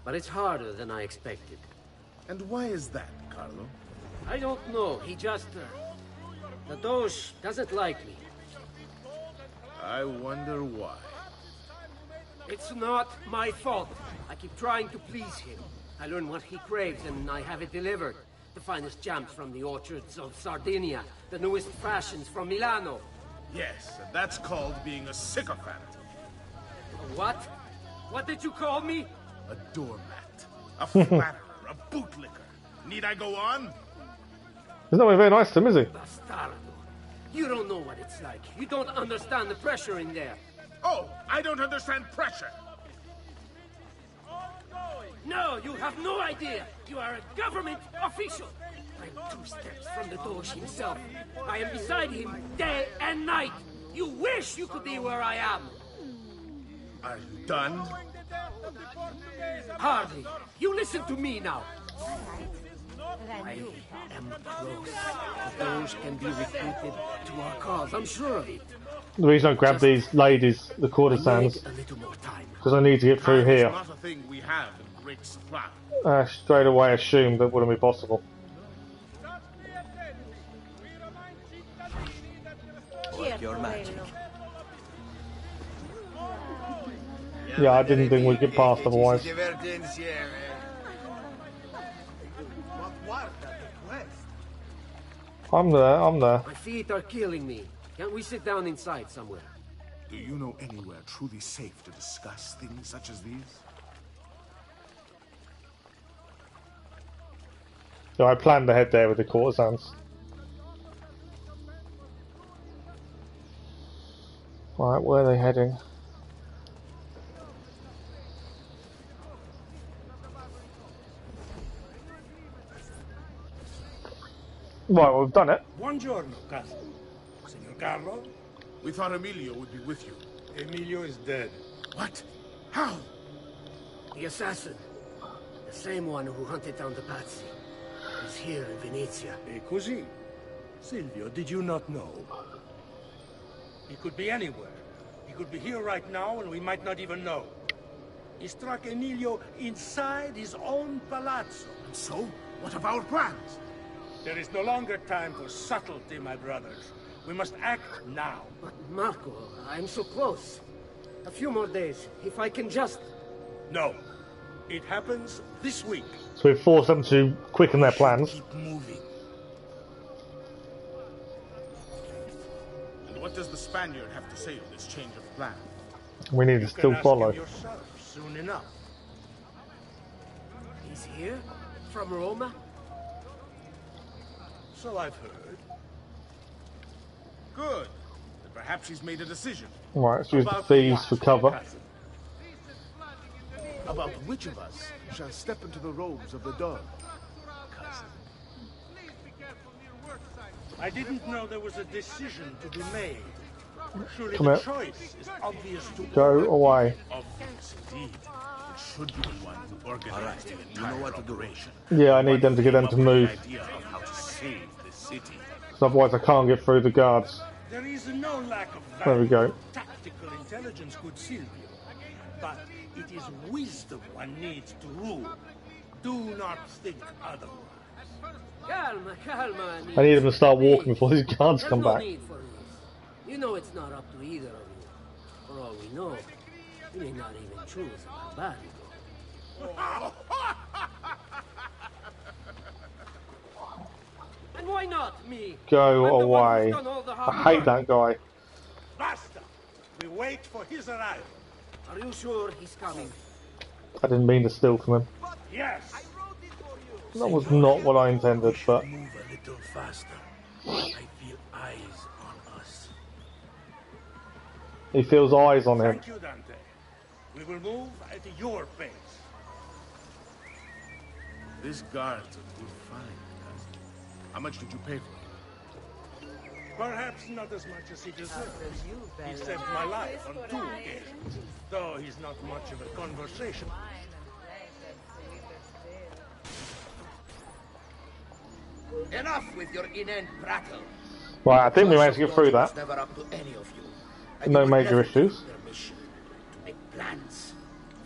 [SPEAKER 8] But it's harder than I expected.
[SPEAKER 4] And why is that, Carlo?
[SPEAKER 8] I don't know. He just... the Doge doesn't like me.
[SPEAKER 4] I wonder why.
[SPEAKER 8] It's not my fault. I keep trying to please him. I learn what he craves and I have it delivered. The finest jams from the orchards of Sardinia. The newest fashions from Milano.
[SPEAKER 4] Yes, and that's called being a sycophant.
[SPEAKER 8] What? What did you call me?
[SPEAKER 4] A doormat. A flatterer. A bootlicker. Need I go on?
[SPEAKER 1] He's not very nice to him, is he?
[SPEAKER 8] Bastardo. You don't know what it's like. You don't understand the pressure in there.
[SPEAKER 4] Oh, I don't understand pressure.
[SPEAKER 8] No, you have no idea. You are a government official. I'm 2 steps from the Doge himself. I am beside him day and night. You wish you could be where I am.
[SPEAKER 4] Are you done?
[SPEAKER 8] Hardly. You listen to me now. I am close. The Doge can be recruited to our cause. I'm sure of it.
[SPEAKER 1] The reason I grabbed these ladies, the courtesans, because I need to get through here.
[SPEAKER 4] Not a thing we have in great supply.
[SPEAKER 1] Straight away assumed that wouldn't be possible.
[SPEAKER 4] Work your magic.
[SPEAKER 1] Yeah, I didn't think we'd get past otherwise. I'm there, I'm there.
[SPEAKER 8] My feet are killing me. Can't we sit down inside somewhere?
[SPEAKER 4] Do you know anywhere truly safe to discuss things such as these?
[SPEAKER 1] So I planned to head there with the courtesans. Right, where are they heading? Right, well, we've done it.
[SPEAKER 10] Buongiorno, cousin. Signor Carlo?
[SPEAKER 4] We thought Emilio would be with you.
[SPEAKER 10] Emilio is dead.
[SPEAKER 4] What? How?
[SPEAKER 8] The assassin. The same one who hunted down the Pazzi. Is here in Venezia.
[SPEAKER 10] E così? Silvio, did you not know? He could be anywhere. He could be here right now and we might not even know. He struck Emilio inside his own palazzo.
[SPEAKER 4] And so? What of our plans?
[SPEAKER 10] There is no longer time for subtlety, my brothers. We must act now.
[SPEAKER 8] But Marco, I'm so close. A few more days, if I can just...
[SPEAKER 10] No. It happens this week.
[SPEAKER 1] So we've forced them to quicken their plans.
[SPEAKER 4] Keep moving. And what does the Spaniard have to say of this change of plan?
[SPEAKER 1] We need to still follow.
[SPEAKER 10] You can ask him yourself soon enough.
[SPEAKER 8] He's here? From Roma?
[SPEAKER 10] So I've heard.
[SPEAKER 4] Good. Then perhaps he's made a decision.
[SPEAKER 1] Right, let's use the thieves for cover.
[SPEAKER 4] About which of us shall step into the robes of the dog? Cousin.
[SPEAKER 10] I didn't know there was a decision to be made. Surely
[SPEAKER 1] Come
[SPEAKER 10] the
[SPEAKER 1] here.
[SPEAKER 10] choice is obvious to
[SPEAKER 1] Go away.
[SPEAKER 11] Obvious indeed. It should be the one who organized the entire operation.
[SPEAKER 1] Yeah, I need them to get them to move.
[SPEAKER 11] Idea of how to save the city.
[SPEAKER 1] 'Cause otherwise I can't get through the guards.
[SPEAKER 10] There is no lack of
[SPEAKER 1] There we go.
[SPEAKER 10] tactical intelligence, good Silvio. But it is wisdom one needs to rule. Do not think otherwise.
[SPEAKER 8] Calma, calma.
[SPEAKER 1] I need them to start walking before these guards
[SPEAKER 8] There's
[SPEAKER 1] come
[SPEAKER 8] no
[SPEAKER 1] back.
[SPEAKER 8] need for this. You know it's not up to either of you. For all we know, you may not even choose a barbarigo. And why not me?
[SPEAKER 1] Go
[SPEAKER 8] I'm the one
[SPEAKER 1] away.
[SPEAKER 8] who's done all the hard
[SPEAKER 1] I hate
[SPEAKER 8] work.
[SPEAKER 1] that guy.
[SPEAKER 10] Basta! We wait for his arrival.
[SPEAKER 8] Are you sure he's coming?
[SPEAKER 1] I didn't mean to steal from him.
[SPEAKER 10] Yes!
[SPEAKER 1] That was not what I intended, but
[SPEAKER 11] Move a little faster. I feel eyes on us.
[SPEAKER 1] he feels eyes on him.
[SPEAKER 10] Thank you, Dante. We will move at your pace.
[SPEAKER 11] This guard's a good find, cousin. How much did you pay for it?
[SPEAKER 10] Perhaps not as much as he deserves. He saved my life on 2 occasions, though he's not much of a conversation.
[SPEAKER 12] Enough with your inane prattle.
[SPEAKER 1] Right, I think we managed to get through that.
[SPEAKER 12] Never up to any of you.
[SPEAKER 1] No major issues.
[SPEAKER 12] Permission to make plans.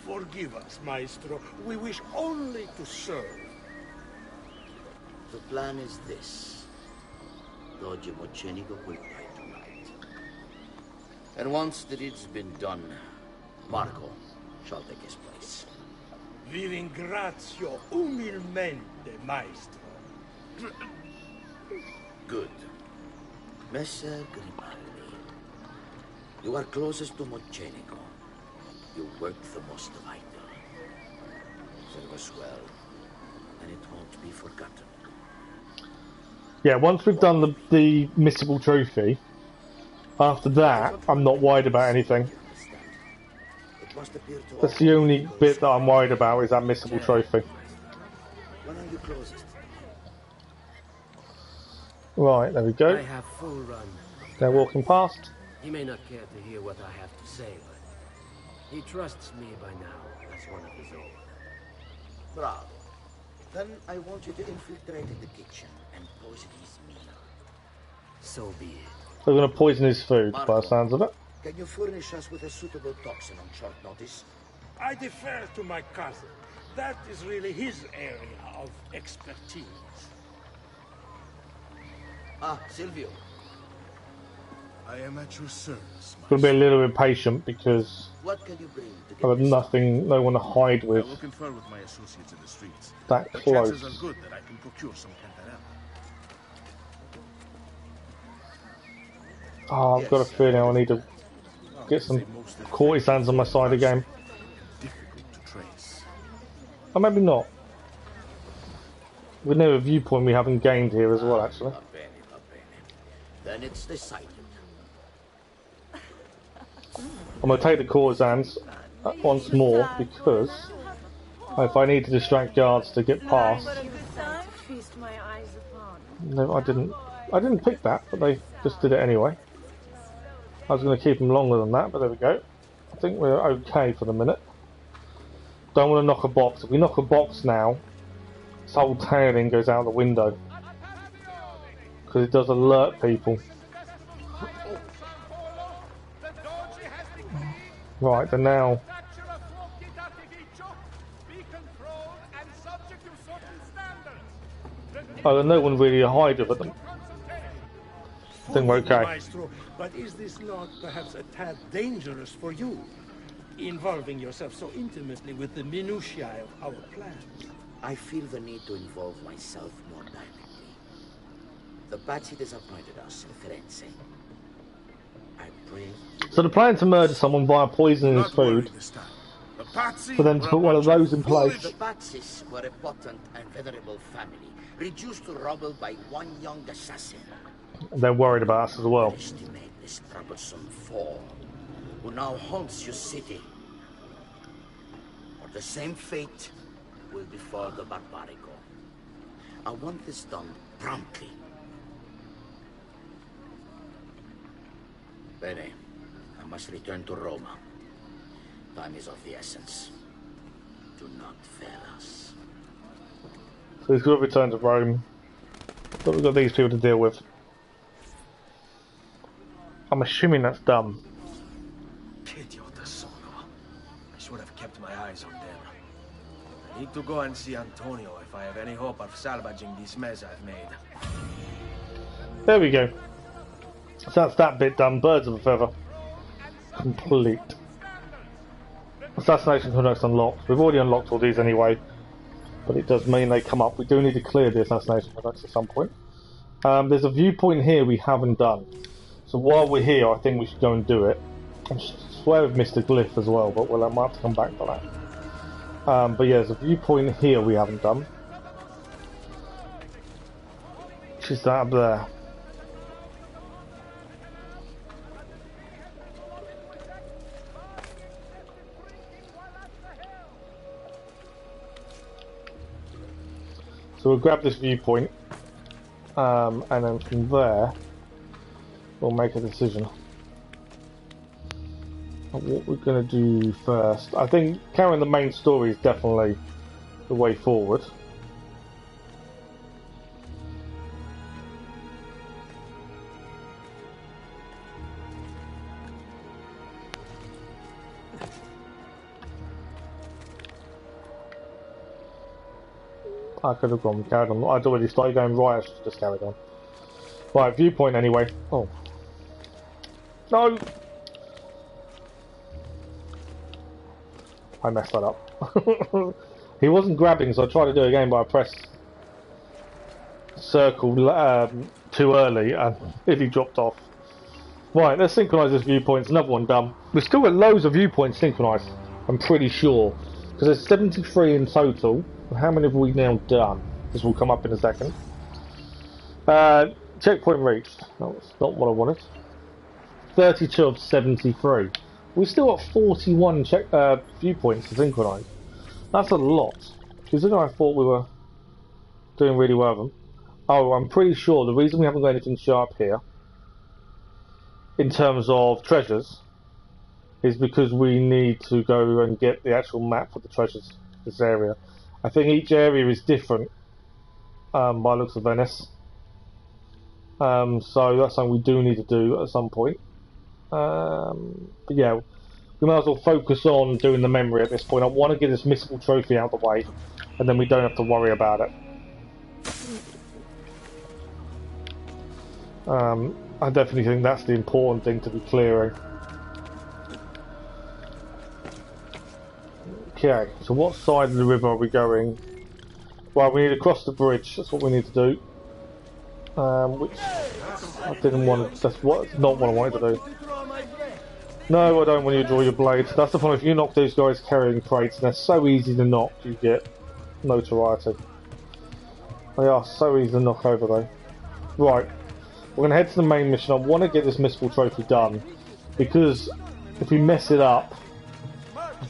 [SPEAKER 10] Forgive us, Maestro. We wish only to serve.
[SPEAKER 12] The plan is this. Doge Mocenigo will die tonight. And once the deed's been done, Marco shall take his place.
[SPEAKER 10] Vi ringrazio umilmente, Maestro.
[SPEAKER 12] Good. Messer Grimaldi, you are closest to Mocenigo. You work the most vital. Serve us well, and it won't be forgotten.
[SPEAKER 1] Yeah, once we've done the missable trophy, after that, I'm not worried about anything.
[SPEAKER 12] It must appear to
[SPEAKER 1] That's the only bit that I'm worried about is that missable trophy.
[SPEAKER 12] When are you closest?
[SPEAKER 1] Right, there we
[SPEAKER 8] I
[SPEAKER 1] go.
[SPEAKER 8] have full run.
[SPEAKER 1] They're walking past.
[SPEAKER 8] He may not care to hear what I have to say, but he trusts me by now as one of his own.
[SPEAKER 12] Bravo. Then I want you to infiltrate in the kitchen and poison his meal.
[SPEAKER 8] So be it.
[SPEAKER 1] They're going to poison his food, by the sounds of it.
[SPEAKER 12] Can you furnish us with a suitable toxin on short notice?
[SPEAKER 10] I defer to my cousin. That is really his area of expertise.
[SPEAKER 12] Ah, Silvio.
[SPEAKER 11] I am at your service.
[SPEAKER 1] I'm going to be a little impatient because
[SPEAKER 12] What can you bring to get
[SPEAKER 1] I have
[SPEAKER 12] this
[SPEAKER 1] nothing, no one to hide
[SPEAKER 11] I
[SPEAKER 1] with
[SPEAKER 11] will confer with my associates in the streets.
[SPEAKER 1] that
[SPEAKER 11] The
[SPEAKER 1] close.
[SPEAKER 11] chances are good that I can procure some cantarella.
[SPEAKER 1] Oh, I've got a feeling I need to get some courtesans on my side again.
[SPEAKER 11] Difficult to trace.
[SPEAKER 1] Or maybe not. We know a viewpoint we haven't gained here as well, actually.
[SPEAKER 12] Va bene, va bene. Then it's decided.
[SPEAKER 1] I'm going to take the courtesans once more because if I need to distract guards to get past.
[SPEAKER 13] Feast my eyes upon.
[SPEAKER 1] No, I didn't pick that, but they just did it anyway. I was going to keep them longer than that, but there we go. I think we're okay for the minute. Don't want to knock a box. If we knock a box now, this whole tailing goes out the window. Because it does alert people. Right, they're now... Oh, there's no one really to hide with them. I think we're okay.
[SPEAKER 10] Maestro, but is this not perhaps a tad dangerous for you? Involving yourself so intimately with the minutiae of our plans.
[SPEAKER 12] I feel the need to involve myself more directly. The Pazzi disappointed us in Firenze. I pray...
[SPEAKER 1] So they're planning to murder someone via poisoning his food, for them to put one of those in place.
[SPEAKER 12] The Pazzis were a potent and venerable family, reduced to rubble by one young assassin.
[SPEAKER 1] They're worried about us as well.
[SPEAKER 12] Estimate this troublesome foe, who now haunts your city. Or the same fate will befall the Barbarigo. I want this done promptly. Bene. I must return to Roma. Time is of the essence. Do not fail us.
[SPEAKER 1] So he's got to return to Rome. But we've got these people to deal with. I'm assuming that's done.
[SPEAKER 4] Idiota sono. I should have kept my eyes on them. I need to go and see Antonio if I have any hope of salvaging this mess I've made.
[SPEAKER 1] There we go. So that's that bit done. Birds of a feather. Complete. Assassination Codex unlocked. We've already unlocked all these anyway. But it does mean they come up. We do need to clear the Assassination Codex at some point. There's a viewpoint here we haven't done. So while we're here, I think we should go and do it. I swear we've missed a glyph as well, but we'll have to come back to that. But yeah, there's a viewpoint here we haven't done. Which is that up there. So we'll grab this viewpoint, and then from there, we'll make a decision on what we're going to do first. I think carrying the main story is definitely the way forward. I could have gone carried on. I'd already started going right, I should have just carried on. Right, viewpoint anyway. Oh. No! I messed that up. He wasn't grabbing, so I tried to do it again, but I pressed circle too early and he dropped off. Right, let's synchronise this viewpoint. It's another one done. We've still got loads of viewpoints synchronised, I'm pretty sure. Because there's 73 in total. How many have we now done? This will come up in a second. Checkpoint reached. That's not what I wanted. 32 of 73. We've still got 41 viewpoints to synchronise. That's a lot. Considering I thought we were doing really well with them. Oh, I'm pretty sure the reason we haven't got anything sharp here, in terms of treasures, is because we need to go and get the actual map for the treasures, this area. I think each area is different by the looks of Venice. So that's something we do need to do at some point. But yeah, we might as well focus on doing the memory at this point. I want to get this missable trophy out of the way, and then we don't have to worry about it. I definitely think that's the important thing to be clearing. Okay, so what side of the river are we going? Well, we need to cross the bridge. That's what we need to do. Which I didn't want to. That's not what I wanted to do. No, I don't want you to draw your blade. That's the point. If you knock these guys carrying crates, and they're so easy to knock, you get notoriety. They are so easy to knock over, though. Right, we're going to head to the main mission. I want to get this missable trophy done because if we mess it up,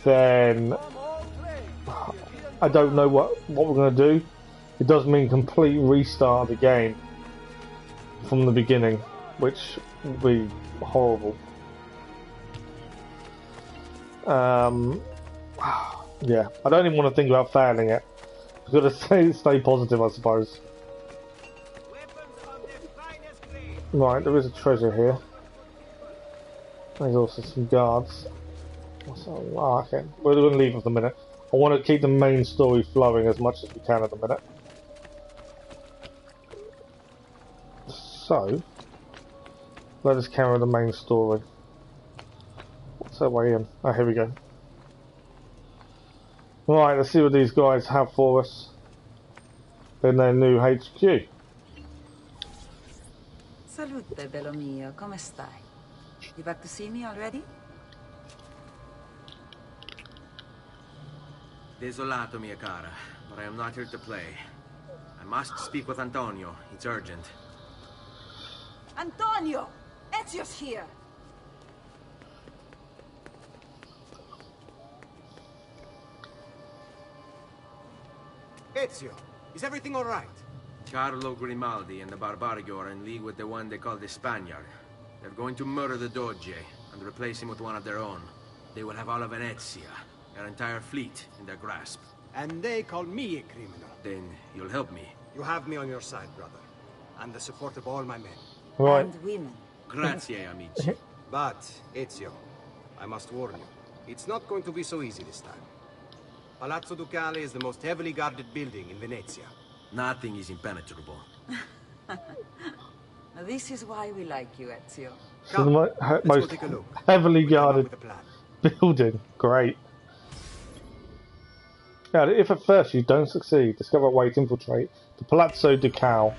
[SPEAKER 1] then I don't know what we're going to do. It does mean complete restart of the game from the beginning, which would be horrible. Yeah, I don't even want to think about failing it. I've got to stay positive, I suppose. Right, there is a treasure here. There's also some guards. Okay, we're going to leave for a minute. I want to keep the main story flowing as much as we can at the minute. So, let us carry the main story. What's our way in? Oh, here we go. Right, let's see what these guys have for us in their new HQ.
[SPEAKER 3] Salute, bello mio. Come stai? You back to see me already?
[SPEAKER 4] Desolato, mia cara, but I am not here to play. I must speak with Antonio. It's urgent.
[SPEAKER 3] Antonio! Ezio's here!
[SPEAKER 6] Ezio, is everything all right?
[SPEAKER 4] Carlo Grimaldi and the Barbarigo are in league with the one they call the Spaniard. They're going to murder the Doge and replace him with one of their own. They will have all of Venezia, their entire fleet, in their grasp.
[SPEAKER 6] And they call me a criminal.
[SPEAKER 4] Then you'll help me.
[SPEAKER 6] You have me on your side, brother. And the support of all my men.
[SPEAKER 1] Right.
[SPEAKER 3] And women.
[SPEAKER 4] Grazie, amici.
[SPEAKER 6] But, Ezio, I must warn you, it's not going to be so easy this time. Palazzo Ducale is the most heavily guarded building in Venezia.
[SPEAKER 4] Nothing is impenetrable.
[SPEAKER 3] This is why we like you, Ezio.
[SPEAKER 1] So the most heavily guarded building. Great. Yeah, if at first you don't succeed, discover a way to infiltrate the Palazzo Ducale.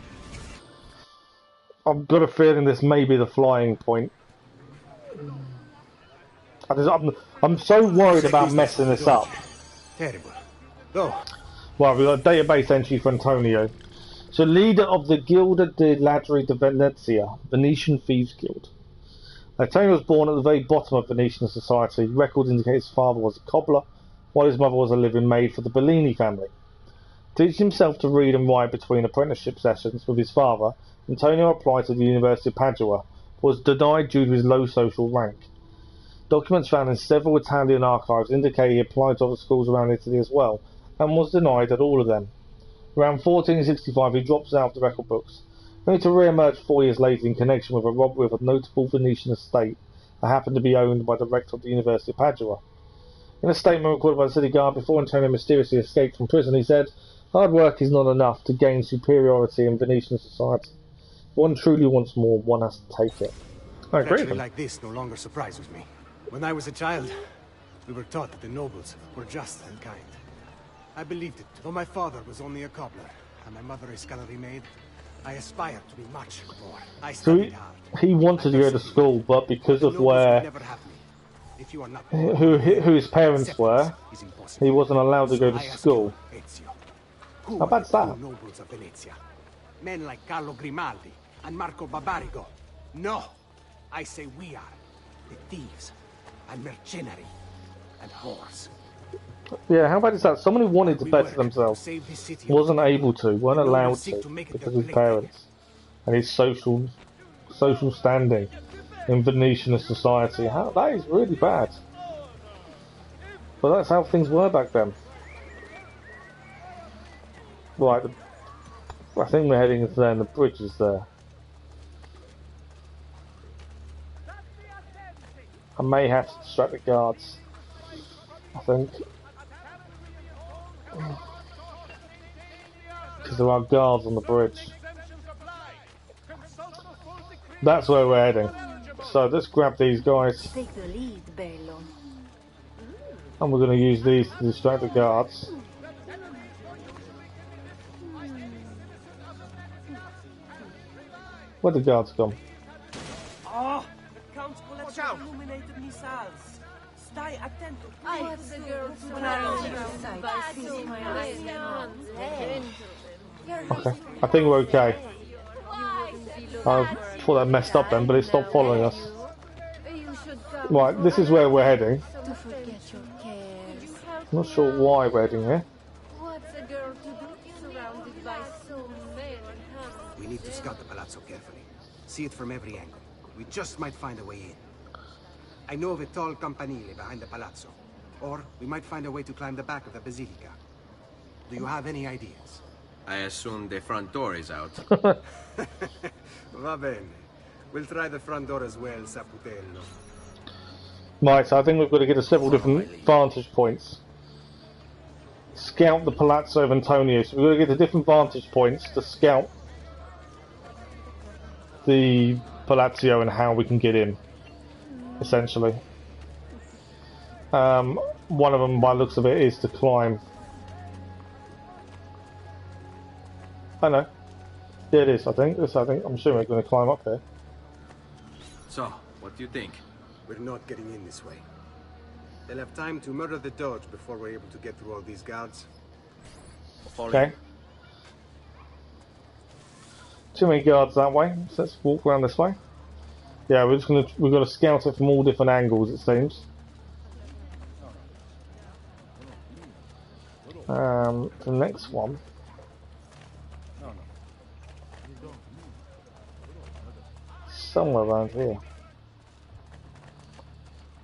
[SPEAKER 1] I've got a feeling this may be the flying point. I'm so worried about messing this up.
[SPEAKER 6] Terrible. Though.
[SPEAKER 1] Right, we've got a database entry for Antonio. So, leader of the Guilda de Ladri de Venezia, Venetian Thieves Guild. Antonio was born at the very bottom of Venetian society. Records indicate his father was a cobbler, while his mother was a living maid for the Bellini family. Teaching himself to read and write between apprenticeship sessions with his father, Antonio applied to the University of Padua, but was denied due to his low social rank. Documents found in several Italian archives indicate he applied to other schools around Italy as well, and was denied at all of them. Around 1465 he drops out of the record books, only to re-emerge 4 years later in connection with a robbery of a notable Venetian estate that happened to be owned by the rector of the University of Padua. In a statement recorded by the city guard before Antonio mysteriously escaped from prison, he said, "Hard work is not enough to gain superiority in Venetian society. If one truly wants more, one has to take it." I agree with him.
[SPEAKER 6] Like this no longer surprises me. When I was a child, we were taught that the nobles were just and kind. I believed it, though my father was only a cobbler, and my mother a scullery maid. I aspired to be much more. I studied hard.
[SPEAKER 1] He wanted to go to school, but because of where who his parents were, he wasn't allowed to go to school. How bad's that?
[SPEAKER 6] Nobles of Venezia? Men like Carlo Grimaldi and Marco Barbarigo. No, I say we are the thieves and mercenary and whores.
[SPEAKER 1] Yeah, how bad is that? Someone who wanted to better themselves wasn't able to, weren't allowed to, because of his parents and his social standing in Venetian society. That is really bad. But that's how things were back then. Right, I think we're heading there and the bridge is there. I may have to distract the guards, I think. Because there are guards on the bridge. That's where we're heading. So let's grab these guys.
[SPEAKER 13] Take the lead, Bello.
[SPEAKER 1] And we're going to use these to distract the guards. Where'd the guards gone?
[SPEAKER 8] Oh, the Count's collection illuminated missiles. Stai attento.
[SPEAKER 13] What's the girl
[SPEAKER 1] Okay, I think we're okay. I thought that messed up then, but it stopped following us. Right, this is where we're heading. I'm not sure why we're heading here.
[SPEAKER 13] What's a girl to do surrounded by so many hands?
[SPEAKER 6] We need to scout the palazzo carefully. See it from every angle. We just might find a way in. I know of a tall campanile behind the palazzo. Or we might find a way to climb the back of the basilica. Do you have any ideas?
[SPEAKER 4] I assume the front door is out.
[SPEAKER 6] Va bene. We'll try the front door as well, Saputello.
[SPEAKER 1] Right, so I think we've got to get to several different vantage points. Scout the Palazzo of Antonio. So we've got to get to different vantage points to scout the Palazzo and how we can get in, essentially. One of them, by the looks of it, is to climb. I know. Yeah, it is, I think. I'm sure we're going to climb up here.
[SPEAKER 4] So, what do you think?
[SPEAKER 6] We're not getting in this way. They'll have time to murder the Doge before we're able to get through all these guards.
[SPEAKER 1] Okay. Too many guards that way, so let's walk around this way. Yeah, we've got to scout it from all different angles, it seems. The next one. Somewhere around here.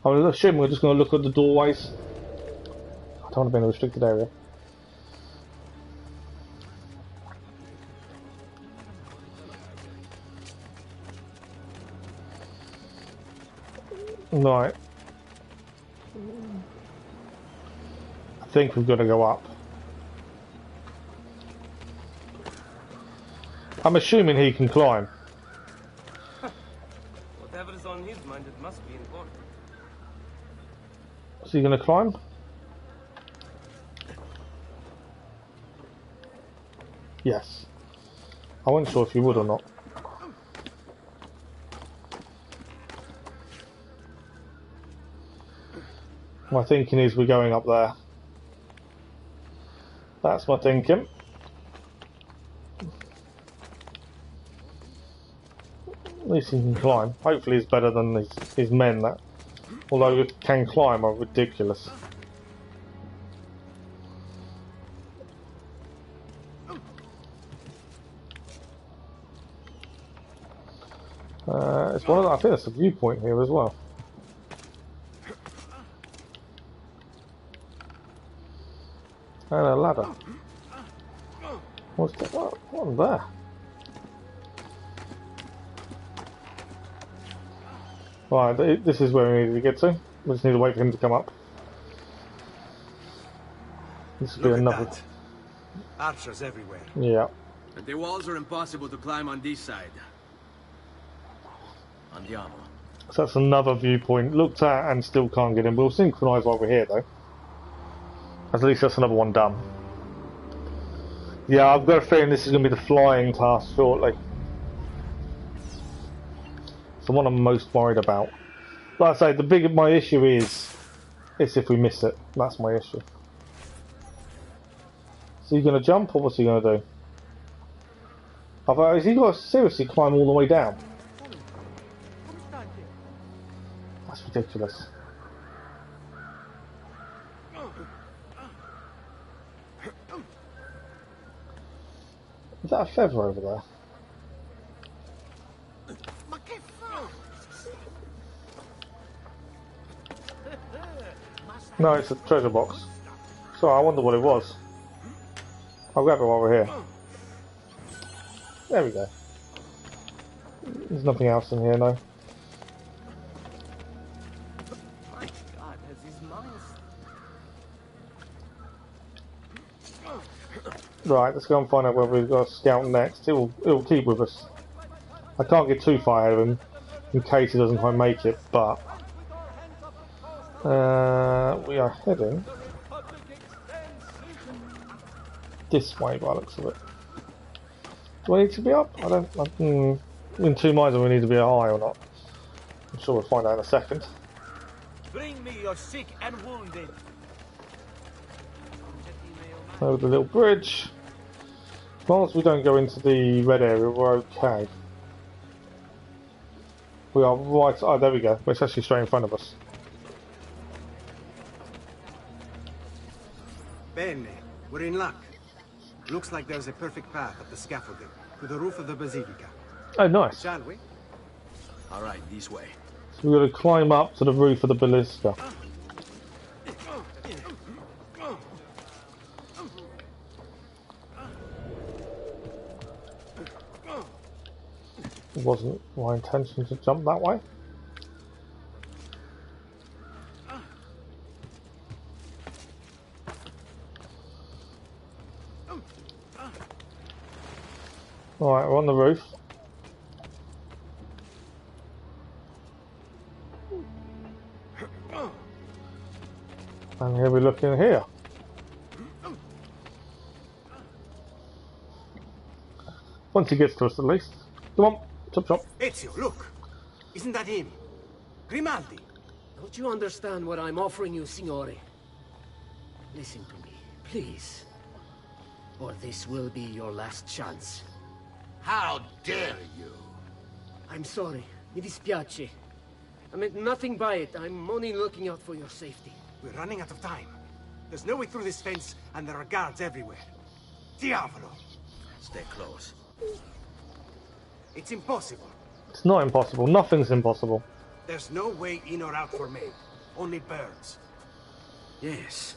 [SPEAKER 1] I'm assuming we're just going to look at the doorways. I don't want to be in a restricted area. Right. I think we've got to go up. I'm assuming he can climb.
[SPEAKER 14] Whatever is on his mind, it must be important.
[SPEAKER 1] Is he going to climb? Yes. I wasn't sure if he would or not. My thinking is we're going up there. That's my thinking. At least he can climb. Hopefully he's better than his men that, although can climb, are ridiculous. It's one of the, I think there's a viewpoint here as well. And a ladder. What's that? What there? Right, this is where we need to get to. We just need to wait for him to come up. This will be another.
[SPEAKER 6] Archers everywhere.
[SPEAKER 1] Yeah.
[SPEAKER 4] And the walls are impossible to climb on this side. Andiamo.
[SPEAKER 1] So that's another viewpoint. Looked at and still can't get in. We'll synchronise while we're here though. At least that's another one done. Yeah, I've got a feeling this is going to be the flying task shortly. It's the one I'm most worried about. Like I say, my issue is if we miss it. That's my issue. So he going to jump or what's he going to do? Is he got to seriously climb all the way down? That's ridiculous. Is that a feather over there? No, it's a treasure box. Sorry, I wonder what it was. I'll grab it while we're here. There we go. There's nothing else in here, no.
[SPEAKER 14] My God, has his mind...
[SPEAKER 1] Right, let's go and find out whether we've got a scout next. It'll keep with us. I can't get too far ahead of him in case he doesn't quite make it, but we are heading this way by the looks of it. Do I need to be up? In 2 minds whether we need to be high or not. I'm sure we'll find out in a second.
[SPEAKER 2] Bring me your sick and wounded.
[SPEAKER 1] Over the little bridge. As long as we don't go into the red area, we're okay. We are right. Oh, there we go. It's actually straight in front of us.
[SPEAKER 6] Bene, we're in luck. Looks like there's a perfect path up the scaffolding to the roof of the Basilica.
[SPEAKER 1] Oh, nice.
[SPEAKER 6] Shall we?
[SPEAKER 4] All right, this way.
[SPEAKER 1] So we're going to climb up to the roof of the Basilica. It wasn't my intention to jump that way. Alright, we're on the roof. And here we look in here. Once he gets to us at least. Come on, chop chop.
[SPEAKER 6] Ezio, look! Isn't that him? Grimaldi!
[SPEAKER 8] Don't you understand what I'm offering you, Signore? Listen to me, please. Or this will be your last chance.
[SPEAKER 11] How dare you?
[SPEAKER 8] I'm sorry. Mi dispiace. I meant nothing by it. I'm only looking out for your safety.
[SPEAKER 6] We're running out of time. There's no way through this fence, and there are guards everywhere. Diavolo!
[SPEAKER 4] Stay close.
[SPEAKER 6] It's impossible.
[SPEAKER 1] It's not impossible. Nothing's impossible.
[SPEAKER 6] There's no way in or out for me. Only birds.
[SPEAKER 4] Yes,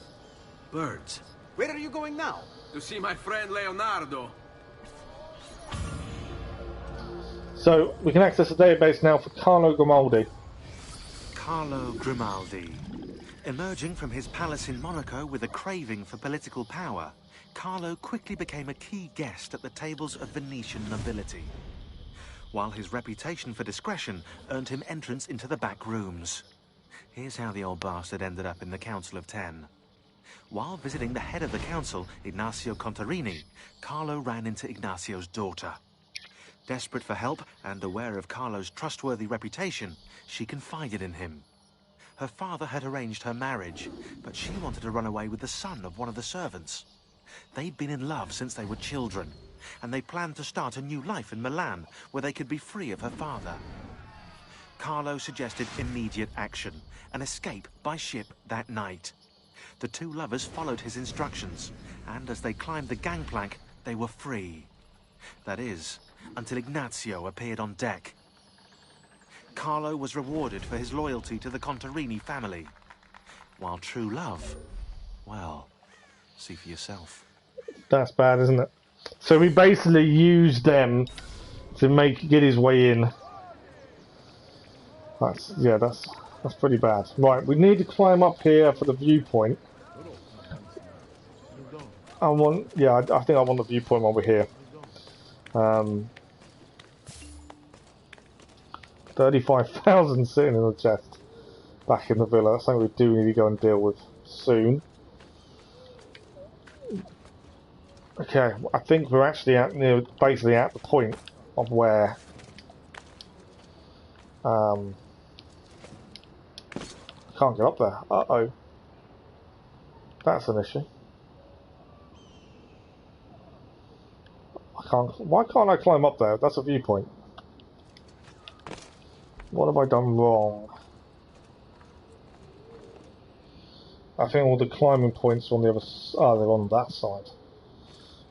[SPEAKER 4] birds.
[SPEAKER 6] Where are you going now?
[SPEAKER 11] To see my friend Leonardo.
[SPEAKER 1] So we can access the database now for Carlo Grimaldi.
[SPEAKER 9] Carlo Grimaldi. Emerging from his palace in Monaco with a craving for political power, Carlo quickly became a key guest at the tables of Venetian nobility, while his reputation for discretion earned him entrance into the back rooms. Here's how the old bastard ended up in the Council of Ten. While visiting the head of the council, Ignazio Contarini, Carlo ran into Ignazio's daughter. Desperate for help and aware of Carlo's trustworthy reputation, she confided in him. Her father had arranged her marriage, but she wanted to run away with the son of one of the servants. They'd been in love since they were children, and they planned to start a new life in Milan, where they could be free of her father. Carlo suggested immediate action, an escape by ship that night. The two lovers followed his instructions, and as they climbed the gangplank, they were free. That is, until Ignazio appeared on deck. Carlo was rewarded for his loyalty to the Contarini family, while true love, well, see for yourself.
[SPEAKER 1] That's bad, isn't it? So we basically used them to get his way in. That's pretty bad. Right, we need to climb up here for the viewpoint. I think I want the viewpoint while we're here. 35,000 sitting in the chest back in the villa. That's something we do need to go and deal with soon. Okay, I think we're actually basically at the point of where I can't get up there. Uh-oh. That's an issue. Why can't I climb up there? That's a viewpoint. What have I done wrong? I think all the climbing points are on the other side. Oh, they're on that side.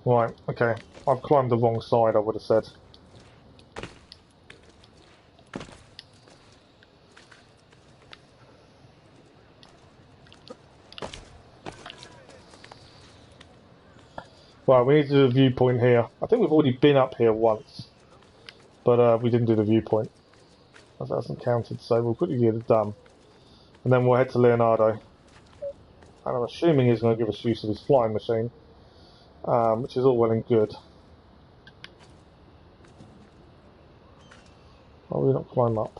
[SPEAKER 1] Right, okay. I've climbed the wrong side, I would have said. Right, we need to do a viewpoint here. I think we've already been up here once, but we didn't do the viewpoint. That hasn't counted, so we'll quickly get it done. And then we'll head to Leonardo. And I'm assuming he's going to give us use of his flying machine, which is all well and good. Why will we not climb up?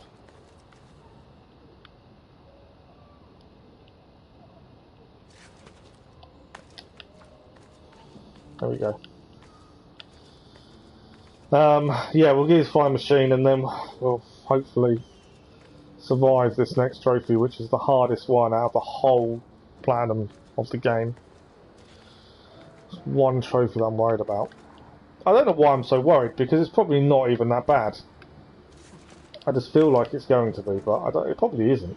[SPEAKER 1] There we go. Yeah, we'll get his flying machine and then we'll hopefully survive this next trophy, which is the hardest one out of the whole platinum of the game. It's one trophy that I'm worried about. I don't know why I'm so worried, because it's probably not even that bad. I just feel like it's going to be, but it probably isn't.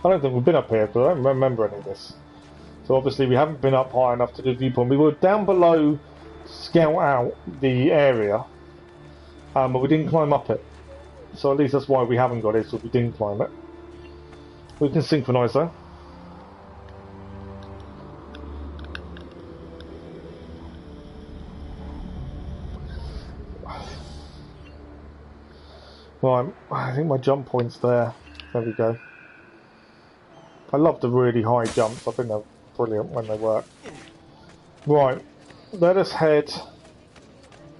[SPEAKER 1] I don't think we've been up here, but I don't remember any of this. So obviously we haven't been up high enough to do the viewpoint. We were down below to scout out the area, but we didn't climb up it. So at least that's why we haven't got it, so we didn't climb it. We can synchronise though. Right, I think my jump point's there. There we go. I love the really high jumps. I think they're brilliant when they work. Right, let us head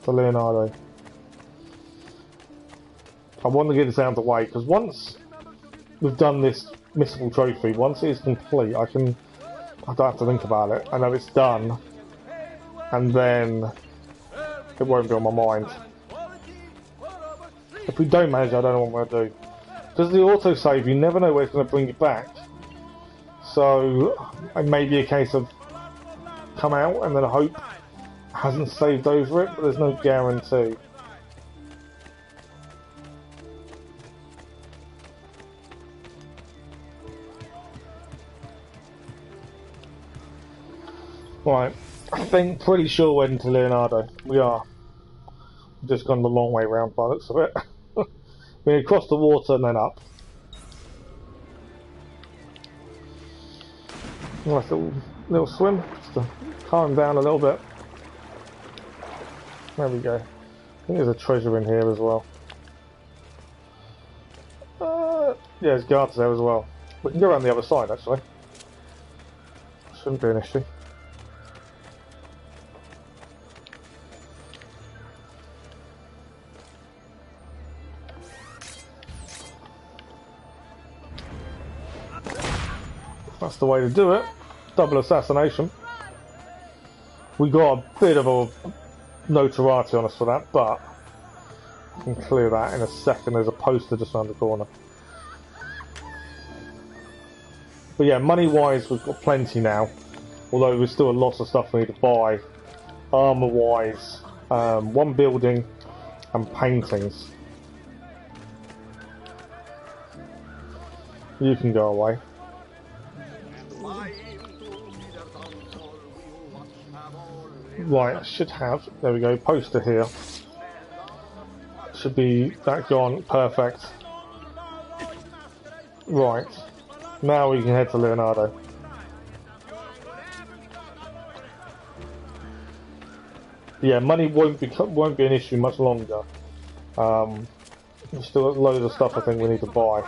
[SPEAKER 1] to Leonardo. I want to get this out of the way, because once we've done this missable trophy, once it is complete, I don't have to think about it. I know it's done, and then it won't be on my mind. If we don't manage, I don't know what we're going to do. Because the autosave, you never know where it's going to bring you back. So it may be a case of come out and then hope hasn't saved over it, but there's no guarantee. Right, I think pretty sure we're into Leonardo. We are. We've just gone the long way round by the looks of it. We're across the water and then up. Nice little swim, just to calm down a little bit. There we go. I think there's a treasure in here as well. Yeah, there's guards there as well. We can go around the other side actually. Shouldn't be an issue. That's the way to do it. Double assassination. We got a bit of a notoriety on us for that, but I can clear that in a second. There's a poster just around the corner. But yeah, money-wise, we've got plenty now. Although there's still a lot of stuff we need to buy. Armour-wise, one building and paintings. You can go away. Right, I should have, there we go, poster here. Should be that gone, perfect. Right, now we can head to Leonardo. Yeah, money won't be an issue much longer. We've still got loads of stuff I think we need to buy.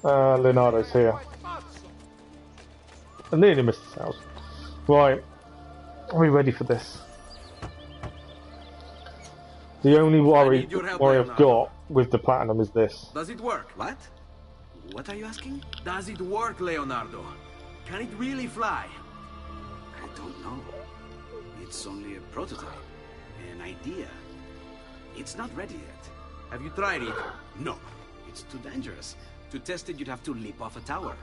[SPEAKER 1] Leonardo's here. I nearly missed his house. Right. Are we ready for this? The only worry I've got with the platinum is this.
[SPEAKER 4] Does it work? What? What are you asking? Does it work, Leonardo? Can it really fly? I don't know. It's only a prototype. An idea. It's not ready yet. Have you tried it? No. It's too dangerous. To test it, you'd have to leap off a tower.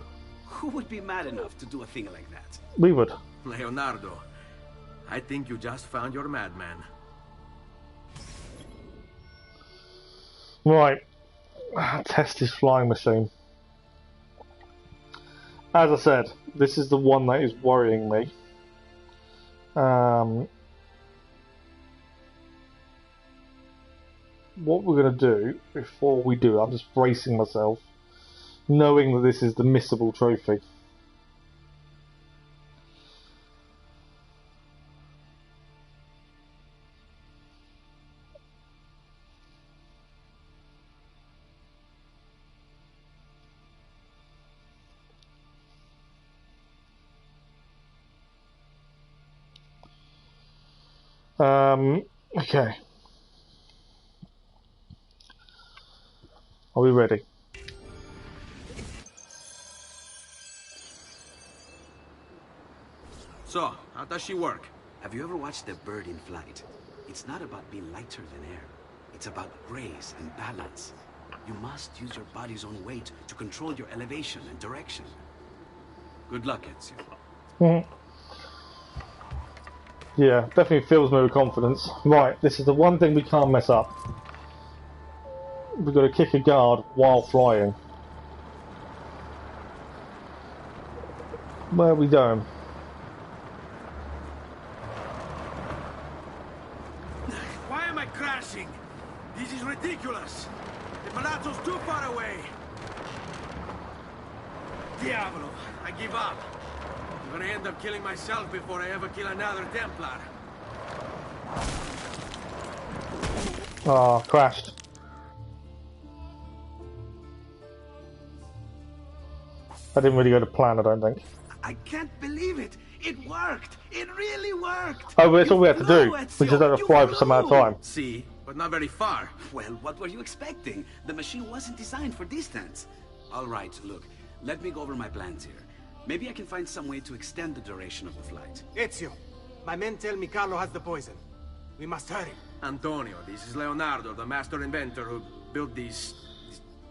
[SPEAKER 4] Who would be mad enough to do a thing like that?
[SPEAKER 1] We would.
[SPEAKER 4] Leonardo, I think you just found your madman.
[SPEAKER 1] Right. Test his flying machine. As I said, this is the one that is worrying me. What we're going to do, before we do it, I'm just bracing myself, knowing that this is the missable trophy. Okay. Are we ready?
[SPEAKER 4] So, how does she work? Have you ever watched a bird in flight? It's not about being lighter than air. It's about grace and balance. You must use your body's own weight to control your elevation and direction. Good luck, Ezio.
[SPEAKER 1] Yeah, definitely fills me with confidence. Right, this is the one thing we can't mess up. We've got to kick a guard while flying. Where are we going?
[SPEAKER 4] Why am I crashing? This is ridiculous. The Palazzo's too far away. Diavolo, I give up. I'm gonna end up killing myself before I ever kill another Templar.
[SPEAKER 1] Oh, crashed. I didn't really go to plan, I don't think.
[SPEAKER 4] I can't believe it. It worked. It really worked.
[SPEAKER 1] Oh, but that's all we had to do. We just had to fly for some amount of time.
[SPEAKER 4] See, but not very far. Well, what were you expecting? The machine wasn't designed for distance. All right, look. Let me go over my plans here. Maybe I can find some way to extend the duration of the flight.
[SPEAKER 6] Ezio, my men tell me Carlo has the poison. We must hurry.
[SPEAKER 4] Antonio, this is Leonardo, the master inventor who built these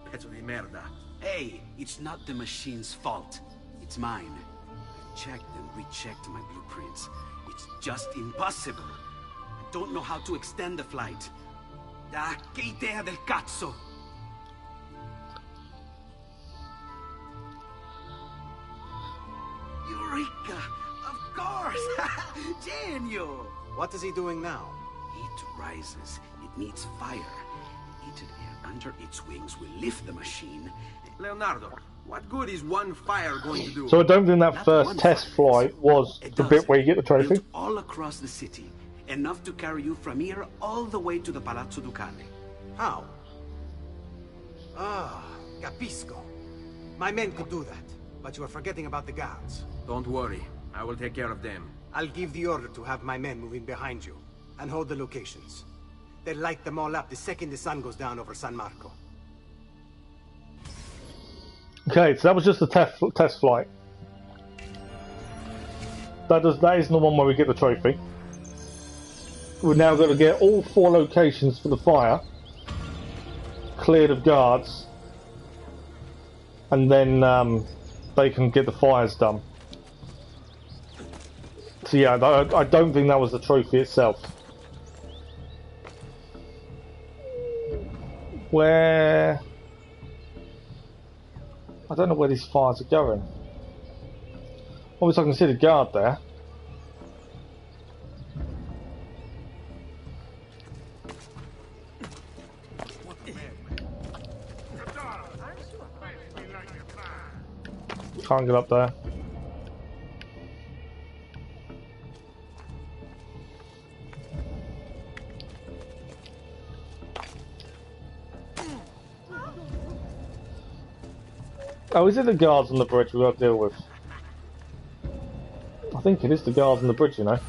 [SPEAKER 4] pezzo di merda. Hey, it's not the machine's fault. It's mine. checked and rechecked my blueprints. It's just impossible. I don't know how to extend the flight. Ah, che idea del cazzo! Eureka! Of course! Genio!
[SPEAKER 6] What is he doing now?
[SPEAKER 4] It rises. It needs fire. Heated air under its wings will lift the machine. Leonardo, what good is one fire going to do?
[SPEAKER 1] So I don't think that first test flight was the bit where you get the trophy.
[SPEAKER 4] Built all across the city. Enough to carry you from here all the way to the Palazzo Ducale.
[SPEAKER 6] How? Ah, capisco. My men could do that, but you are forgetting about the guards.
[SPEAKER 4] Don't worry. I will take care of them.
[SPEAKER 6] I'll give the order to have my men move in behind you and hold the locations. They'll light them all up the second the sun goes down over San Marco.
[SPEAKER 1] Okay, so that was just the test flight. That isn't the one where we get the trophy. We're now going to get all 4 locations for the fire cleared of guards, and then they can get the fires done. So yeah, I don't think that was the trophy itself. Where... I don't know where these fires are going. Obviously I can see the guard there. Can't get up there. Oh, is it the guards on the bridge we've got to deal with? I think it is the guards on the bridge, you know.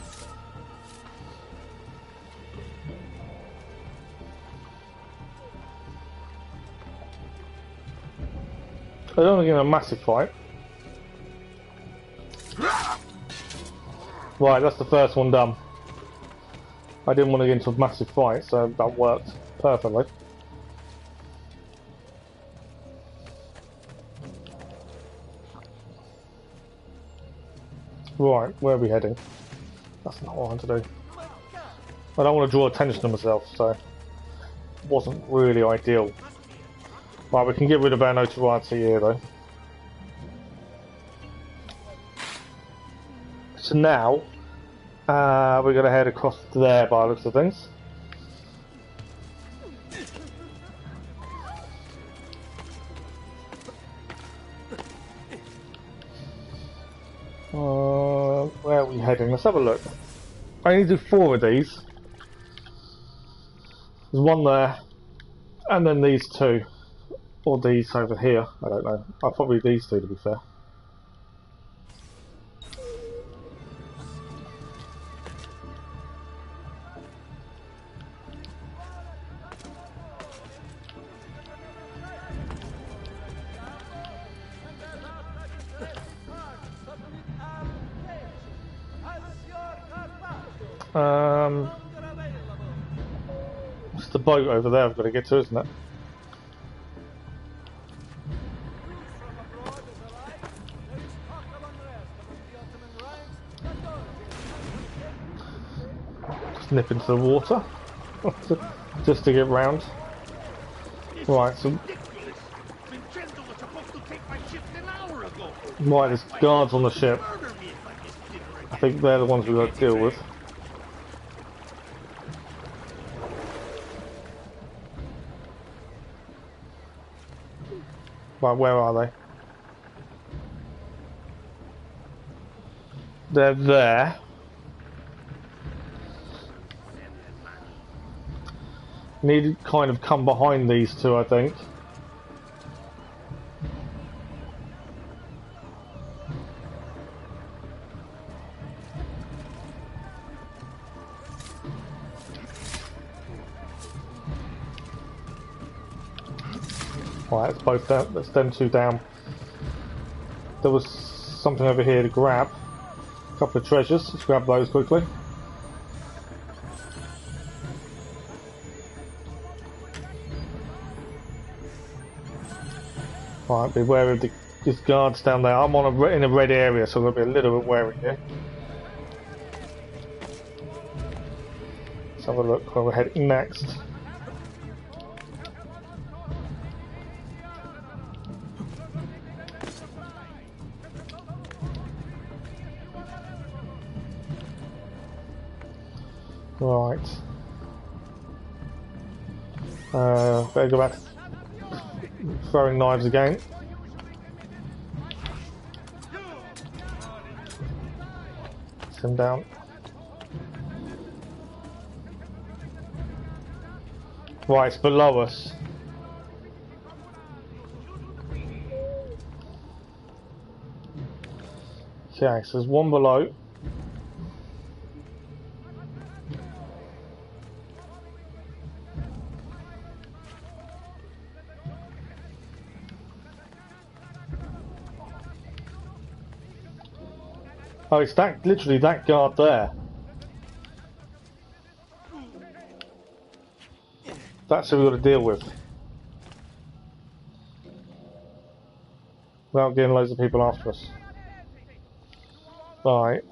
[SPEAKER 1] I don't want to get in a massive fight. Right, that's the first one done. I didn't want to get into a massive fight, so that worked perfectly. Right, where are we heading? That's not what I want to do. I don't want to draw attention to myself, so it wasn't really ideal. Right, we can get rid of our notoriety here though. So now, we're going to head across to there by the looks of things. Where are we heading? Let's have a look. I need to do 4 of these. There's one there, and then these 2. Or these over here, I don't know. I'll probably these 2 to be fair. It's the boat over there I've got to get to, isn't it? Just nip into the water just to get round. Right, so right, there's guards on the ship. I think they're the ones we've got to deal with. Right, where are they? They're there. Need to kind of come behind these 2, I think. Right, it's both down. That's them 2 down. There was something over here to grab. A couple of treasures. Let's grab those quickly. Right, beware of the There's guards down there. I'm in a red area, so I'm going to be a little bit wary here. Let's have a look where we're heading next. Right. Better go back to throwing knives again. Sit him down. Right, it's below us. Okay, so there's one below. Oh, it's that, literally that guard there. That's who we've got to deal with. Without getting loads of people after us. Right.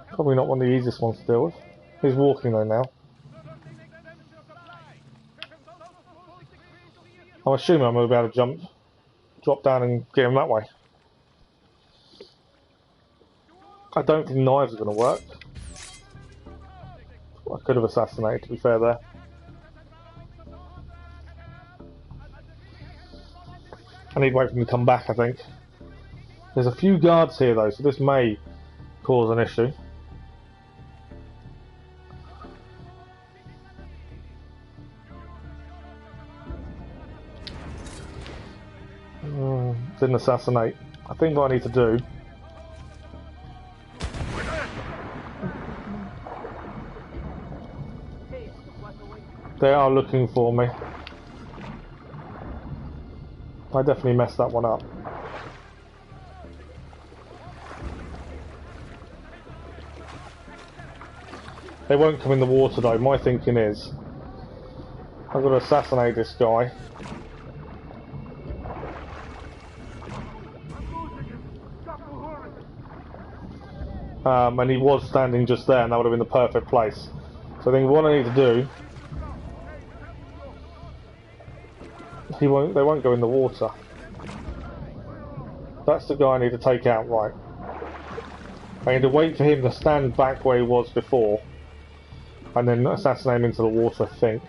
[SPEAKER 1] Probably not one of the easiest ones to deal with. He's walking though now. I'm assuming I'm going to be able to drop down and get him that way. I don't think knives are going to work. I could have assassinated, to be fair there. I need to wait for him to come back, I think. There's a few guards here though, so this may cause an issue. Didn't assassinate. I think what I need to do... They are looking for me. I definitely messed that one up. They won't come in the water though. My thinking is I've got to assassinate this guy. And he was standing just there, and that would have been the perfect place. So I think what I need to do... They won't go in the water. That's the guy I need to take out, right. I need to wait for him to stand back where he was before, and then assassinate him into the water, I think.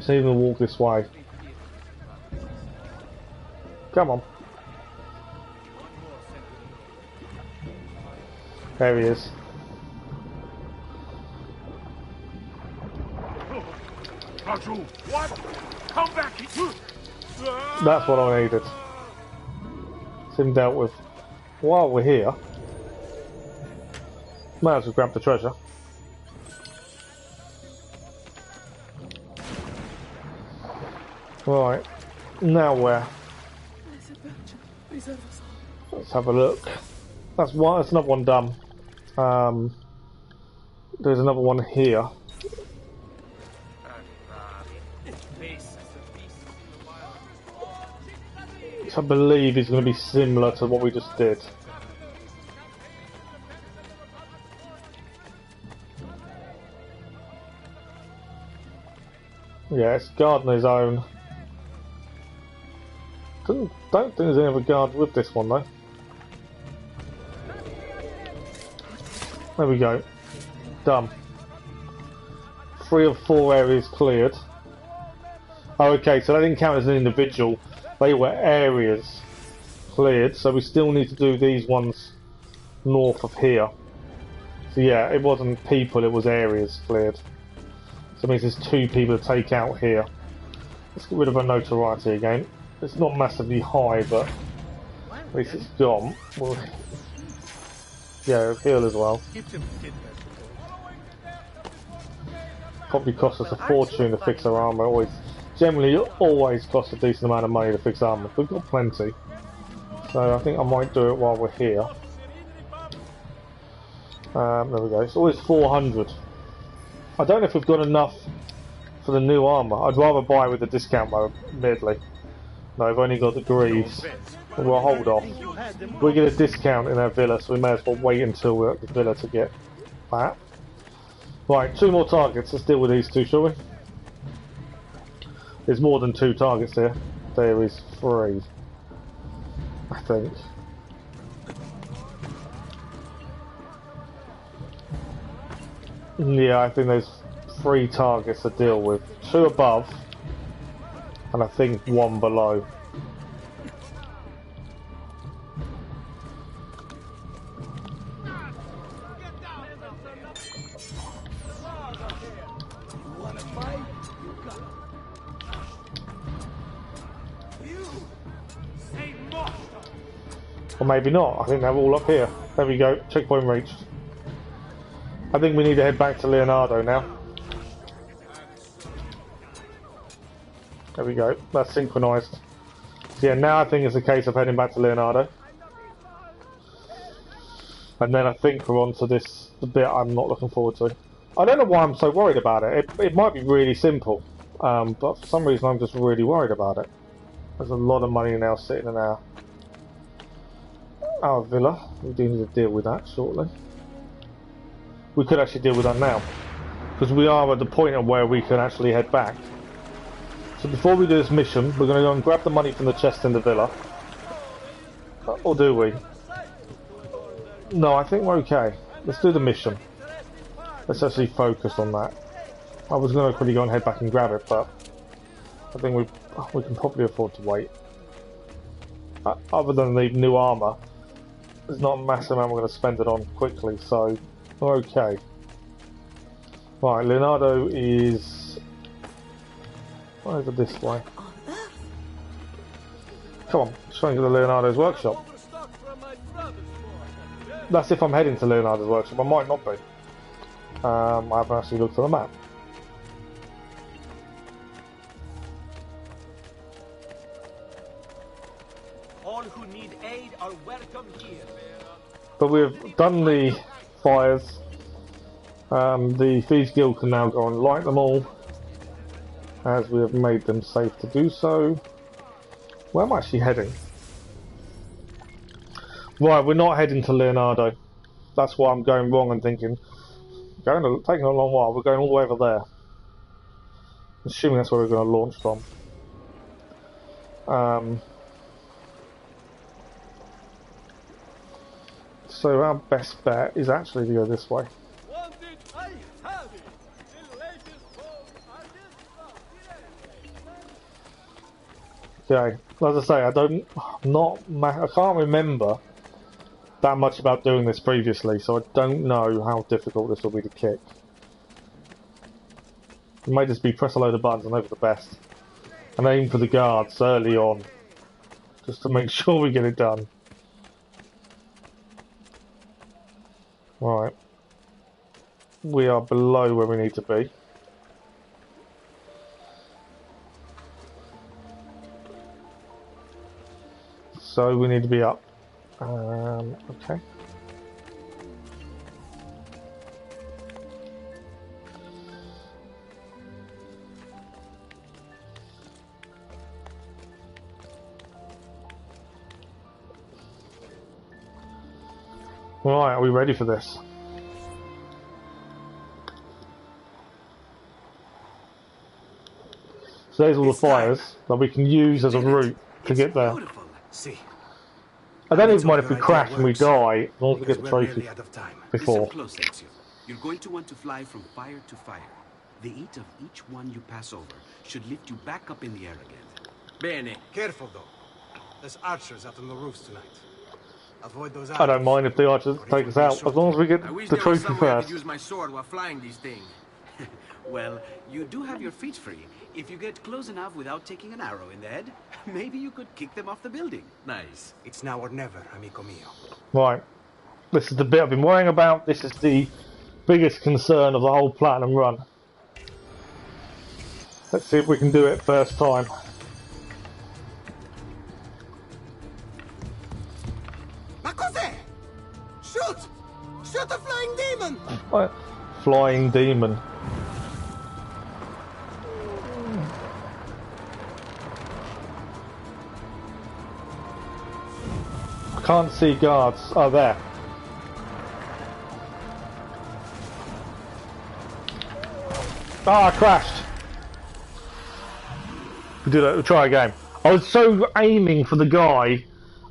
[SPEAKER 1] So even walk this way. Come on. There he is.
[SPEAKER 11] What? Come back!
[SPEAKER 1] That's what I needed. It's him dealt with. While we're here, might as well grab the treasure. Right, now where? Let's have a look. That's one. That's another one done. There's another one here. I believe is going to be similar to what we just did. Yeah, it's guard on his own. Don't think there's any other guards with this one though. There we go. Done. 3 of 4 areas cleared. Oh, okay, so that didn't count as an individual. They were areas cleared, so we still need to do these ones north of here. So yeah, it wasn't people, it was areas cleared. So it means there's 2 people to take out here. Let's get rid of our notoriety again. It's not massively high, but at least it's gone. We'll, yeah, heal as well. Probably cost us a fortune to fix our armour. Generally always costs a decent amount of money to fix armour. We've got plenty. So I think I might do it while we're here. There we go. It's always 400. I don't know if we've got enough for the new armour. I'd rather buy with the discount though, admittedly. No, I've only got the greaves. We'll hold off. We get a discount in our villa, so we may as well wait until we're at the villa to get that. Right, 2 more targets. Let's deal with these 2, shall we? There's more than 2 targets here. There is 3, I think. Yeah, I think there's 3 targets to deal with. 2 above, and I think 1 below. Or maybe not. I think they're all up here. There we go. Checkpoint reached. I think we need to head back to Leonardo now. There we go. That's synchronised. So yeah, now I think it's a case of heading back to Leonardo. And then I think we're on to this, the bit I'm not looking forward to. I don't know why I'm so worried about it. It might be really simple. But for some reason I'm just really worried about it. There's a lot of money now sitting in our villa. We do need to deal with that shortly. We could actually deal with that now, because we are at the point of where we can actually head back. So before we do this mission, we're going to go and grab the money from the chest in the villa. Or do we? No, I think we're okay. Let's do the mission. Let's actually focus on that. I was going to quickly go and head back and grab it, but I think we can probably afford to wait. Other than the new armour, there's not a massive amount we're going to spend it on quickly, so we're okay. Right, Leonardo is over this way. Come on, try and get to Leonardo's workshop. That's if I'm heading to Leonardo's workshop. I might not be. I haven't actually looked at the map.
[SPEAKER 2] All who need aid are welcome here.
[SPEAKER 1] But we've done the fires. The Thieves Guild can now go and light them all, as we have made them safe to do so. Where am I actually heading? Right, we're not heading to Leonardo. That's why I'm going wrong and thinking. Taking a long while. We're going all the way over there. Assuming that's where we're going to launch from. So our best bet is actually to go this way. Okay, as I say, I can't remember that much about doing this previously, so I don't know how difficult this will be to kick. It may just be press a load of buttons and hope for the best, and aim for the guards early on, just to make sure we get it done. Right, we are below where we need to be. So we need to be up. Okay. Right, are we ready for this? So there's all the fires that we can use as a route to get there.
[SPEAKER 6] See.
[SPEAKER 1] I don't even mind if we crash and we die, as long as we get the trophy before.
[SPEAKER 4] Listen close, Ezio. You're going to want to fly from fire to fire. The heat of each one you pass over should lift you back up in the air again.
[SPEAKER 6] Bene. Careful, though. There's archers out on the roofs tonight. Avoid those
[SPEAKER 1] I don't mind if the archers take us out, as long as we get the trophy first.
[SPEAKER 4] I use my sword while flying these things. Well, you do have your feet free. If you get close enough without taking an arrow in the head, maybe you could kick them off the building. Nice.
[SPEAKER 6] It's now or never, amico mio.
[SPEAKER 1] Right. This is the bit I've been worrying about. This is the biggest concern of the whole Platinum run. Let's see if we can do it first time.
[SPEAKER 6] Ma cos'è? Shoot! Shoot a flying
[SPEAKER 1] Flying demon. I can't see guards. Oh, there. Ah, I crashed. We'll try again. I was so aiming for the guy,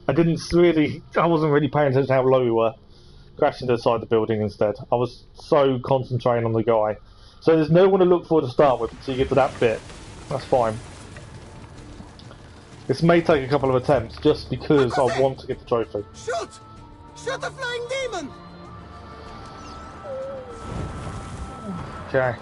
[SPEAKER 1] I wasn't really paying attention to how low we were. Crashed into the side of the building instead. I was so concentrating on the guy. So there's no one to look for to start with until you get to that bit. That's fine. This may take a couple of attempts just because I want to get the trophy.
[SPEAKER 6] Shoot! Shoot the flying demon!
[SPEAKER 1] Okay.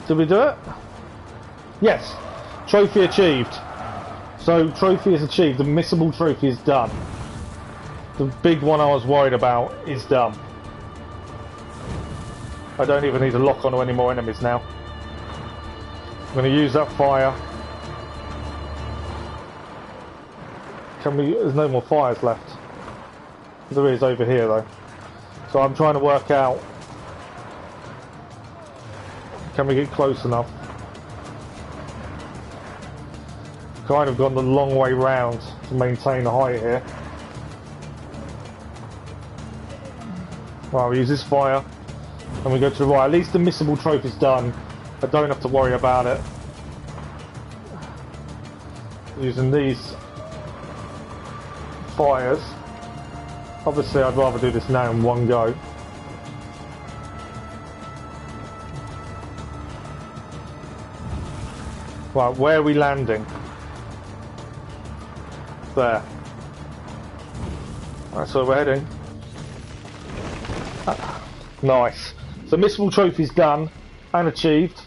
[SPEAKER 1] Did we do it? Yes. Trophy achieved. So, trophy is achieved. The missable trophy is done. The big one I was worried about is done. I don't even need to lock onto any more enemies now. I'm going to use that fire. There's no more fires left. There is over here though. So I'm trying to work out. Can we get close enough? Kind of gone the long way round to maintain the height here. Right, we use this fire and we go to the right. At least the missable trophy's done. I don't have to worry about it. Using these fires. Obviously I'd rather do this now in one go. Right, where are we landing? There. That's where we're heading. Nice. So missable trophy's done and achieved.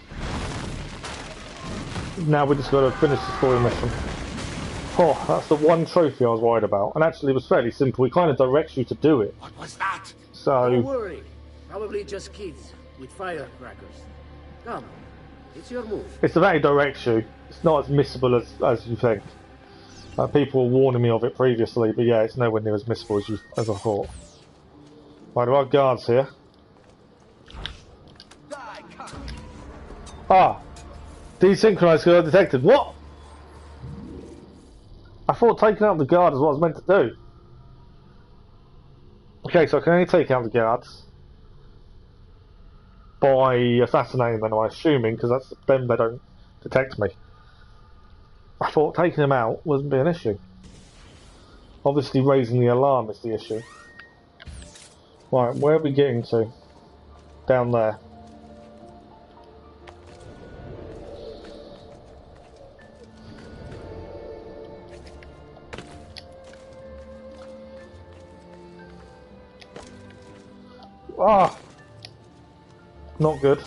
[SPEAKER 1] Now we just got to finish the story mission. Oh, that's the one trophy I was worried about. And actually it was fairly simple. He kind of directs you to do it.
[SPEAKER 8] What was that?
[SPEAKER 1] So...
[SPEAKER 8] Don't worry. Probably just kids with firecrackers. Come. It's your move.
[SPEAKER 1] It's the way he directs you. It's not as missable as you think. People were warning me of it previously, but yeah, it's nowhere near as missable as I thought. Right, there are guards here. Ah! Desynchronized guard detected. What? I thought taking out the guard is what I was meant to do. Okay, so I can only take out the guards by assassinating them, I'm assuming, because that's them they don't detect me. I thought taking them out wouldn't be an issue. Obviously raising the alarm is the issue. Right, where are we getting to? Down there. Ah! Not good.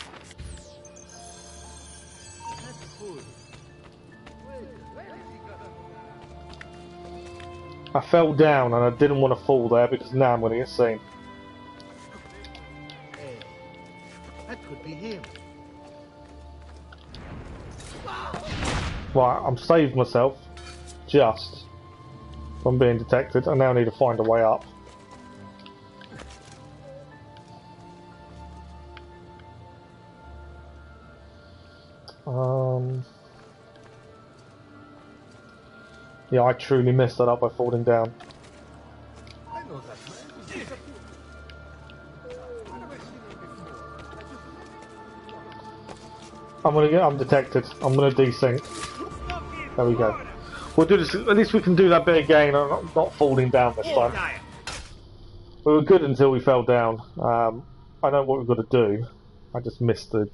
[SPEAKER 1] I fell down and I didn't want to fall there because now I'm going to get seen.
[SPEAKER 6] Hey, that could be him.
[SPEAKER 1] Right, I'm saved myself. Just from being detected. I now need to find a way up. Yeah, I truly messed that up by falling down.
[SPEAKER 6] I know that man.
[SPEAKER 1] I'm detected. I'm gonna desync. There we go. We'll do this. At least we can do that bit again. I'm not falling down this time. We were good until we fell down. I know what we've got to do. I just missed the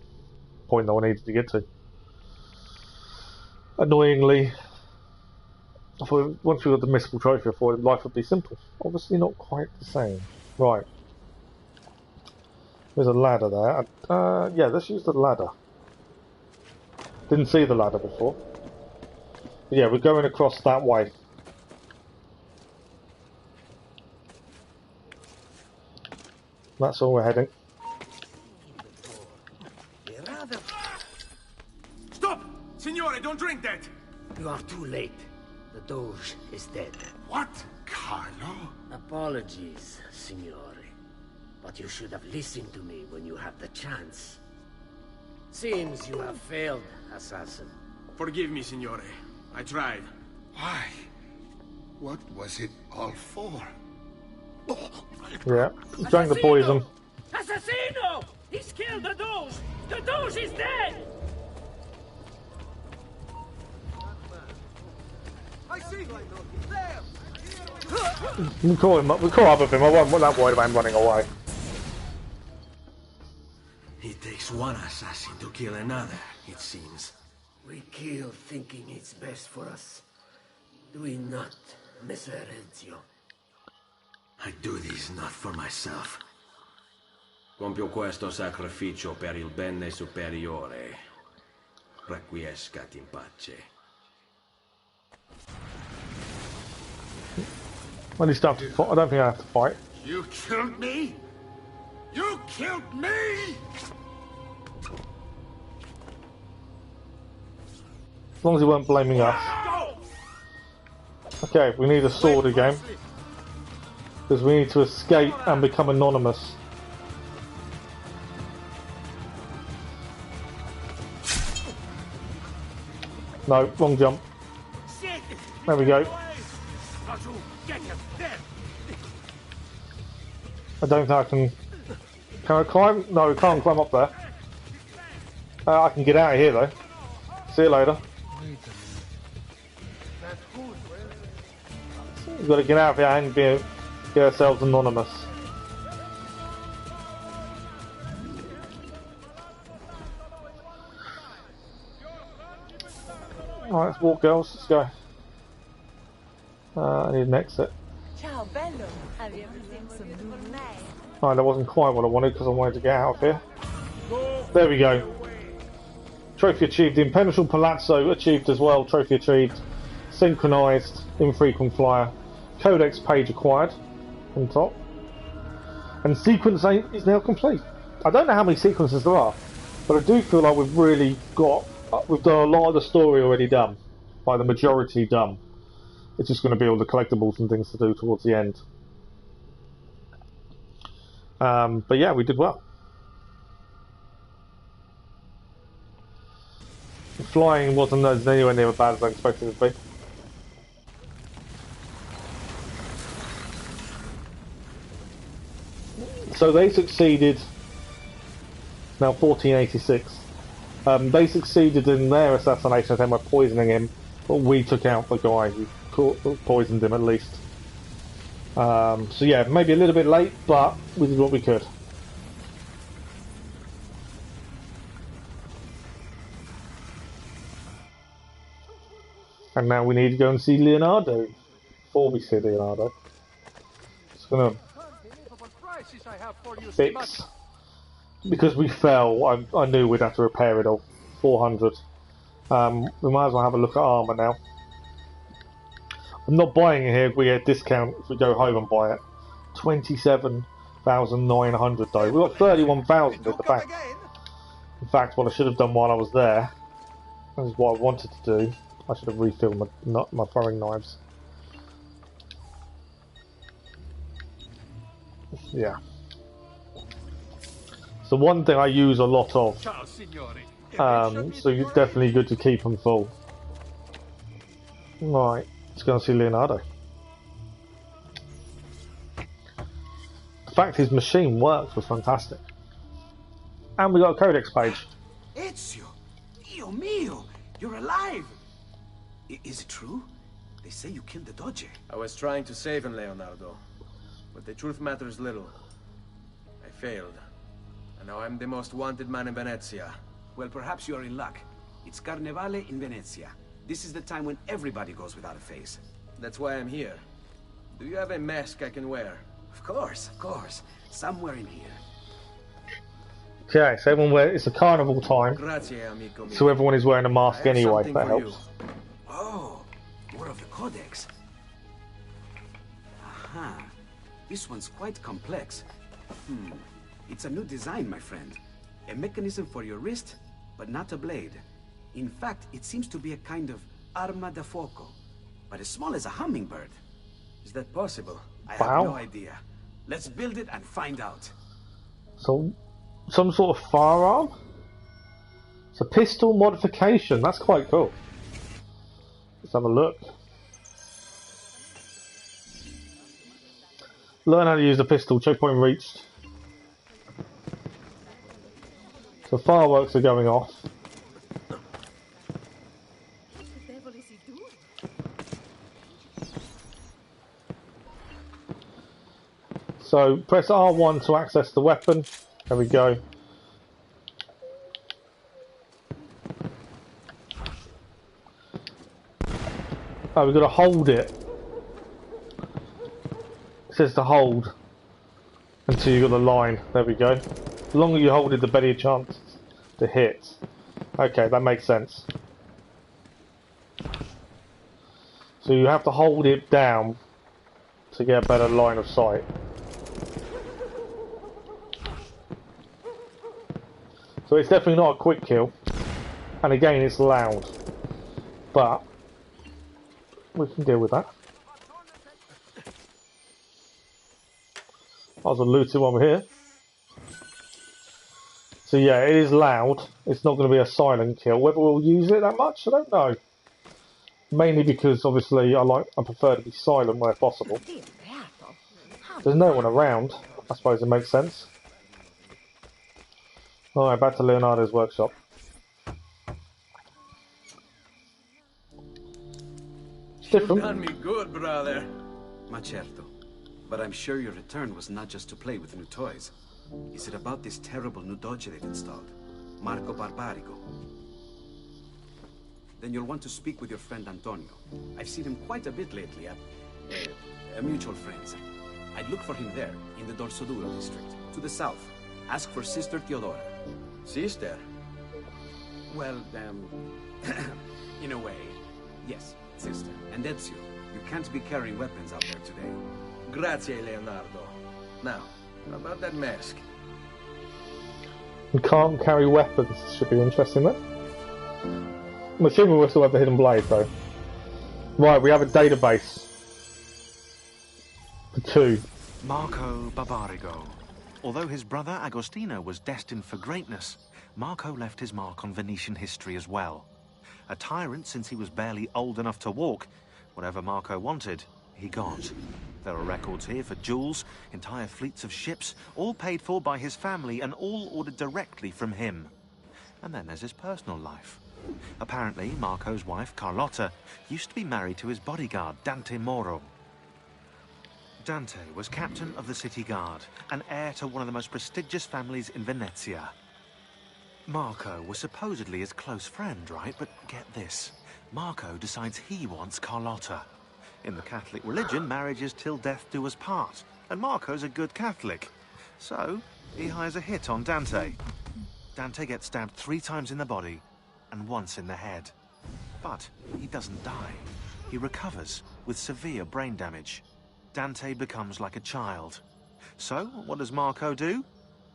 [SPEAKER 1] point that I needed to get to. Annoyingly, I thought once we got the missable trophy, I thought life would be simple. Obviously, not quite the same. Right. There's a ladder there. Yeah, let's use the ladder. Didn't see the ladder before. But yeah, we're going across that way. That's all we're heading.
[SPEAKER 6] Stop!
[SPEAKER 4] Signore, don't drink that!
[SPEAKER 8] You are too late. The Doge is dead.
[SPEAKER 11] What? Carlo?
[SPEAKER 8] Apologies, Signore. But you should have listened to me when you had the chance. Seems you have failed, assassin.
[SPEAKER 4] Forgive me, Signore. I tried.
[SPEAKER 11] Why? What was it all for?
[SPEAKER 1] Yeah, drank the poison.
[SPEAKER 8] Assassino! He's killed the Doge! The Doge is dead!
[SPEAKER 2] I see. There.
[SPEAKER 1] We caught him up. We caught up with him. I wasn't that worried about him running away.
[SPEAKER 4] It takes one assassin to kill another, it seems.
[SPEAKER 8] We kill thinking it's best for us. Do we not, Messer Ezio?
[SPEAKER 4] I do this not for myself. Compio questo sacrificio per il bene superiore. Requiescat in pace.
[SPEAKER 1] Well, you still have to fight. I don't think I have to fight.
[SPEAKER 11] You killed me? You killed me?
[SPEAKER 1] As long as he weren't blaming us. Okay, we need a sword again. Because we need to escape and become anonymous. No, wrong jump. There we go. I don't think I can... Can I climb? No, I can't climb up there. I can get out of here though. See you later. We've got to get out of here and get ourselves anonymous. Alright, let's walk, girls. Let's go. I need an exit.
[SPEAKER 13] Ciao, bello. Have you ever seen some new?
[SPEAKER 1] Alright, that wasn't quite what I wanted because I wanted to get out of here. There we go. Trophy achieved. The Impenetrable Palazzo achieved as well. Trophy achieved. Synchronized. Infrequent flyer. Codex page acquired. On top. And sequence 8 is now complete. I don't know how many sequences there are, but I do feel like we've really got... We've done a lot of the story already done. Like the majority done. It's just going to be all the collectibles and things to do towards the end. But yeah, we did well. The flying wasn't anywhere near as bad as I expected it to be. So they succeeded. Now 1486. They succeeded in their assassination attempt by poisoning him, but we took out the guy who poisoned him at least. So yeah, maybe a little bit late, but we did what we could. And now we need to go and see Leonardo. Before we see Leonardo, just gonna fix, because we fell. I knew we'd have to repair it all. 400. We might as well have a look at armor now. I'm not buying it here. We get a discount if we go home and buy it. 27,900 though. We got 31,000 at the bank. In fact, what I should have done while I was there, this is what I wanted to do. I should have refilled my throwing knives. Yeah. So one thing I use a lot of. So it's definitely good to keep them full. Right, let's go and see Leonardo. The fact his machine works was fantastic. And we got a codex page.
[SPEAKER 4] Ezio! Dio mio! You're alive! Is it true? They say you killed the Doge.
[SPEAKER 14] I was trying to save him, Leonardo. But the truth matters little. I failed. And now I'm the most wanted man in Venezia.
[SPEAKER 4] Well, perhaps you're in luck. It's Carnevale in Venezia. This is the time when everybody goes without a face.
[SPEAKER 14] That's why I'm here. Do you have a mask I can wear?
[SPEAKER 4] Of course, of course. Somewhere in here.
[SPEAKER 1] Okay, so it's a carnival time.
[SPEAKER 14] Grazie, amico mio.
[SPEAKER 1] So everyone is wearing a mask anyway, that helps.
[SPEAKER 14] You.
[SPEAKER 4] Oh, more of the codex. Aha. This one's quite complex. It's a new design, my friend. A mechanism for your wrist, but not a blade. In fact, it seems to be a kind of arma da fuoco, but as small as a hummingbird.
[SPEAKER 14] Is that possible?
[SPEAKER 4] I have no idea. Let's build it and find out.
[SPEAKER 1] So, some sort of firearm? It's a pistol modification. That's quite cool. Let's have a look. Learn how to use a pistol. Checkpoint reached. So fireworks are going off. So press R1 to access the weapon. There we go. Oh, we've got to hold it. It says to hold until you've got the line. There we go. The longer you hold it, the better your chance to hit. Okay, that makes sense. So you have to hold it down to get a better line of sight. So it's definitely not a quick kill. And again, it's loud. But we can deal with that. There's a looted one here. So yeah, it is loud. It's not going to be a silent kill. Whether we'll use it that much, I don't know. Mainly because obviously I prefer to be silent where possible. There's no one around. I suppose it makes sense. Alright, back to Leonardo's workshop.
[SPEAKER 4] You've done me good, brother. Ma certo. But I'm sure your return was not just to play with new toys. Is it about this terrible new dodge they've installed? Marco Barbarigo. Then you'll want to speak with your friend Antonio. I've seen him quite a bit lately at mutual friends. I'd look for him there, in the Dorsoduro district, to the south. Ask for Sister Theodora.
[SPEAKER 14] Sister?
[SPEAKER 4] Well, in a way, yes, sister. And Ezio, you can't be carrying weapons out there today.
[SPEAKER 14] Grazie, Leonardo. Now, about that mask.
[SPEAKER 1] We can't carry weapons. Should be interesting, then. I'm assuming we'll still have the hidden blade, though. Right, we have a database. The two.
[SPEAKER 9] Marco Barbarigo. Although his brother Agostino was destined for greatness, Marco left his mark on Venetian history as well. A tyrant since he was barely old enough to walk, whatever Marco wanted, he got. There are records here for jewels, entire fleets of ships, all paid for by his family and all ordered directly from him. And then there's his personal life. Apparently, Marco's wife, Carlotta, used to be married to his bodyguard, Dante Moro. Dante was captain of the city guard and heir to one of the most prestigious families in Venezia. Marco was supposedly his close friend, right? But get this, Marco decides he wants Carlotta. In the Catholic religion, marriage is till death do us part, and Marco's a good Catholic. So, he hires a hit on Dante. Dante gets stabbed 3 times in the body and once in the head. But he doesn't die. He recovers with severe brain damage. Dante becomes like a child. So, what does Marco do?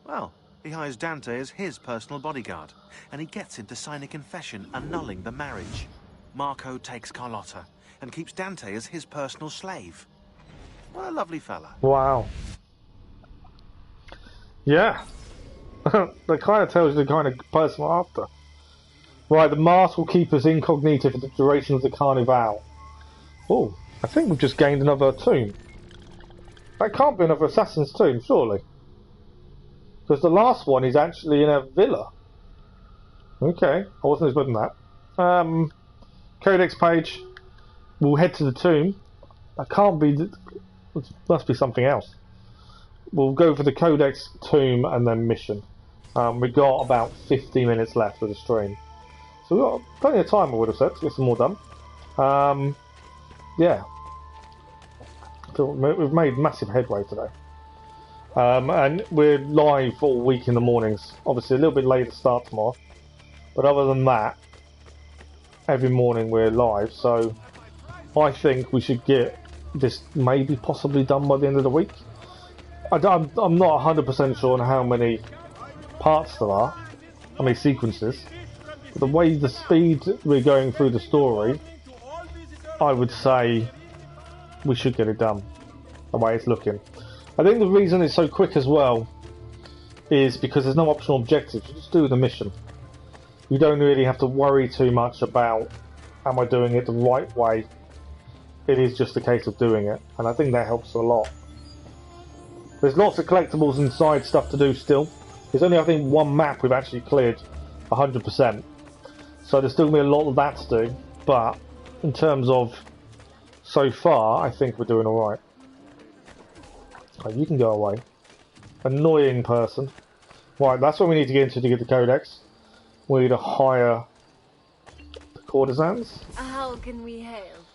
[SPEAKER 9] Well, he hires Dante as his personal bodyguard, and he gets him to sign a confession annulling the marriage. Marco takes Carlotta and keeps Dante as his personal slave. What a lovely fella.
[SPEAKER 1] Wow. Yeah. That kind of tells you the kind of person we're after. Right, the mask will keep us incognito for the duration of the Carnival. Oh, I think we've just gained another tomb. That can't be another assassin's tomb, surely. Because the last one is actually in a villa. Okay, I wasn't expecting that. Codex page. We'll head to the tomb. That can't be... It must be something else. We'll go for the Codex, tomb, and then mission. We've got about 50 minutes left of the stream. So we've got plenty of time, I would have said, to get some more done. Yeah. So we've made massive headway today. And we're live all week in the mornings. Obviously a little bit later start tomorrow. But other than that, every morning we're live. So I think we should get this maybe possibly done by the end of the week. I'm not 100% sure on how many parts there are, how many sequences. the way the speed we're going through the story, I would say we should get it done, the way it's looking. I think the reason it's so quick as well is because there's no optional objectives. You just do the mission. You don't really have to worry too much about, am I doing it the right way? It is just a case of doing it, and I think that helps a lot. There's lots of collectibles and side stuff to do still. There's only, I think, one map we've actually cleared 100%. So there's still going to be a lot of that to do, but in terms of so far, I think we're doing alright. Oh, you can go away. Annoying person. Right, that's what we need to get into to get the codex. We need to hire the courtesans.
[SPEAKER 13] How can we help?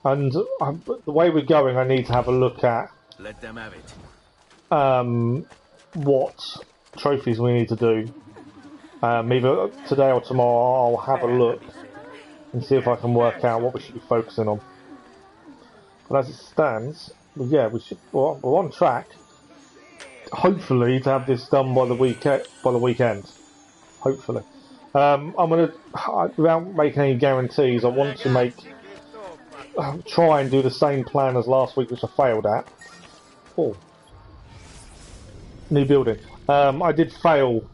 [SPEAKER 1] And the way we're going, I need to have a look at
[SPEAKER 4] Let them have it.
[SPEAKER 1] what trophies we need to do. Either today or tomorrow I'll have a look and see if I can work out what we should be focusing on. But as it stands, well, yeah, we're on track. Hopefully to have this done by the weekend. Hopefully. I'm gonna, without making any guarantees, I want to try and do the same plan as last week, which I failed at. Oh, new building. I did fail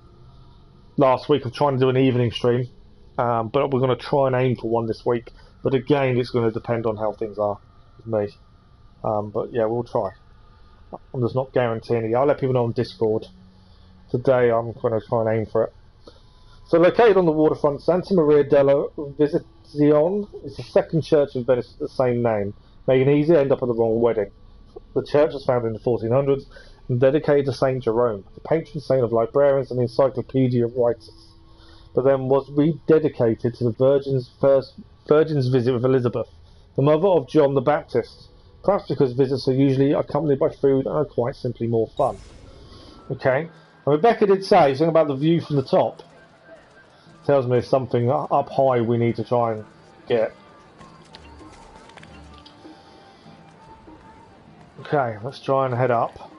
[SPEAKER 1] last week of trying to do an evening stream, but we're going to try and aim for one this week. But again, it's going to depend on how things are with me. But yeah, we'll try. I'm just not guaranteeing it. I'll let people know on Discord. Today, I'm going to try and aim for it. So, located on the waterfront, Santa Maria della Visitazione is the second church in Venice with the same name, making it easy to end up at the wrong wedding. The church was founded in the 1400s and dedicated to Saint Jerome, the patron saint of librarians and encyclopedia writers, but then was rededicated to the Virgin's visit with Elizabeth, the mother of John the Baptist, perhaps because visits are usually accompanied by food and are quite simply more fun. Okay, and Rebecca did say something about the view from the top. Tells me there's something up high we need to try and get. Okay, let's try and head up.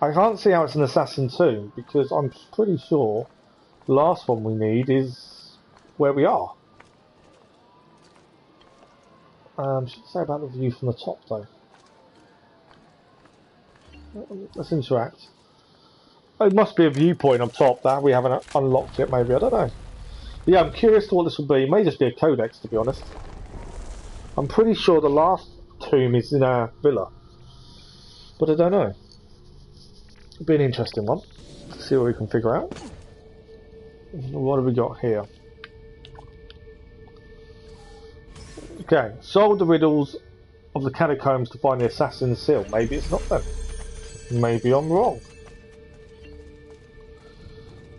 [SPEAKER 1] I can't see how it's an Assassin 2 because I'm pretty sure the last one we need is where we are. Should say about the view from the top though. Let's interact. It must be a viewpoint on top that we haven't unlocked yet, maybe, I don't know. But yeah, I'm curious to what this will be. It may just be a codex, to be honest. I'm pretty sure the last tomb is in our villa. But I don't know. It'll be an interesting one. Let's see what we can figure out. What have we got here? Okay, solve the riddles of the catacombs to find the assassin's seal. Maybe it's not them. Maybe I'm wrong.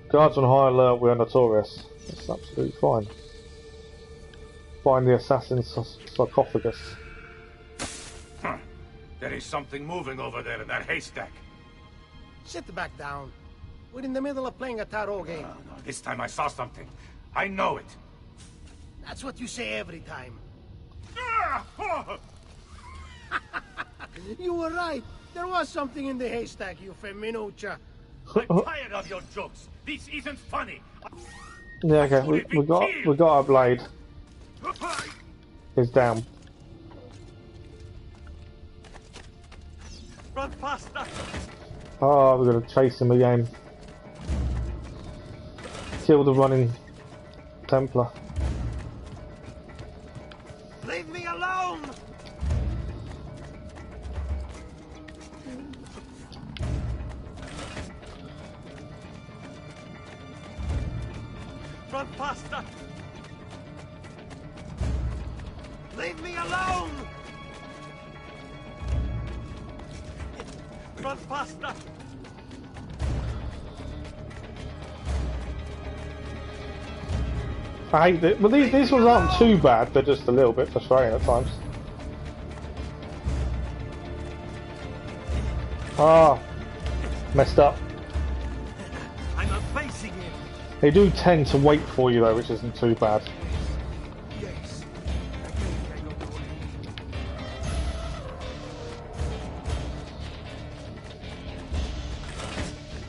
[SPEAKER 1] Guards on high alert, we are notorious. That's absolutely fine. Find the assassin's sarcophagus.
[SPEAKER 10] There is something moving over there in that haystack.
[SPEAKER 6] Sit back down. We're in the middle of playing a tarot game.
[SPEAKER 10] No, this time I saw something. I know it.
[SPEAKER 6] That's what you say every time. You were right. There was something in the haystack, you feminuccia.
[SPEAKER 10] I'm tired of your jokes. This isn't funny.
[SPEAKER 1] Yeah, okay, we got our blade. It's down.
[SPEAKER 2] Run faster!
[SPEAKER 1] Oh, we're gonna chase him again. Kill the running Templar.
[SPEAKER 6] Leave me alone!
[SPEAKER 2] Run faster!
[SPEAKER 6] Leave me alone!
[SPEAKER 2] Run faster!
[SPEAKER 1] I hate it. Well, these ones aren't too bad. They're just a little bit frustrating at times. Ah, messed up.
[SPEAKER 2] I'm not facing him.
[SPEAKER 1] They do tend to wait for you though, which isn't too bad.
[SPEAKER 2] Yes.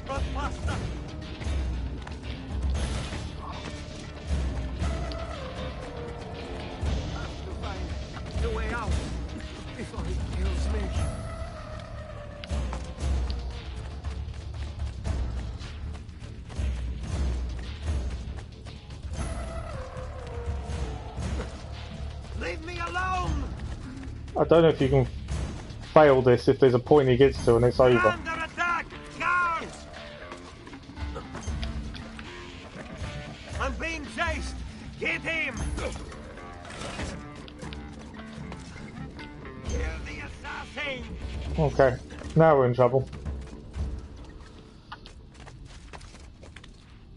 [SPEAKER 2] Run faster!
[SPEAKER 6] Leave me alone!
[SPEAKER 1] I don't know if you can fail this if there's a point he gets to and it's over.
[SPEAKER 6] Under attack! Guards! I'm being chased! Get him! Kill the assassin!
[SPEAKER 1] Okay, now we're in trouble.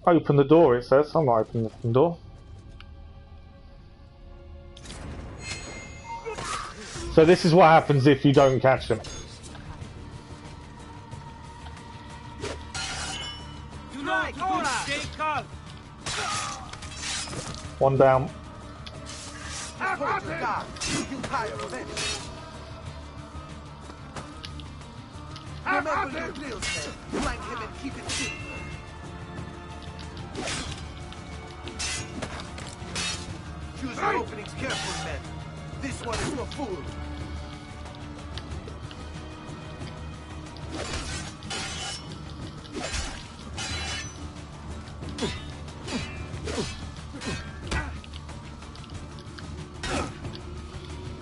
[SPEAKER 1] Open the door, it says. I'm not opening the door. So this is what happens if you don't catch him. One down.
[SPEAKER 6] Choose your openings carefully, men. This one is no fool.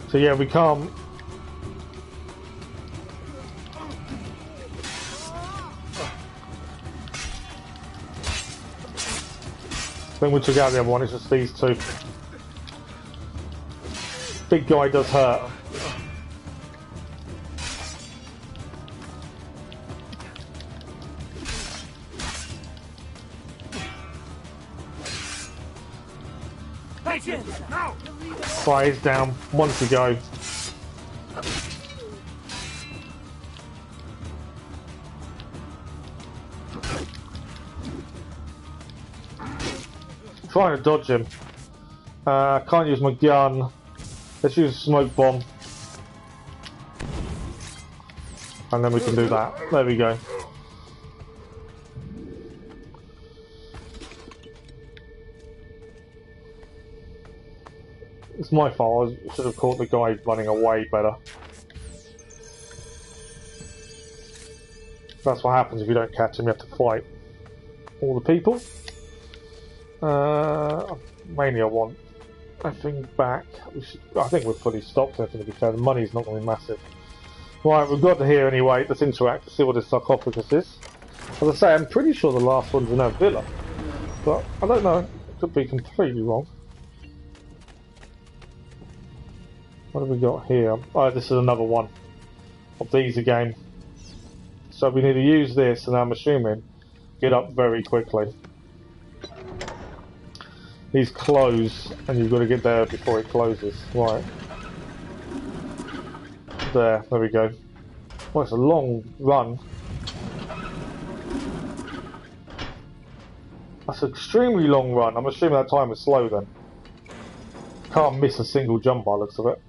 [SPEAKER 1] So yeah, we can't. When we took out the other one, it's just these two. Big guy does hurt. Right, he's down. One to go. Trying to dodge him. Can't use my gun. Let's use a smoke bomb. And then we can do that. There we go. It's my fault. I should have caught the guy running away better. That's what happens if you don't catch him. You have to fight all the people. Mainly I want everything back. I think we're fully stocked, to be fair. The money's not going to be massive. Right, we've got to here anyway. Let's interact to see what this sarcophagus is. As I say, I'm pretty sure the last one's in our villa. But I don't know. Could be completely wrong. What have we got here? Oh, this is another one of these again. So we need to use this, and I'm assuming get up very quickly. These close, and you've got to get there before it closes. Right. There we go. Well, it's a long run. That's an extremely long run. I'm assuming that time is slow then. Can't miss a single jump by the looks of it.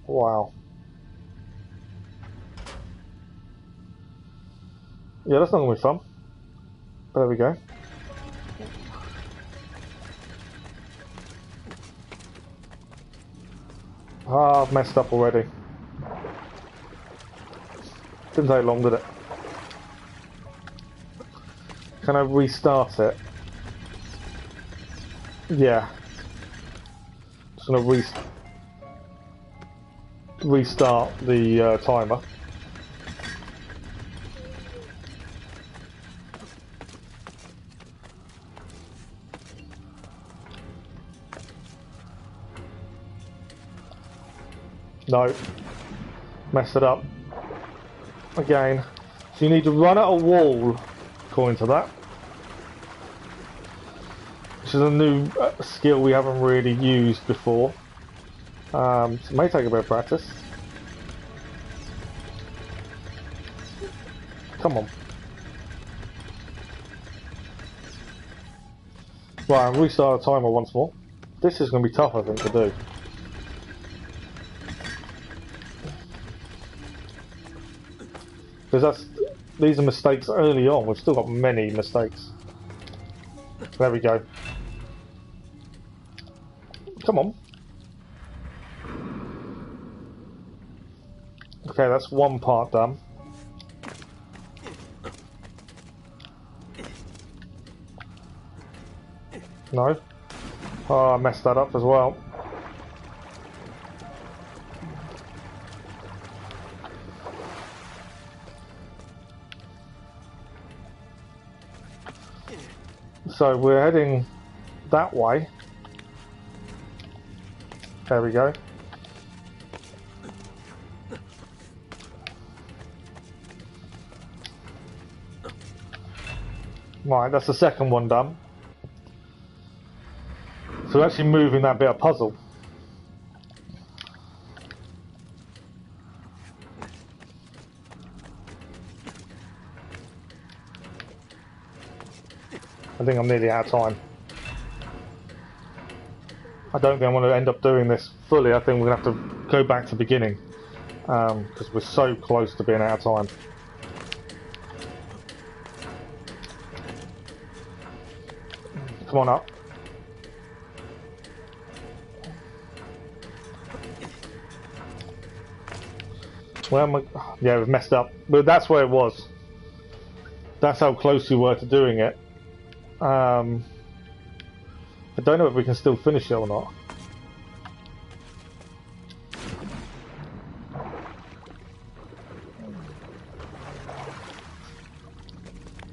[SPEAKER 1] Wow. Yeah, that's not going to be fun. But there we go. Ah, I've messed up already. Didn't take long, did it? Can I restart it? Yeah. Just gonna restart the timer. No. Messed it up. Again. So you need to run at a wall, according to that. Which is a new skill we haven't really used before. So it may take a bit of practice. Come on. Right, I'll restart the timer once more. This is going to be tough, I think, to do. Because these are mistakes early on. We've still got many mistakes. There we go. Come on. Okay, that's one part done. No. Oh, I messed that up as well. So we're heading that way. There we go. Right, that's the second one done. So we're actually moving that bit of puzzle. I think I'm nearly out of time. I don't think I want to end up doing this fully. I think we're going to have to go back to the beginning. Because we're so close to being out of time. Come on up. Where am I? Yeah, we've messed up. But that's where it was. That's how close we were to doing it. I don't know if we can still finish it or not.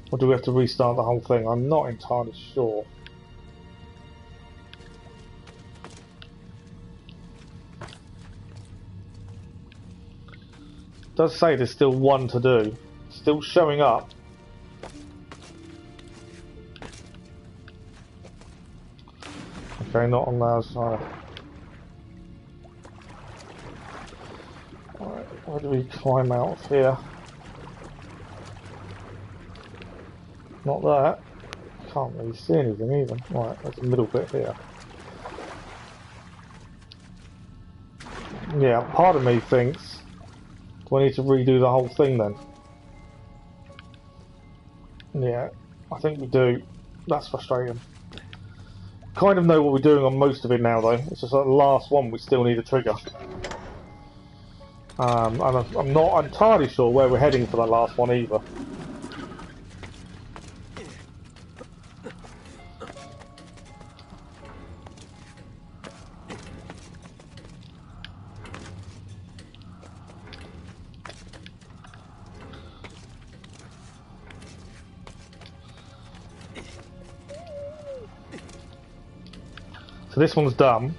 [SPEAKER 1] Or do we have to restart the whole thing? I'm not entirely sure. It does say there's still one to do. Still showing up. Okay, not on our side. Alright, where do we climb out of here? Not that. Can't really see anything either. Right, there's a middle bit here. Yeah, part of me thinks, do I need to redo the whole thing then? Yeah, I think we do. That's frustrating. Kind of know what we're doing on most of it now though. It's just like the last one we still need a trigger. And I'm not entirely sure where we're heading for that last one either. So this one's done.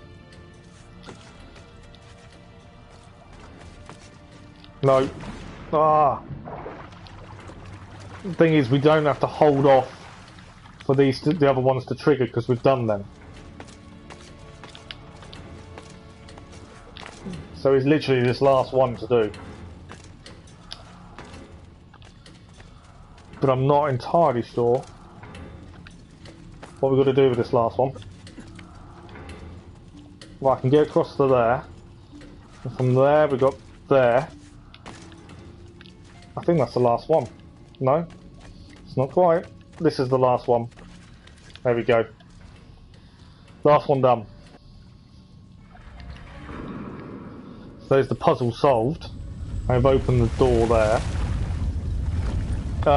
[SPEAKER 1] No. Ah. The thing is, we don't have to hold off for these the other ones to trigger because we've done them. So it's literally this last one to do. But I'm not entirely sure what we've got to do with this last one. Well, I can get across to there. And from there we got there. I think that's the last one. No? It's not quite. This is the last one. There we go. Last one done. So there's the puzzle solved. I've opened the door there.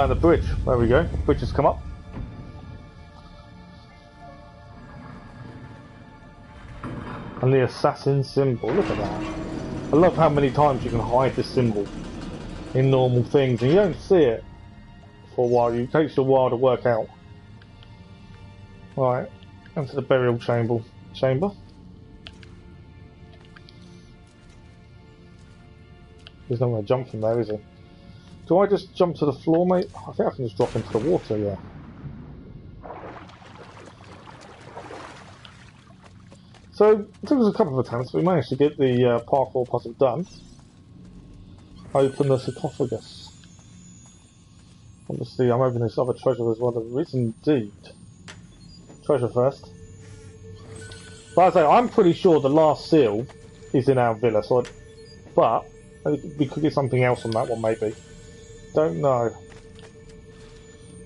[SPEAKER 1] The bridge. There we go. The bridge has come up. And the assassin symbol. Look at that. I love how many times you can hide this symbol in normal things and you don't see it for a while. It takes you a while to work out. Right, into the burial chamber. He's not going to jump from there, is he? Do I just jump to the floor, mate? I think I can just drop into the water, yeah. So, it took us a couple of attempts, but we managed to get the parkour puzzle done. Open the sarcophagus. Obviously, I'm opening this other treasure as well. There is indeed. Treasure first. But as I say, I'm pretty sure the last seal is in our villa, so but we could get something else on that one, maybe. Don't know.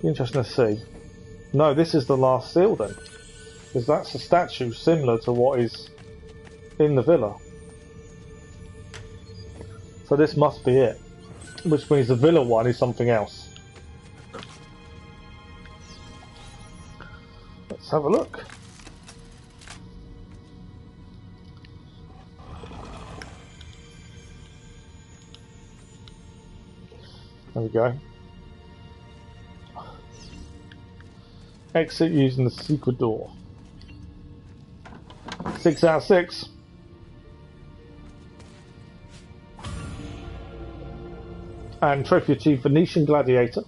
[SPEAKER 1] Be interesting to see. No, this is the last seal then. Because that's a statue similar to what is in the villa. So this must be it. Which means the villa one is something else. Let's have a look. There we go. Exit using the secret door. 6 out of 6. And trophy achieved Venetian Gladiator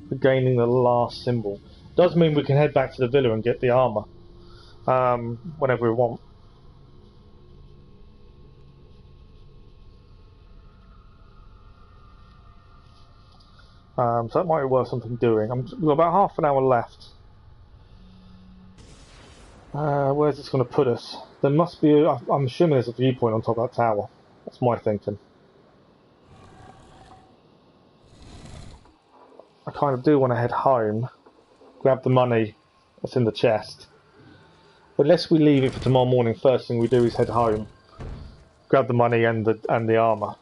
[SPEAKER 1] for gaining the last symbol. Does mean we can head back to the villa and get the armour whenever we want. So that might be worth something doing. We've got about half an hour left. Where's this going to put us? There must be, I'm assuming there's a viewpoint on top of that tower. That's my thinking. I kind of do want to head home, grab the money that's in the chest. But unless we leave it for tomorrow morning, first thing we do is head home, grab the money and the armour.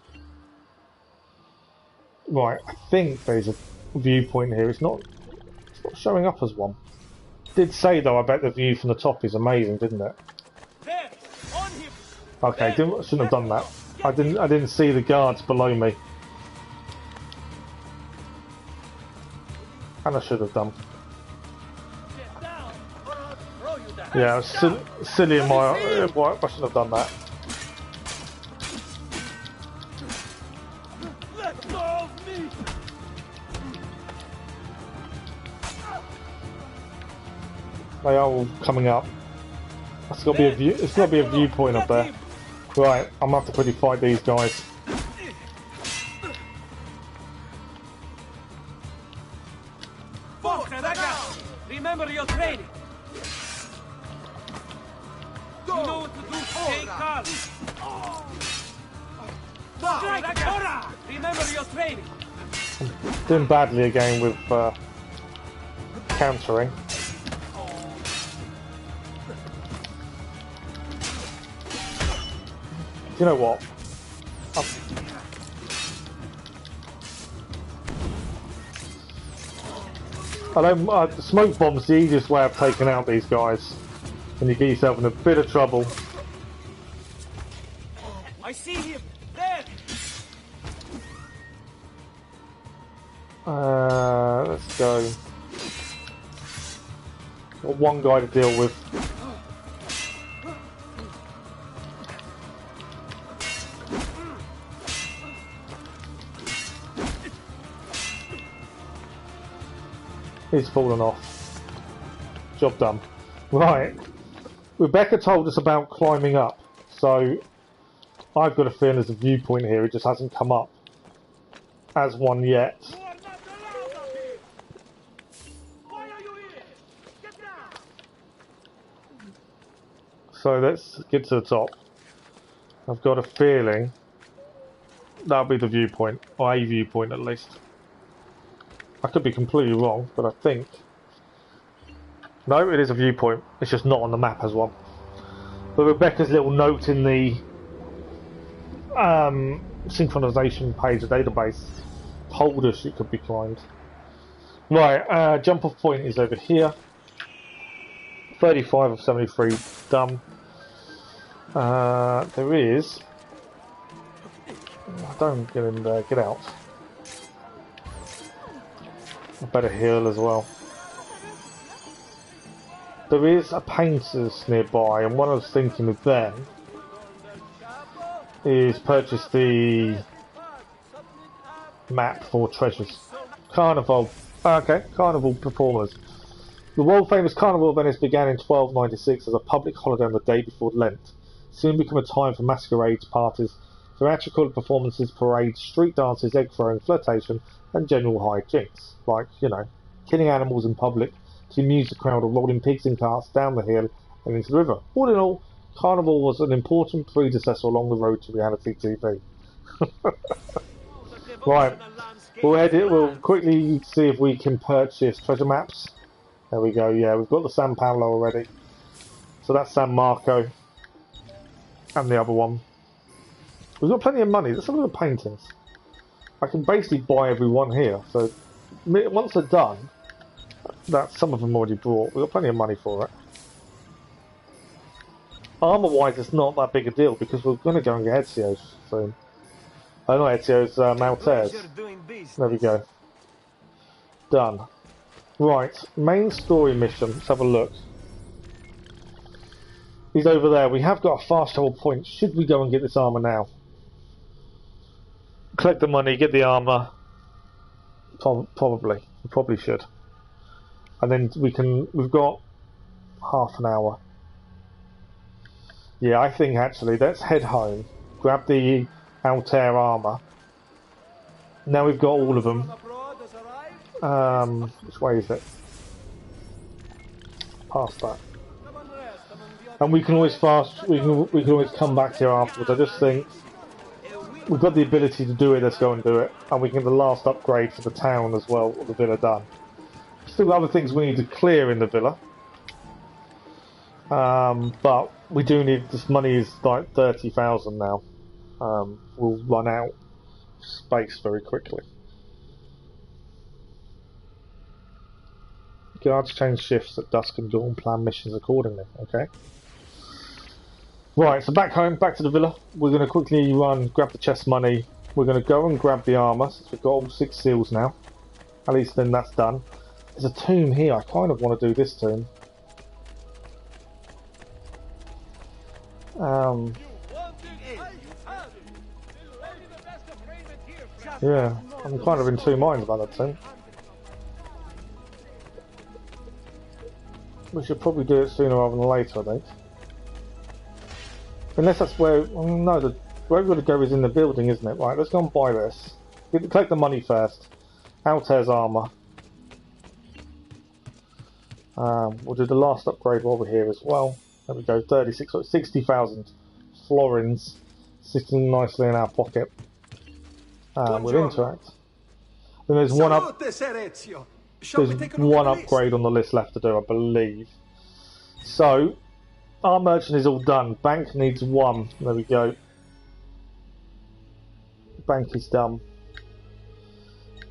[SPEAKER 1] Right, I think there's a viewpoint here. It's not showing up as one. Did say though, I bet the view from the top is amazing, didn't it? Okay, shouldn't have done that. I didn't see the guards below me. And I should have done. Yeah, I was silly in my... I shouldn't have done that. They are all coming up. It's got to be a view. It's got to be a viewpoint up there. Right, I'm gonna have to quickly fight these guys.
[SPEAKER 2] Remember your training. You know what to do. Stay calm. Remember your training.
[SPEAKER 1] I'm doing badly again with countering. You know what? The smoke bomb's the easiest way of taking out these guys, and you get yourself in a bit of trouble.
[SPEAKER 2] I see him there.
[SPEAKER 1] Let's go. Got one guy to deal with. He's fallen off. Job done. Right. Rebecca told us about climbing up, so I've got a feeling there's a viewpoint here. It just hasn't come up as one yet. So let's get to the top. I've got a feeling that'll be the viewpoint, or a viewpoint at least. I could be completely wrong, but I think... No, it is a viewpoint. It's just not on the map as one. But Rebecca's little note in the synchronization page of the database told us it could be climbed. Right, jump off point is over here. 35 of 73 done. There is... Don't get in there, get out. I better heal as well. There is a painter's nearby, and what I was thinking of them is purchase the map for treasures. Carnival. Okay, Carnival performers. The world famous Carnival of Venice began in 1296 as a public holiday on the day before Lent. Soon became a time for masquerades, parties, theatrical performances, parades, street dances, egg throwing, flirtation, and general high jinks, like, you know, killing animals in public to amuse the crowd or rolling pigs in carts down the hill and into the river. All in all, Carnival was an important predecessor along the road to reality TV. Right, we'll quickly see if we can purchase treasure maps. There we go, yeah, we've got the San Paolo already. So that's San Marco. And the other one. We've got plenty of money. Let's have a look at paintings. I can basically buy every one here, so once they're done, that's some of them already brought. We've got plenty of money for it. Armour-wise, it's not that big a deal because we're going to go and get Ezio's soon. Oh, not Ezio's, Maltese. There we go. Done. Right, main story mission. Let's have a look. He's over there. We have got a fast travel point. Should we go and get this armor now? Collect the money, get the armor. Probably. We probably should. And then we've got half an hour. Yeah, I think actually, let's head home. Grab the Altair armor. Now we've got all of them. Which way is it? Past that. And we can always we can always come back here afterwards. I just think we've got the ability to do it. Let's go and do it. And we can get the last upgrade for the town as well, or the villa done. Still got other things we need to clear in the villa. But we do need, this money is like 30,000 now. We'll run out of space very quickly. Guards change shifts at dusk and dawn, plan missions accordingly. Okay. Right, so back home, back to the villa. We're going to quickly grab the chest money. We're going to go and grab the armour, since we've got all 6 seals now. At least then that's done. There's a tomb here. I kind of want to do this tomb. Yeah, I'm kind of in two minds about that tomb. We should probably do it sooner rather than later, I think. Unless that's where... No, where we've got to go is in the building, isn't it? Right, let's go and buy this. Collect the money first. Altair's armour. We'll do the last upgrade while we're here as well. There we go, 60,000 florins sitting nicely in our pocket. We'll interact. Then there's one upgrade on the list left to do, I believe. So, our merchant is all done. Bank needs 1. There we go. Bank is done.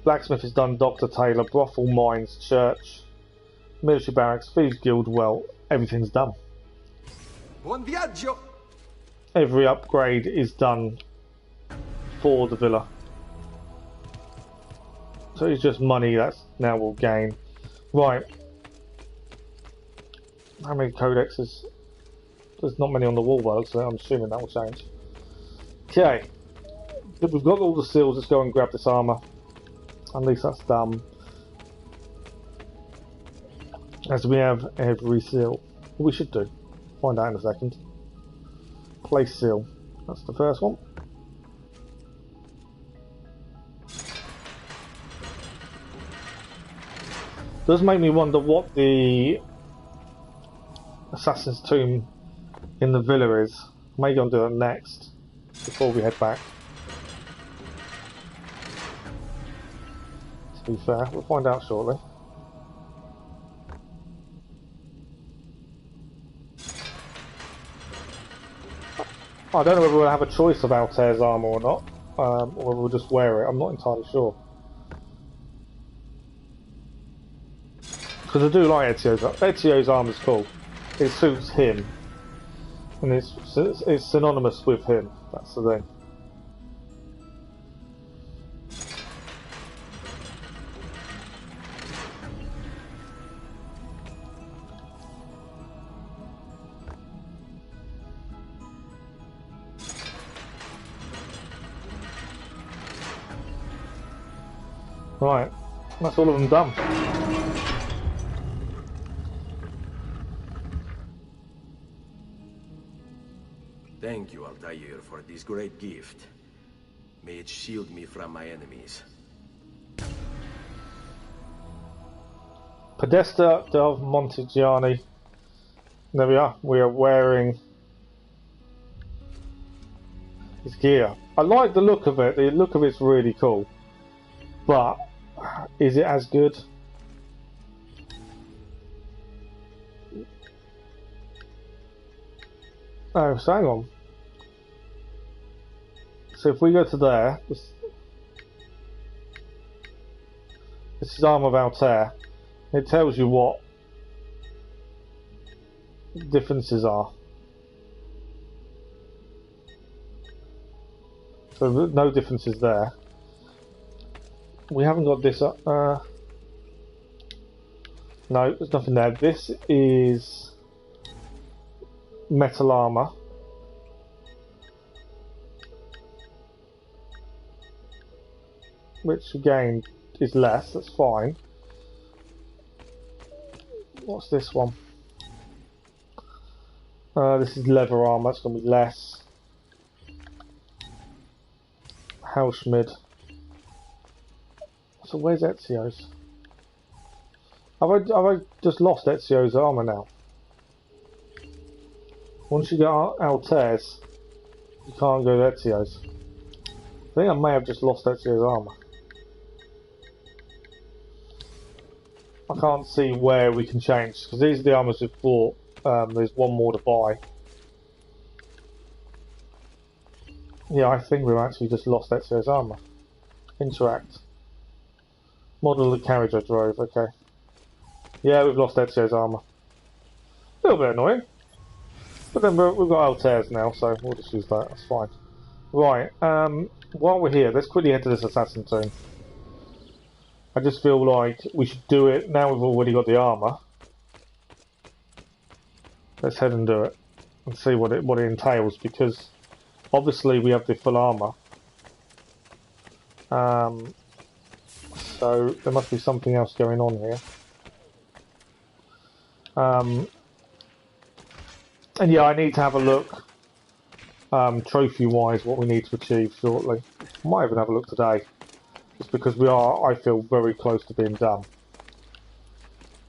[SPEAKER 1] Blacksmith is done. Doctor Taylor, brothel, mines, church, military barracks, thieves guild. Well, everything's done.
[SPEAKER 4] Buon viaggio.
[SPEAKER 1] Every upgrade is done for the villa. So it's just money that's now we'll gain. Right. How many codexes? There's not many on the wall though, so I'm assuming that will change. Okay. We've got all the seals, let's go and grab this armour. At least that's done. As we have every seal. What we should do. Find out in a second. Place seal. That's the first one. Does make me wonder what the Assassin's Tomb in the villa is. Maybe I'll do it next before we head back. To be fair, we'll find out shortly. I don't know whether we'll have a choice of Altair's armour or not, or whether we'll just wear it. I'm not entirely sure. Because I do like Ezio's. Ezio's armour's cool. It suits him. And it's synonymous with him. That's the thing. Right. That's all of them done.
[SPEAKER 4] Thank you, Altair, for this great gift. May it shield me from my enemies.
[SPEAKER 1] Podesta of Monteriggioni. There we are. We are wearing his gear. I like the look of it. The look of it's really cool. But is it as good? Oh, so hang on. So if we go to there, this is Arm of Altair. It tells you what differences are. So no differences there. We haven't got this up. No, there's nothing there. This is metal armor. Which again is less, that's fine. What's this one? This is leather armor, that's going to be less. Houseschmied. So where's Ezio's? Have I just lost Ezio's armor now? Once you get Altairs, you can't go to Ezio's. I think I may have just lost Ezio's armor. I can't see where we can change, because these are the armors we've bought. There's one more to buy. Yeah, I think we've actually just lost Ezio's armor. Interact. Model of the carriage I drove, okay. Yeah, we've lost Ezio's armor. A little bit annoying. But then we've got Altairs now, so we'll just use that, that's fine. Right, while we're here, let's quickly head to this assassin tomb. I just feel like we should do it now we've already got the armor. Let's head and do it and see what it entails, because obviously we have the full armor. So there must be something else going on here. And yeah, I need to have a look trophy wise what we need to achieve shortly. I might even have a look today. Just because we are, I feel, very close to being done.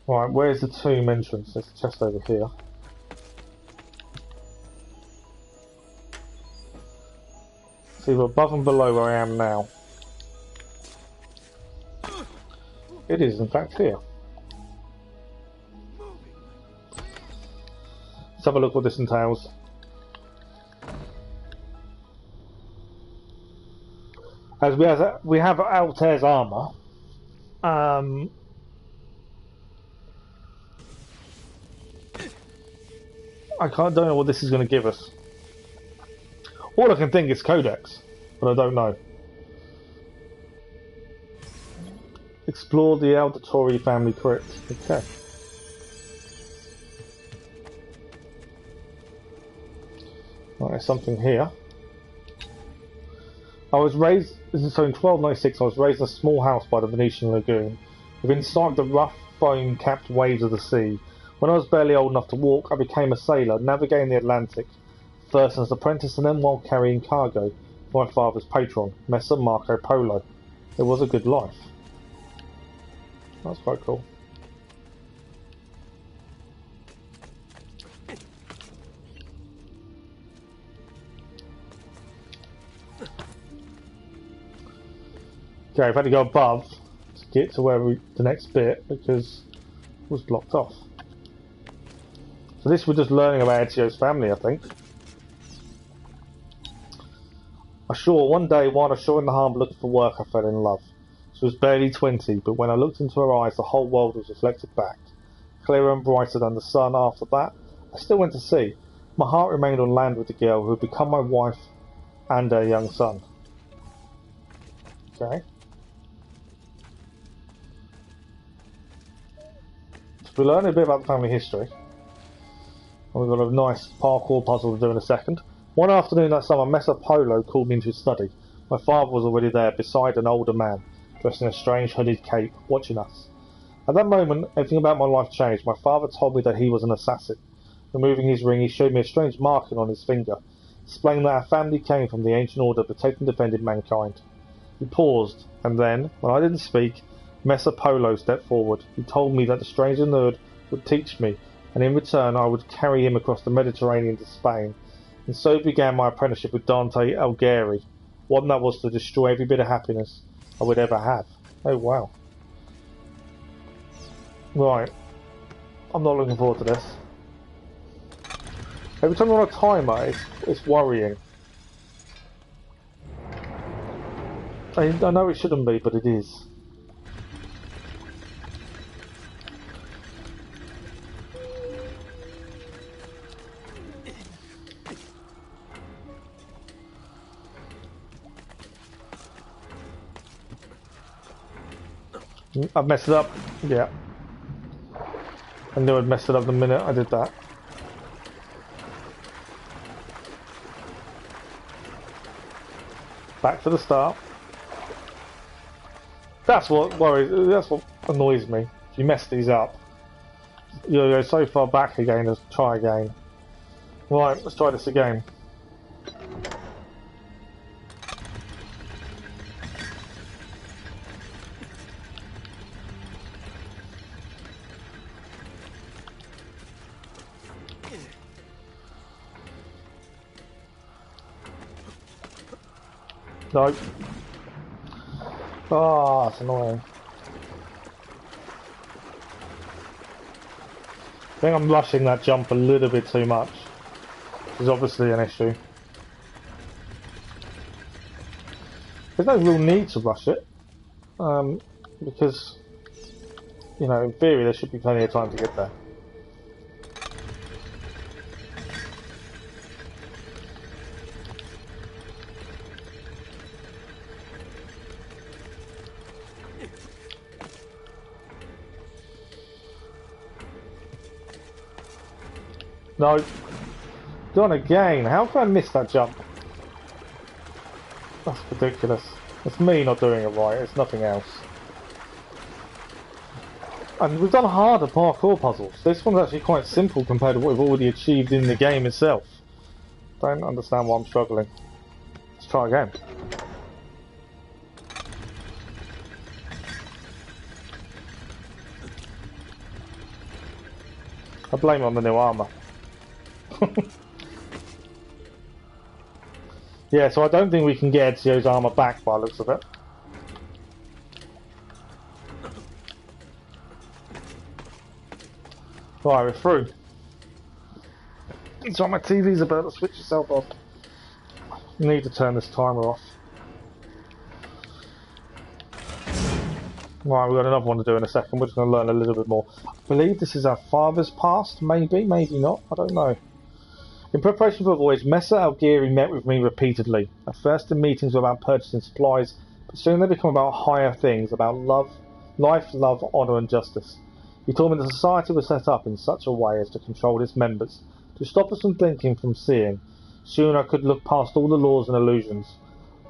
[SPEAKER 1] Right, where's the tomb entrance? There's a chest over here. It's either above and below where I am now. It is, in fact, here. Let's have a look what this entails. As we have Altair's armor. I don't know what this is going to give us. All I can think is Codex, but I don't know. Explore the Auditory family crypt. Okay. Right, there's something here. I was raised, so in 1296 I was raised in a small house by the Venetian lagoon, within sight of the rough foam-capped waves of the sea. When I was barely old enough to walk, I became a sailor, navigating the Atlantic, first as an apprentice and then while carrying cargo for my father's patron, Messer Marco Polo. It was a good life. That's quite cool. Okay, I've had to go above to get to the next bit because it was blocked off. So this we're just learning about Ezio's family, I think. One day while ashore in the harbour looking for work, I fell in love. She was barely 20, but when I looked into her eyes, the whole world was reflected back, clearer and brighter than the sun. After that, I still went to sea. My heart remained on land with the girl who had become my wife and her young son. Okay. So we learned a bit about the family history. And we've got a nice parkour puzzle to do in a second. One afternoon that summer, Messer Polo called me into his study. My father was already there, beside an older man, dressed in a strange hooded cape, watching us. At that moment, everything about my life changed. My father told me that he was an assassin. Removing his ring, he showed me a strange marking on his finger, explaining that our family came from the ancient order protecting and defending mankind. He paused, and then, when I didn't speak, Messer Polo stepped forward. He told me that the stranger in the hood would teach me, and in return I would carry him across the Mediterranean to Spain. And so began my apprenticeship with Dante Alighieri, one that was to destroy every bit of happiness I would ever have. Oh wow. Right. I'm not looking forward to this. Every time I'm on a timer, it's worrying. I know it shouldn't be, but it is. I've messed it up. Yeah. I knew I'd messed it up the minute I did that. Back to the start. That's what worries. That's what annoys me. If you mess these up, you'll go so far back again. Let's try again. Right, let's try this again. No. Ah, it's annoying. I think I'm rushing that jump a little bit too much. Which is obviously an issue. There's no real need to rush it. Because, you know, in theory there should be plenty of time to get there. No. Done again. How can I miss that jump? That's ridiculous. It's me not doing it right. It's nothing else. And we've done harder parkour puzzles. This one's actually quite simple compared to what we've already achieved in the game itself. Don't understand why I'm struggling. Let's try again. I blame it on the new armour. Yeah, so I don't think we can get Ezio's armour back by the looks of it. Right, we're through. It's like my TV's about to switch itself off. I need to turn this timer off. Right, we've got another one to do in a second. We're just going to learn a little bit more. I believe this is our father's past. Maybe, maybe not. I don't know. In preparation for the voyage, Messer Algieri met with me repeatedly. At first the meetings were about purchasing supplies, but soon they become about higher things, about love, life, love, honour and justice. He told me the society was set up in such a way as to control its members, to stop us from thinking, from seeing. Soon I could look past all the laws and illusions.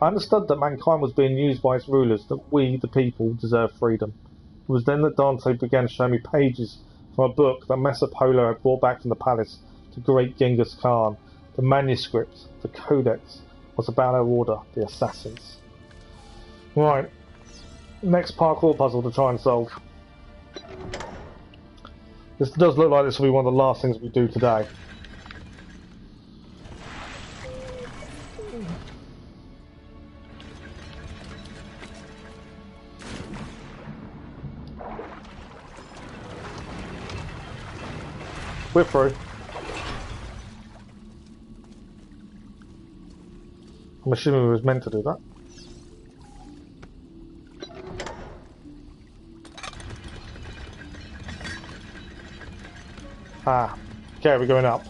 [SPEAKER 1] I understood that mankind was being used by its rulers, that we, the people, deserve freedom. It was then that Dante began to show me pages from a book that Messer Polo had brought back from the palace to great Genghis Khan. The manuscript, the codex, was about our order, the assassins. Right, next parkour puzzle to try and solve. This does look like this will be one of the last things we do today. We're through. I'm assuming we was meant to do that. Ah, okay, we're going up.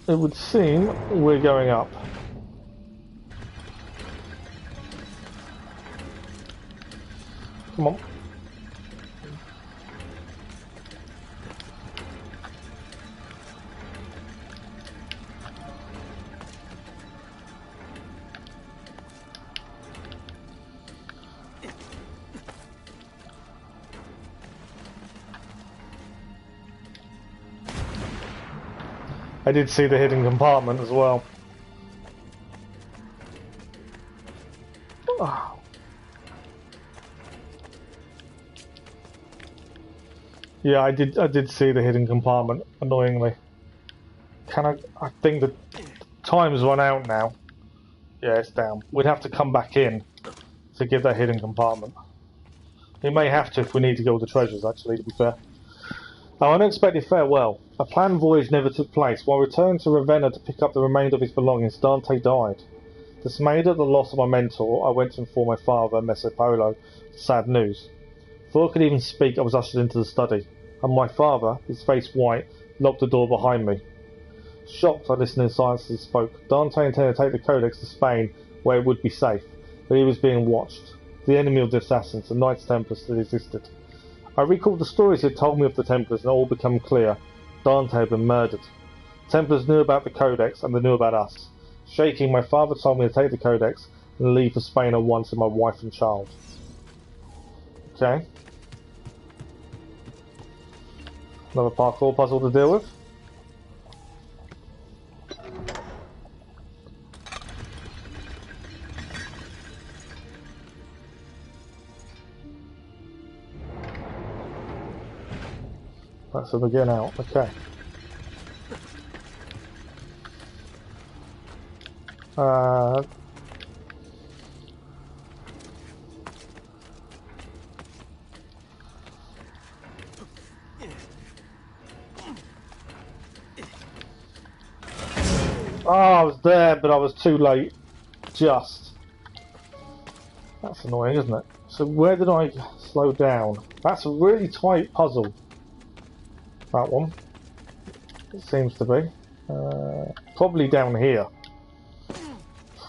[SPEAKER 1] It would seem we're going up. Come on. I did see the hidden compartment as well. Oh. Yeah, I did see the hidden compartment, annoyingly. I think the time's run out now. Yeah, it's down. We'd have to come back in to get that hidden compartment. We may have to if we need to get all the treasures, actually, to be fair. Our unexpected farewell. A planned voyage never took place. While returning to Ravenna to pick up the remainder of his belongings, Dante died. Dismayed at the loss of my mentor, I went to inform my father, Messer Polo, the sad news. Before I could even speak, I was ushered into the study, and my father, his face white, locked the door behind me. Shocked, I listened in silence as he spoke. Dante intended to take the Codex to Spain, where it would be safe, but he was being watched. The enemy of the assassins, the Knights Templar, still existed. I recalled the stories he had told me of the Templars, and it all became clear. Dante had been murdered. Templars knew about the Codex, and they knew about us. Shaking, my father told me to take the Codex and leave for Spain at once with my wife and child. Okay. Another parkour puzzle to deal with. That's the begin out, okay. Oh, I was there, but I was too late. Just. That's annoying, isn't it? So where did I slow down? That's a really tight puzzle. That one. It seems to be. Probably down here.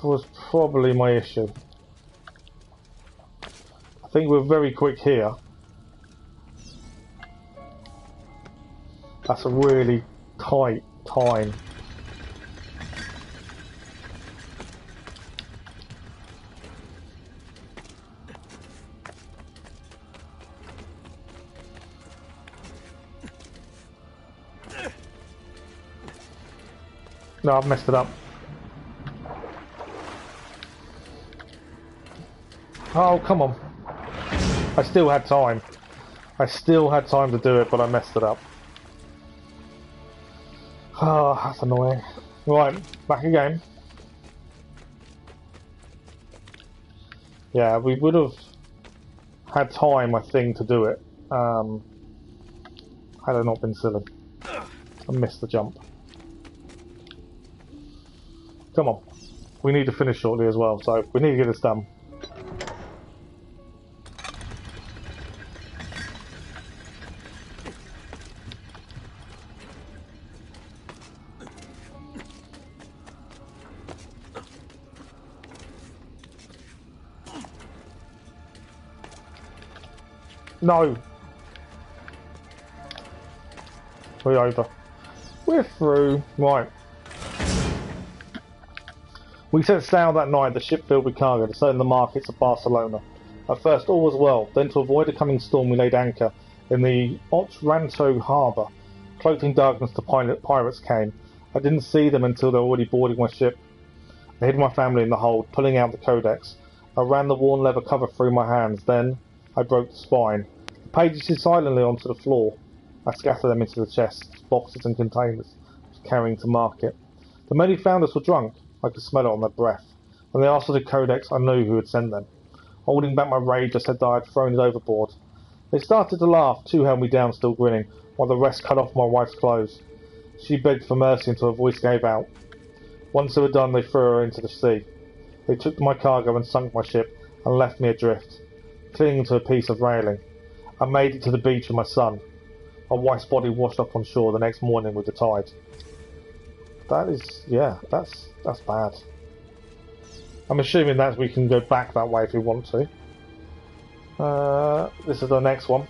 [SPEAKER 1] Was probably my issue. I think we're very quick here. That's a really tight time. No, I've messed it up. Oh, come on. I still had time. I still had time to do it, but I messed it up. Oh, that's annoying. Right, back again. Yeah, we would have had time, I think, to do it. Had I not been silly. I missed the jump. Come on. We need to finish shortly as well, so we need to get this done. No! We're over. We're through. Right. We set sail that night, the ship filled with cargo, to sail the markets of Barcelona. At first all was well, then to avoid a coming storm we laid anchor in the Otranto harbour. Cloaked in darkness the pirates came. I didn't see them until they were already boarding my ship. I hid my family in the hold, pulling out the Codex. I ran the worn leather cover through my hands, then I broke the spine. The pages slid silently onto the floor. I scattered them into the chests, boxes and containers, carrying to market. The men who found us were drunk. I could smell it on their breath. When they asked for the Codex, I knew who had sent them. Holding back my rage, I said that I had thrown it overboard. They started to laugh, two held me down, still grinning, while the rest cut off my wife's clothes. She begged for mercy until her voice gave out. Once they were done, they threw her into the sea. They took my cargo and sunk my ship, and left me adrift, clinging to a piece of railing. I made it to the beach with my son. My wife's body washed up on shore the next morning with the tide. That is, yeah, that's bad. I'm assuming that we can go back that way if we want to. This is the next one.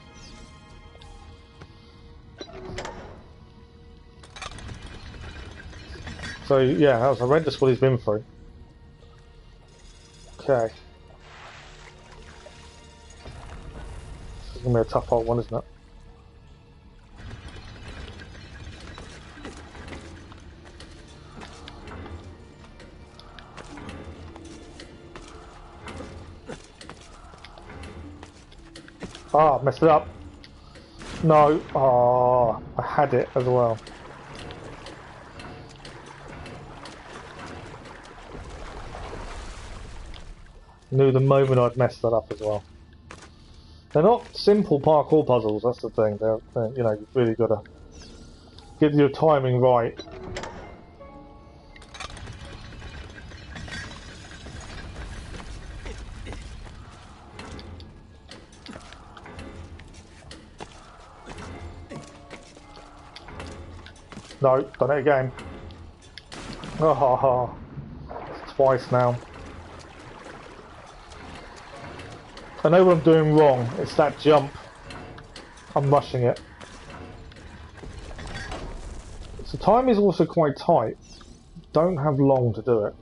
[SPEAKER 1] So yeah, that was horrendous what he's been through. Okay. This is going to be a tough old one, isn't it? Ah, messed it up. No. Ah, I had it as well. Knew the moment I'd messed that up as well. They're not simple parkour puzzles, that's the thing. They're you know, you've really got to get your timing right. No, done it again. Oh, twice now. I know what I'm doing wrong. It's that jump. I'm rushing it. So time is also quite tight. Don't have long to do it.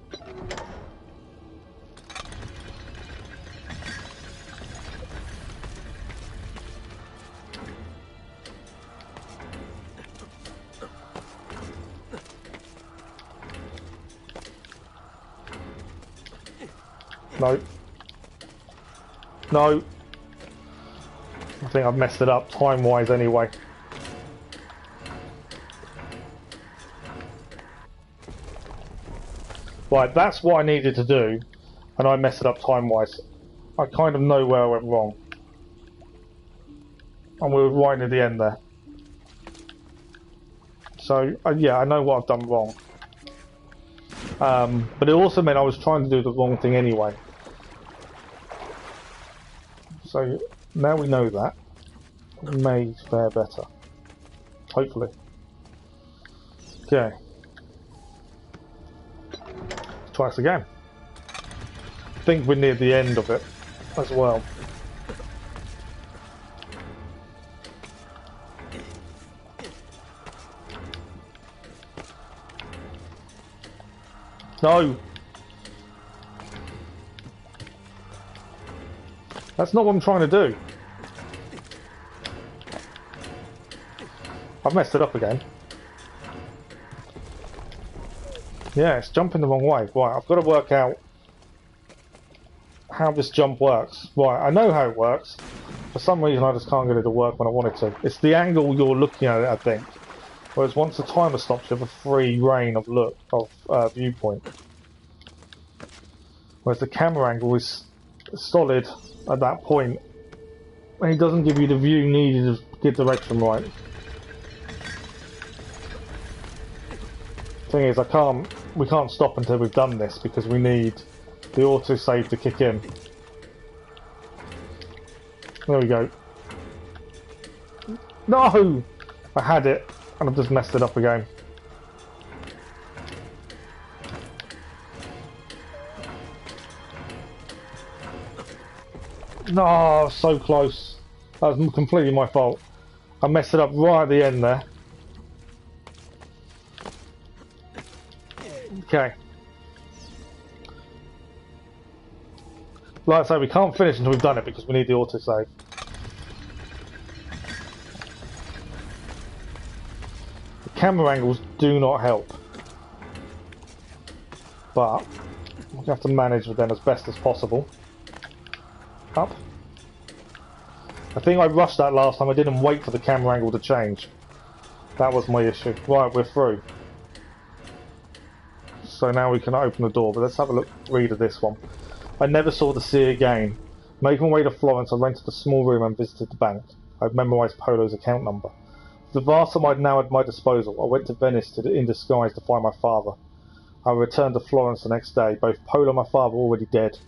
[SPEAKER 1] No. No. I think I've messed it up time-wise anyway. Right, that's what I needed to do, and I messed it up time-wise. I kind of know where I went wrong. And we were right near the end there. So, yeah, I know what I've done wrong. But it also meant I was trying to do the wrong thing anyway. So, now we know that. We may fare better. Hopefully. Okay. Try this again. I think we're near the end of it as well. No! That's not what I'm trying to do. I've messed it up again. Yeah, it's jumping the wrong way. Right, I've got to work out how this jump works. Right, I know how it works. For some reason I just can't get it to work when I want it to. It's the angle you're looking at it, I think. Whereas once the timer stops, you have a free reign of viewpoint. Whereas the camera angle is solid at that point, and it doesn't give you the view needed to get direction right. Thing is, we can't stop until we've done this because we need the autosave to kick in. There we go. No! I had it, and I've just messed it up again. No, so close. That was completely my fault. I messed it up right at the end there. Okay. Like I say, we can't finish until we've done it because we need the autosave. The camera angles do not help. But we have to manage with them as best as possible. Up. I think I rushed that last time. I didn't wait for the camera angle to change. That was my issue. Right, we're through. So now we can open the door, but let's have a read of this one. I never saw the sea again. Making my way to Florence, I rented a small room and visited the bank. I'd memorised Polo's account number. With the vast sum I'd now at my disposal, I went to Venice in disguise to find my father. I returned to Florence the next day, both Polo and my father were already dead.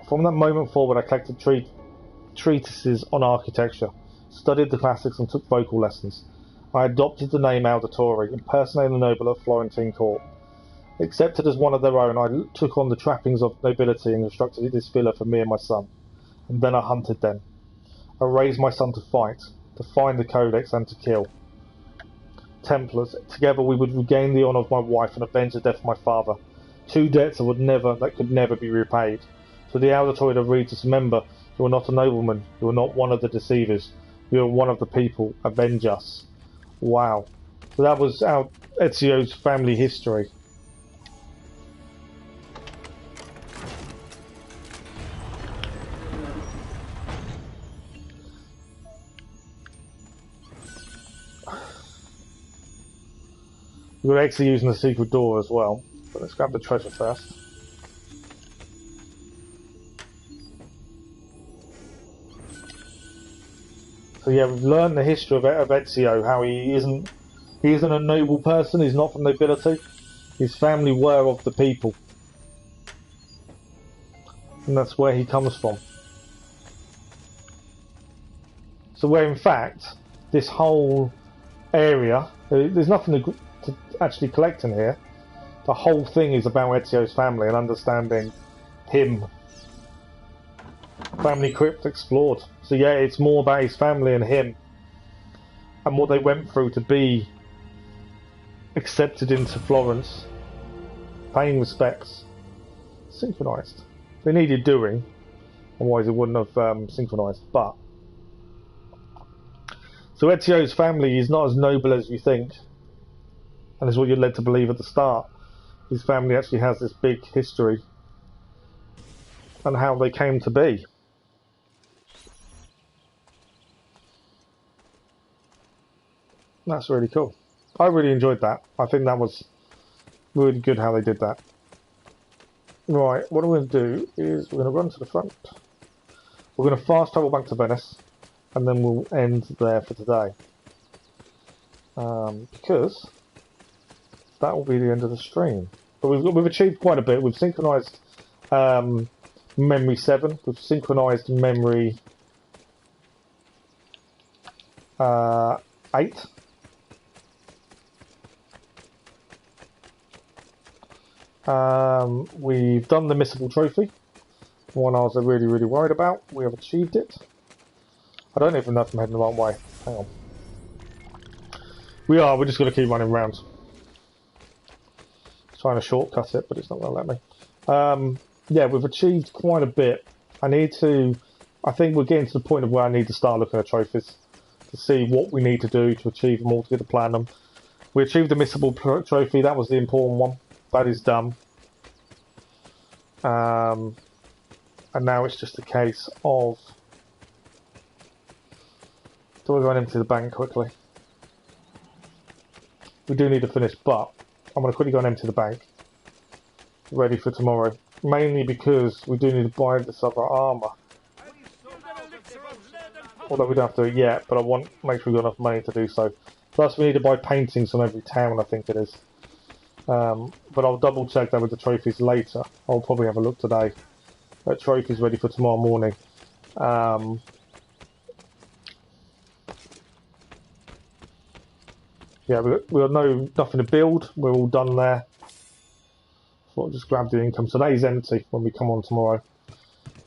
[SPEAKER 1] From that moment forward, I collected treatises on architecture, studied the classics and took vocal lessons. I adopted the name Auditore, impersonating the noble at Florentine court. Accepted as one of their own, I took on the trappings of nobility and constructed this villa for me and my son. And then I hunted them. I raised my son to fight, to find the codex and to kill. Templars, together we would regain the honour of my wife and avenge the death of my father. Two debts that could never be repaid. To the Auditore of Regis, remember, you are not a nobleman, you are not one of the deceivers, you are one of the people, avenge us. Wow. So that was Ezio's family history. We've got Ezio using the secret door as well, but let's grab the treasure first. So yeah, we've learned the history of Ezio, how he isn't a noble person, he's not from nobility. His family were of the people. And that's where he comes from. So where in fact, this whole area, there's nothing to actually collect in here. The whole thing is about Ezio's family and understanding him. Family crypt explored. So yeah, it's more about his family and him and what they went through to be accepted into Florence, paying respects, synchronized. They needed doing, otherwise it wouldn't have synchronized. But so Ezio's family is not as noble as you think, and is what you're led to believe at the start. His family actually has this big history and how they came to be. That's really cool. I really enjoyed that. I think that was really good how they did that. Right, what we're going to do is we're going to run to the front. We're going to fast travel back to Venice, and then we'll end there for today. Because that will be the end of the stream. But we've achieved quite a bit. We've synchronized memory 7. We've synchronized memory 8. We've done the missable trophy, one I was really worried about. We have achieved it. I don't even know if I'm heading the wrong way. Hang on. We're just going to keep running around. Trying to shortcut it, but it's not going to let me. Yeah, we've achieved quite a bit. I think we're getting to the point of where I need to start looking at trophies to see what we need to do to achieve them all, to get the platinum. We achieved the missable trophy. That was the important one. That is done. And now it's just a case of... Do I go and empty the bank quickly? We do need to finish, but I'm going to quickly go and empty the bank. Ready for tomorrow. Mainly because we do need to buy this other armour. Although we don't have to do it yet, but I want to make sure we've got enough money to do so. Plus we need to buy paintings from every town, I think it is. But I'll double check that with the trophies later. I'll probably have a look today at trophies ready for tomorrow morning. Yeah, we got nothing to build. We're all done there. So I'll just grab the income. Today's empty when we come on tomorrow.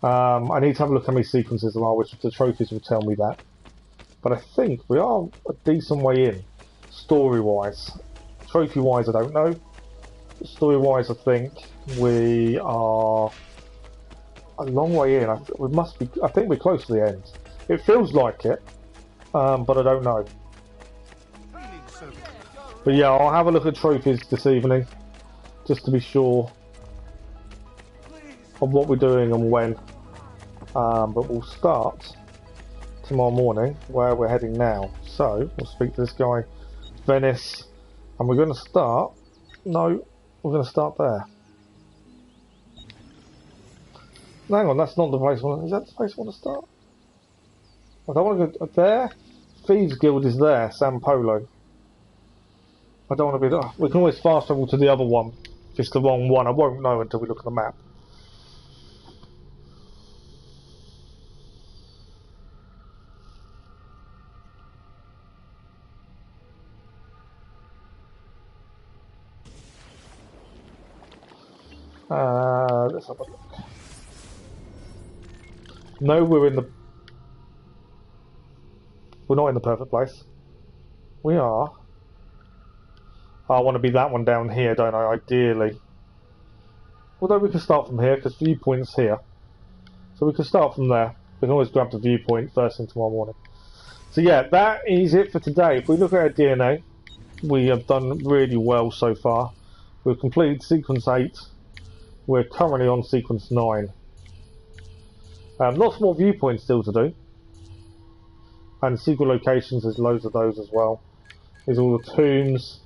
[SPEAKER 1] I need to have a look how many sequences there are, which the trophies will tell me that. But I think we are a decent way in, story-wise. Trophy-wise, I don't know. Story-wise, I think we are a long way in. I think we're close to the end. It feels like it, but I don't know. But yeah, I'll have a look at trophies this evening, just to be sure of what we're doing and when. But we'll start tomorrow morning where we're heading now. So we'll speak to this guy, Venice, and we're going to start. No, we're going to start there. Hang on, that's not the place. Is that the place I want to start? I don't want to go there. Thieves Guild is there, San Polo. I don't want to be there. We can always fast travel to the other one. If it's the wrong one, I won't know until we look at the map. Let's have a look. No, we're not in the perfect place. We are. I want to be that one down here, don't I, ideally. Although we can start from here, because viewpoint's here. So we can start from there. We can always grab the viewpoint first thing tomorrow morning. So yeah, that is it for today. If we look at our DNA, we have done really well so far. We've completed sequence 8. We're currently on sequence 9. Lots more viewpoints still to do. And secret locations, there's loads of those as well. There's all the tombs.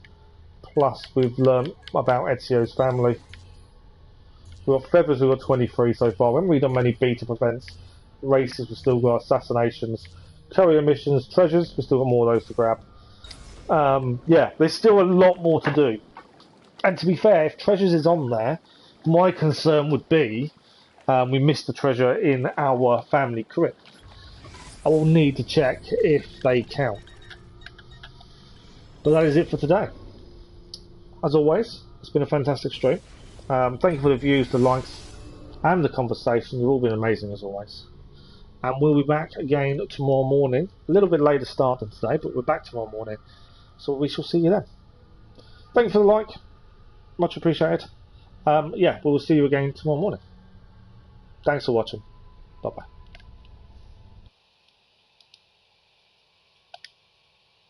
[SPEAKER 1] Plus, we've learnt about Ezio's family. We've got feathers, we've got 23 so far. We haven't really done many beat-up events. Races, we've still got assassinations. Courier missions, treasures, we've still got more of those to grab. Yeah, there's still a lot more to do. And to be fair, if treasures is on there, my concern would be we missed the treasure in our family crypt. I will need to check if they count. But that is it for today. As always, it's been a fantastic stream. Thank you for the views, the likes, and the conversation. You've all been amazing as always. and we'll be back again tomorrow morning. A little bit later start than today, but we're back tomorrow morning, so we shall see you then. Thank you for the like, much appreciated. Yeah, we'll see you again tomorrow morning. Thanks for watching. Bye bye.